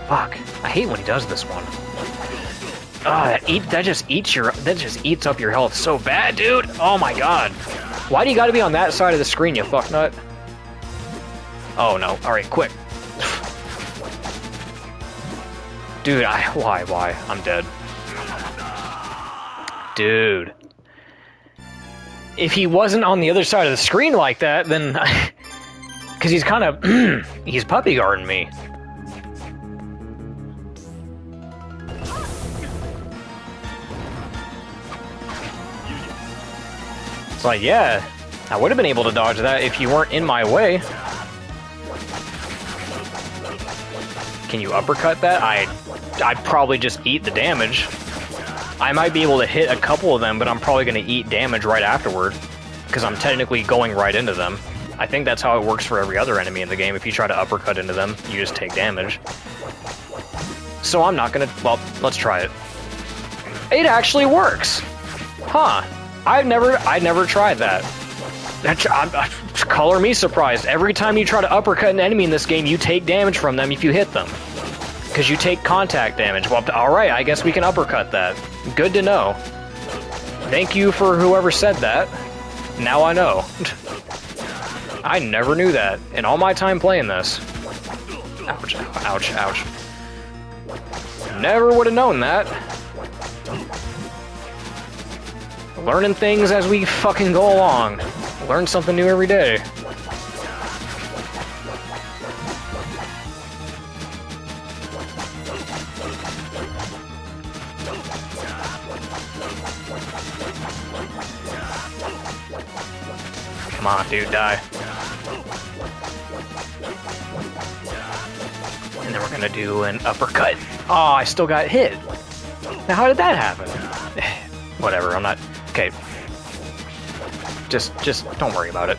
Fuck, I hate when he does this one. That just eats up your health so bad, dude. Oh my god. Why do you gotta be on that side of the screen, you fucknut? Oh no, alright, quick. Dude, why? I'm dead. Dude. If he wasn't on the other side of the screen like that, then... Because he's kind of... he's puppy guarding me. It's like, yeah, I would have been able to dodge that if you weren't in my way. Can you uppercut that? I'd probably just eat the damage. I might be able to hit a couple of them, but I'm probably going to eat damage right afterward, because I'm technically going right into them. I think that's how it works for every other enemy in the game. If you try to uppercut into them, you just take damage. So I'm not going to... Well, let's try it. It actually works! Huh. I'd never tried that. Color me surprised. Every time you try to uppercut an enemy in this game, you take damage from them if you hit them. Because you take contact damage. Well, alright, I guess we can uppercut that. Good to know. Thank you for whoever said that. Now I know. I never knew that in all my time playing this. Ouch, ouch, ouch. Never would have known that. Learning things as we fucking go along. Learn something new every day. Come on, dude, die. And then we're gonna do an uppercut. Oh, I still got hit. Now, how did that happen? Whatever, I'm not... Okay. Just don't worry about it.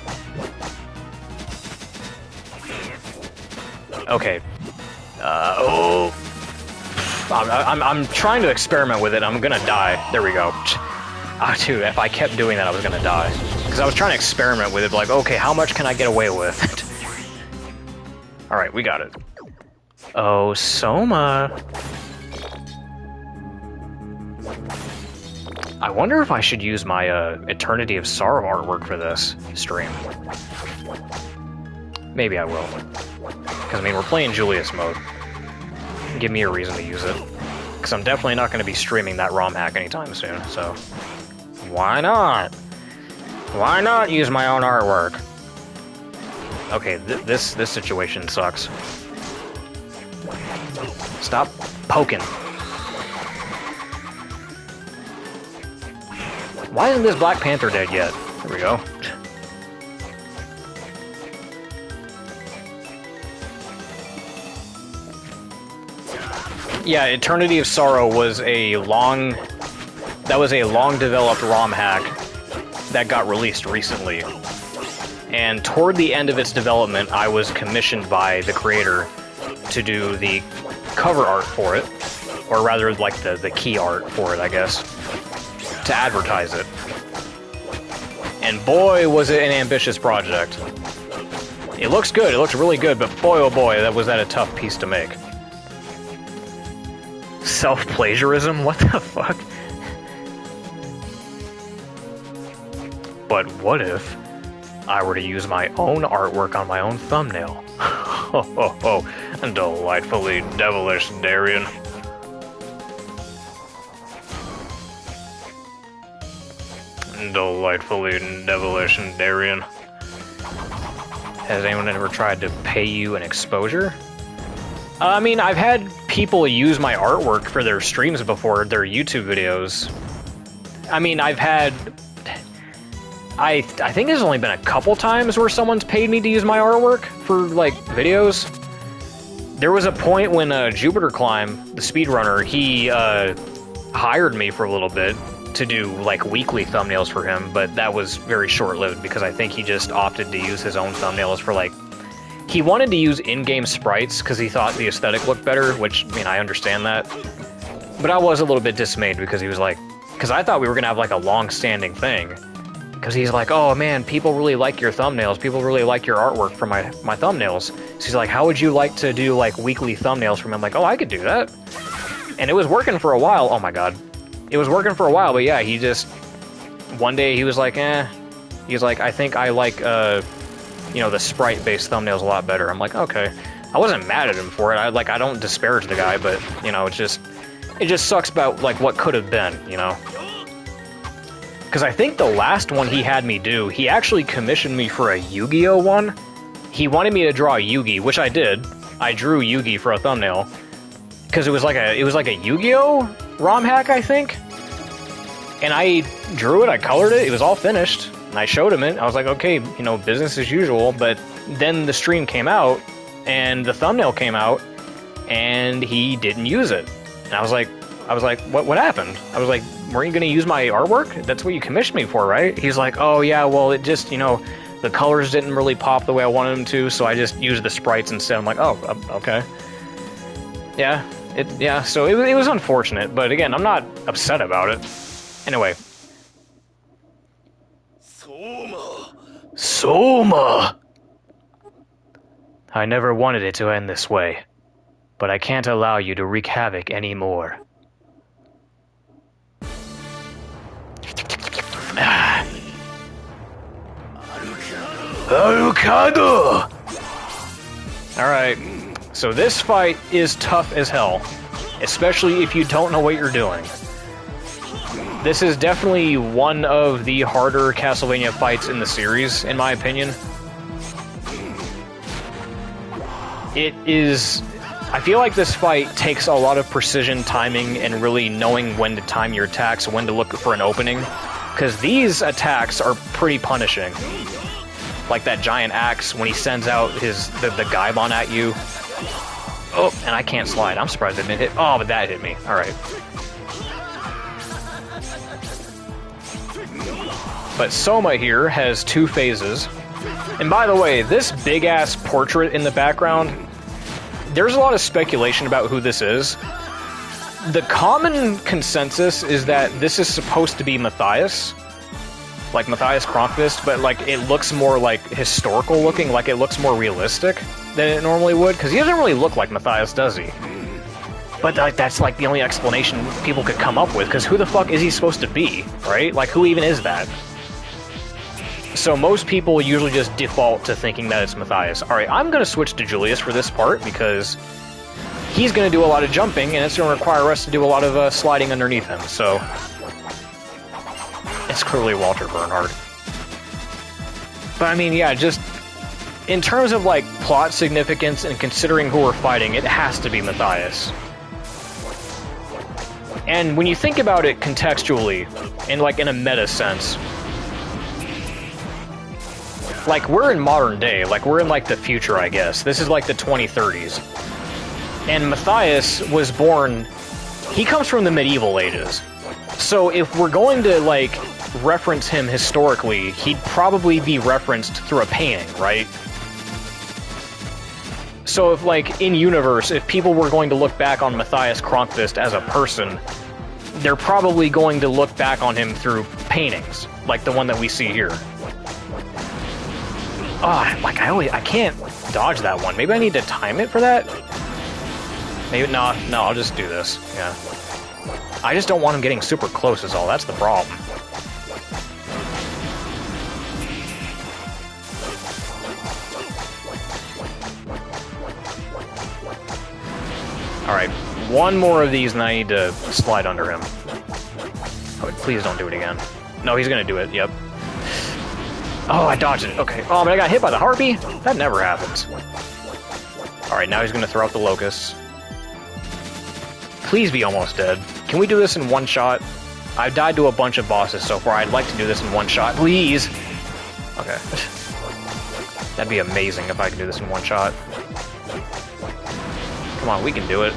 Okay. I'm trying to experiment with it. I'm gonna die. There we go. Dude, if I kept doing that, I was gonna die. Because I was trying to experiment with it, like, okay, how much can I get away with? Alright, we got it. Oh, Soma. I wonder if I should use my Eternity of Sorrow artwork for this stream. Maybe I will. Because, I mean, we're playing Julius mode. Give me a reason to use it. Because I'm definitely not going to be streaming that ROM hack anytime soon, so... Why not? Why not use my own artwork? Okay, this situation sucks. Stop poking. Why isn't this Black Panther dead yet? There we go. Yeah, Eternity of Sorrow was a long... That was a long-developed ROM hack that got released recently. And toward the end of its development, I was commissioned by the creator to do the cover art for it. Or rather, like, the key art for it, I guess. To advertise it. And boy, was it an ambitious project. It looks good, it looks really good, but boy oh boy, was that a tough piece to make. Self-plagiarism? What the fuck? But what if I were to use my own artwork on my own thumbnail? Ho ho ho, delightfully devilish, Darien. Delightfully devilish and Darien. Has anyone ever tried to pay you an exposure? I mean, I've had people use my artwork for their streams before, their YouTube videos. I mean, I've had... I think there's only been a couple times where someone's paid me to use my artwork for, like, videos. There was a point when Jupiter Climb, the speedrunner, he hired me for a little bit to do like weekly thumbnails for him, but that was very short-lived because I think he just opted to use his own thumbnails for like... He wanted to use in-game sprites because he thought the aesthetic looked better, which, I mean, I understand that. But I was a little bit dismayed because he was like... Because I thought we were going to have like a long-standing thing. Because he's like, oh man, people really like your thumbnails, people really like your artwork for my thumbnails. So he's like, how would you like to do like weekly thumbnails for me? I'm like, oh, I could do that. And it was working for a while. Oh my god. It was working for a while, but yeah, he just... One day he was like, eh. He's like, I think I like, you know, the sprite-based thumbnails a lot better. I'm like, okay. I wasn't mad at him for it. I don't disparage the guy, but, you know, it just sucks about, like, what could have been, you know? Because I think the last one he had me do, he actually commissioned me for a Yu-Gi-Oh one. He wanted me to draw Yugi, which I did. I drew Yugi for a thumbnail. Because it was like a Yu-Gi-Oh ROM hack, I think. And I drew it, I colored it, it was all finished. And I showed him it. I was like, okay, you know, business as usual. But then the stream came out, and the thumbnail came out, and he didn't use it. And I was like, what happened? I was like, weren't you going to use my artwork? That's what you commissioned me for, right? He's like, oh yeah, well, it just, you know, the colors didn't really pop the way I wanted them to, so I just used the sprites instead. I'm like, oh, okay. Yeah, so it was unfortunate, but again, I'm not upset about it. Anyway. Soma! I never wanted it to end this way, but I can't allow you to wreak havoc anymore. Arucado! Alright, so this fight is tough as hell, especially if you don't know what you're doing. This is definitely one of the harder Castlevania fights in the series, in my opinion. It is... I feel like this fight takes a lot of precision timing and really knowing when to time your attacks, when to look for an opening. Because these attacks are pretty punishing. Like that giant axe when he sends out the Gaimon at you. Oh, and I can't slide. I'm surprised it didn't hit. Oh, but that hit me. Alright. But Soma here has two phases. And by the way, this big-ass portrait in the background, there's a lot of speculation about who this is. The common consensus is that this is supposed to be Matthias. Like Matthias Kronqvist, but like it looks more like historical looking, like it looks more realistic than it normally would, because he doesn't really look like Matthias, does he? But like that's like the only explanation people could come up with, because who the fuck is he supposed to be, right? Like who even is that? So most people usually just default to thinking that it's Matthias. Alright, I'm going to switch to Julius for this part, because he's going to do a lot of jumping, and it's going to require us to do a lot of sliding underneath him, so... It's clearly Walter Bernhardt. But I mean, yeah, just... In terms of, like, plot significance and considering who we're fighting, it has to be Matthias. And when you think about it contextually, and like in a meta sense, like we're in modern day, like we're in like the future, I guess. This is like the 2030s. And Matthias was born, he comes from the medieval ages. So if we're going to like reference him historically, he'd probably be referenced through a painting, right? So if, like, in-universe, if people were going to look back on Matthias Kronqvist as a person, they're probably going to look back on him through paintings, like the one that we see here. Ah, like, I can't dodge that one. Maybe I need to time it for that? Maybe, no, I'll just do this, yeah. I just don't want him getting super close is all, that's the problem. Alright, one more of these and I need to slide under him. Oh, please don't do it again. No, he's gonna do it, yep. Oh, I dodged it, okay. Oh, but I got hit by the harpy? That never happens. Alright, now he's gonna throw out the locusts. Please be almost dead. Can we do this in one shot? I've died to a bunch of bosses so far, I'd like to do this in one shot, please! Okay. That'd be amazing if I could do this in one shot. Come on, we can do it.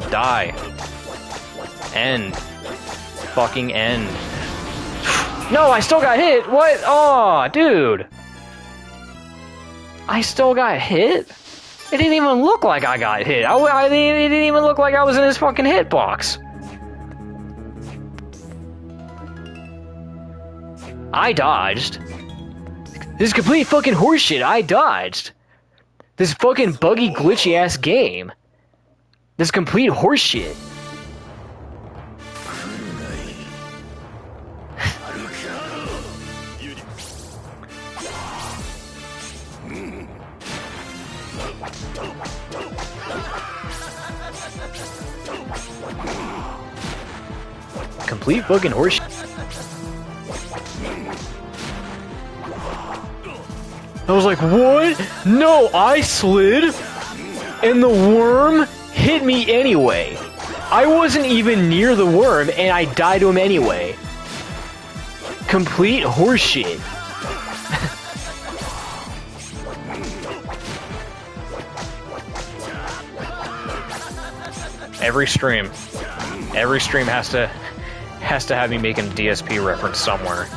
Die. End. Fucking end. No, I still got hit! What? Oh, dude. I still got hit? It didn't even look like I got hit. It didn't even look like I was in his fucking hitbox. I dodged. This is complete fucking horseshit. I dodged. This fucking buggy, glitchy ass game. This complete horseshit. Complete fucking horseshit. I was like, what? No, I slid, and the worm hit me anyway. I wasn't even near the worm, and I died to him anyway. Complete horseshit. Every stream has to have me making a DSP reference somewhere.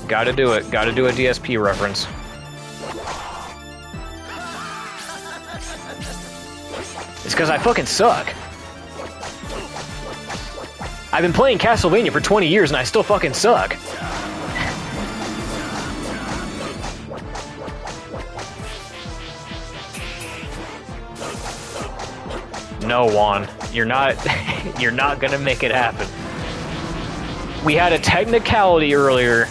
Gotta do it. Gotta do a DSP reference. It's because I fucking suck. I've been playing Castlevania for 20 years and I still fucking suck. No, Juan. You're not you're not gonna make it happen. We had a technicality earlier,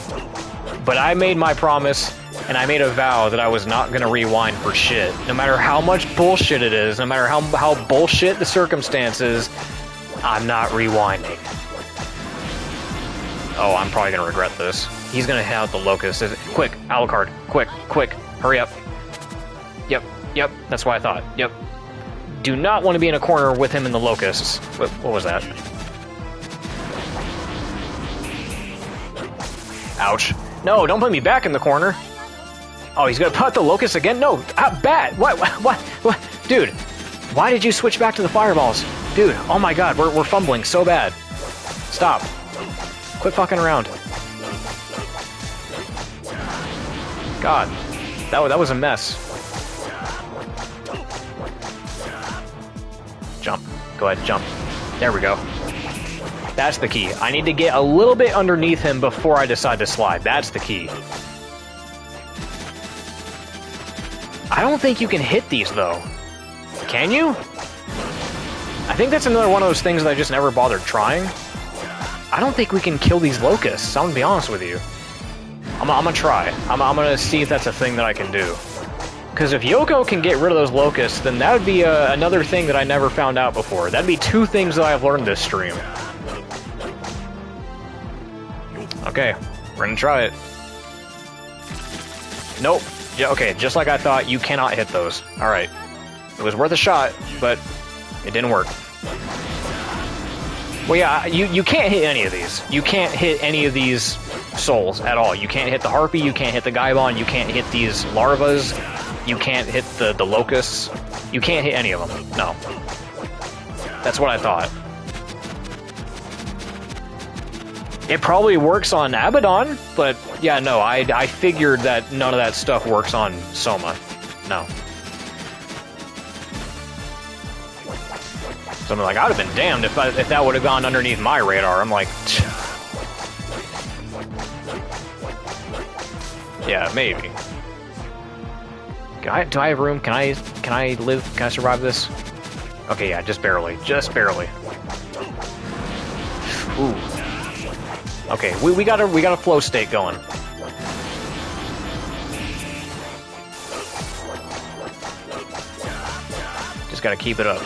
but I made my promise and I made a vow that I was not gonna rewind for shit. No matter how much bullshit it is, no matter how bullshit the circumstances, I'm not rewinding. Oh, I'm probably gonna regret this. He's gonna hit out the locust. Quick, Alucard. Quick, hurry up. Yep, that's what I thought. Yep. Do not want to be in a corner with him in the locusts. What was that? Ouch. No, don't put me back in the corner. Oh, he's gonna put the locust again? No, bat! What? Dude, why did you switch back to the fireballs? Dude, oh my god, we're fumbling so bad. Stop. Quit fucking around. God, that was a mess. Jump. Go ahead, jump. There we go. That's the key. I need to get a little bit underneath him before I decide to slide. That's the key. I don't think you can hit these, though. Can you? I think that's another one of those things that I just never bothered trying. I don't think we can kill these locusts, I'm gonna be honest with you. I'm gonna try. I'm gonna see if that's a thing that I can do. Because if Yoko can get rid of those locusts, then that would be another thing that I never found out before. That'd be two things that I've learned this stream. Okay, we're gonna try it. Nope. Yeah, okay, just like I thought, you cannot hit those. Alright. It was worth a shot, but it didn't work. Well, yeah, you can't hit any of these. You can't hit any of these souls at all. You can't hit the Harpy, you can't hit the Gaibon, you can't hit these larvas, you can't hit the locusts. You can't hit any of them. No. That's what I thought. It probably works on Abaddon, but yeah, no, I figured that none of that stuff works on Soma. No. So I'm like, I'd have been damned if that would have gone underneath my radar. I'm like, yeah, maybe. Do I have room? Can I live? Can I survive this? Okay, yeah, just barely. Just barely. Ooh. Okay, we got a flow state going. Just gotta keep it up.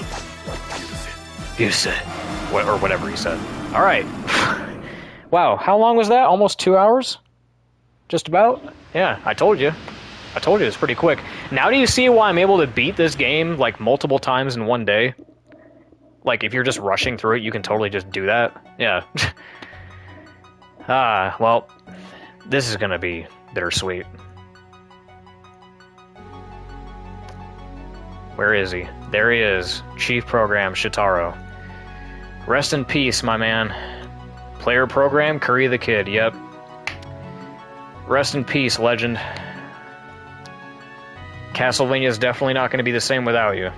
You said. Or whatever he said. Alright. Wow, how long was that? Almost 2 hours? Just about? Yeah, I told you. I told you it's pretty quick. Now do you see why I'm able to beat this game, like, multiple times in one day? Like, if you're just rushing through it, you can totally just do that. Yeah. Ah, well, this is gonna be bittersweet. Where is he? There he is. Chief Program Shitaro. Rest in peace, my man. Player Program, Curry the Kid, yep. Rest in peace, legend. Castlevania is definitely not going to be the same without you.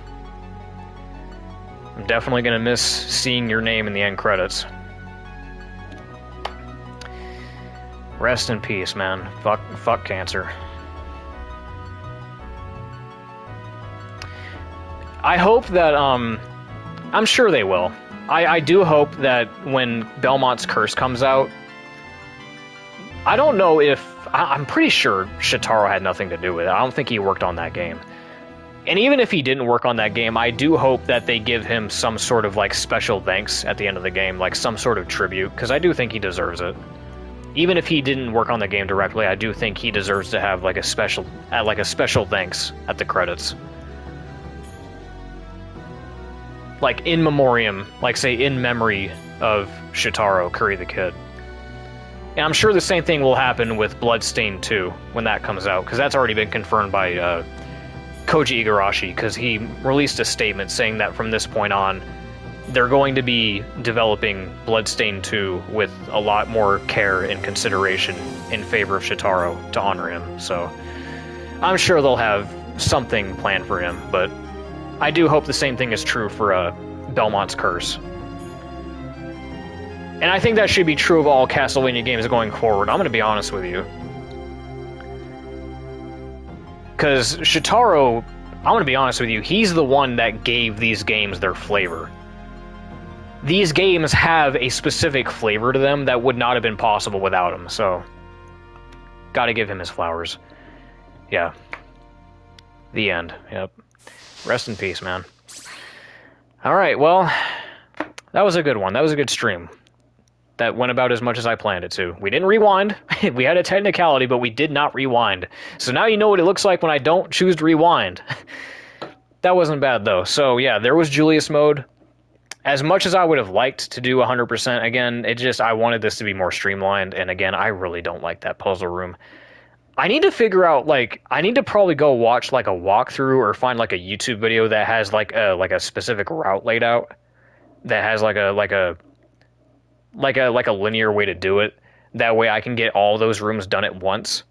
I'm definitely going to miss seeing your name in the end credits. Rest in peace, man. Fuck cancer. I hope that, I'm sure they will. I do hope that when Belmont's Curse comes out, I don't know if... I'm pretty sure Shitaro had nothing to do with it. I don't think he worked on that game. And even if he didn't work on that game, I do hope that they give him some sort of, like, special thanks at the end of the game, like some sort of tribute, because I do think he deserves it. Even if he didn't work on the game directly, I do think he deserves to have, like, a special thanks at the credits. Like, in memoriam, like, say, in memory of Shitaro, Curry the Kid. And I'm sure the same thing will happen with Bloodstained 2 when that comes out, because that's already been confirmed by Koji Igarashi, because he released a statement saying that from this point on, they're going to be developing Bloodstained 2 with a lot more care and consideration in favor of Shitaro to honor him. So I'm sure they'll have something planned for him, but I do hope the same thing is true for Belmont's Curse. And I think that should be true of all Castlevania games going forward. I'm going to be honest with you. Because Shitaro, I'm going to be honest with you, he's the one that gave these games their flavor. These games have a specific flavor to them that would not have been possible without him, so... Gotta give him his flowers. Yeah. The end. Yep. Rest in peace, man. Alright, well... That was a good one. That was a good stream. That went about as much as I planned it to. We didn't rewind. We had a technicality, but we did not rewind. So now you know what it looks like when I don't choose to rewind. That wasn't bad, though. So, yeah, there was Julius mode. As much as I would have liked to do 100%, again, I wanted this to be more streamlined, and again, I really don't like that puzzle room. I need to figure out, like, I need to probably go watch, like, a walkthrough or find, like, a YouTube video that has, like a specific route laid out. That has, like a linear way to do it. That way I can get all those rooms done at once,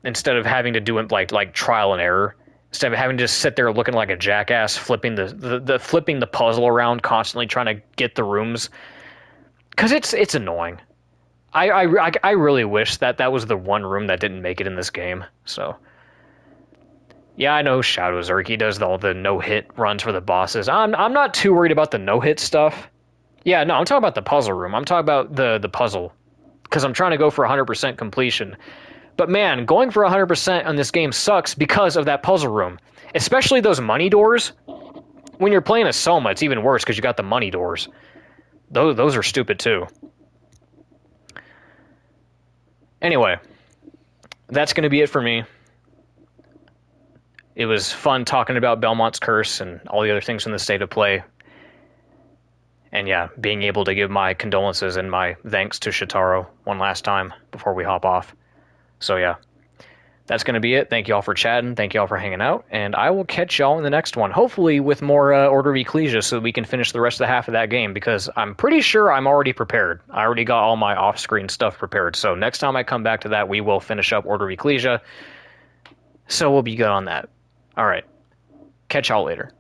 instead of having to do it like trial and error. Instead of having to just sit there looking like a jackass, flipping the puzzle around, constantly trying to get the rooms, because it's annoying. I really wish that was the one room that didn't make it in this game. So yeah, I know Shadow Zerk, he does all the no-hit runs for the bosses. I'm not too worried about the no-hit stuff. Yeah, no, I'm talking about the puzzle room. I'm talking about the puzzle, because I'm trying to go for 100% completion. But man, going for 100% on this game sucks because of that puzzle room. Especially those money doors. When you're playing a Soma, it's even worse because you got the money doors. Those are stupid too. Anyway, that's going to be it for me. It was fun talking about Belmont's Curse and all the other things in the State of Play. And yeah, being able to give my condolences and my thanks to Shitaro one last time before we hop off. So yeah, that's going to be it. Thank you all for chatting. Thank you all for hanging out. And I will catch y'all in the next one. Hopefully with more Order of Ecclesia so that we can finish the rest of the half of that game. Because I'm pretty sure I'm already prepared. I already got all my off-screen stuff prepared. So next time I come back to that, we will finish up Order of Ecclesia. So we'll be good on that. Alright. Catch y'all later.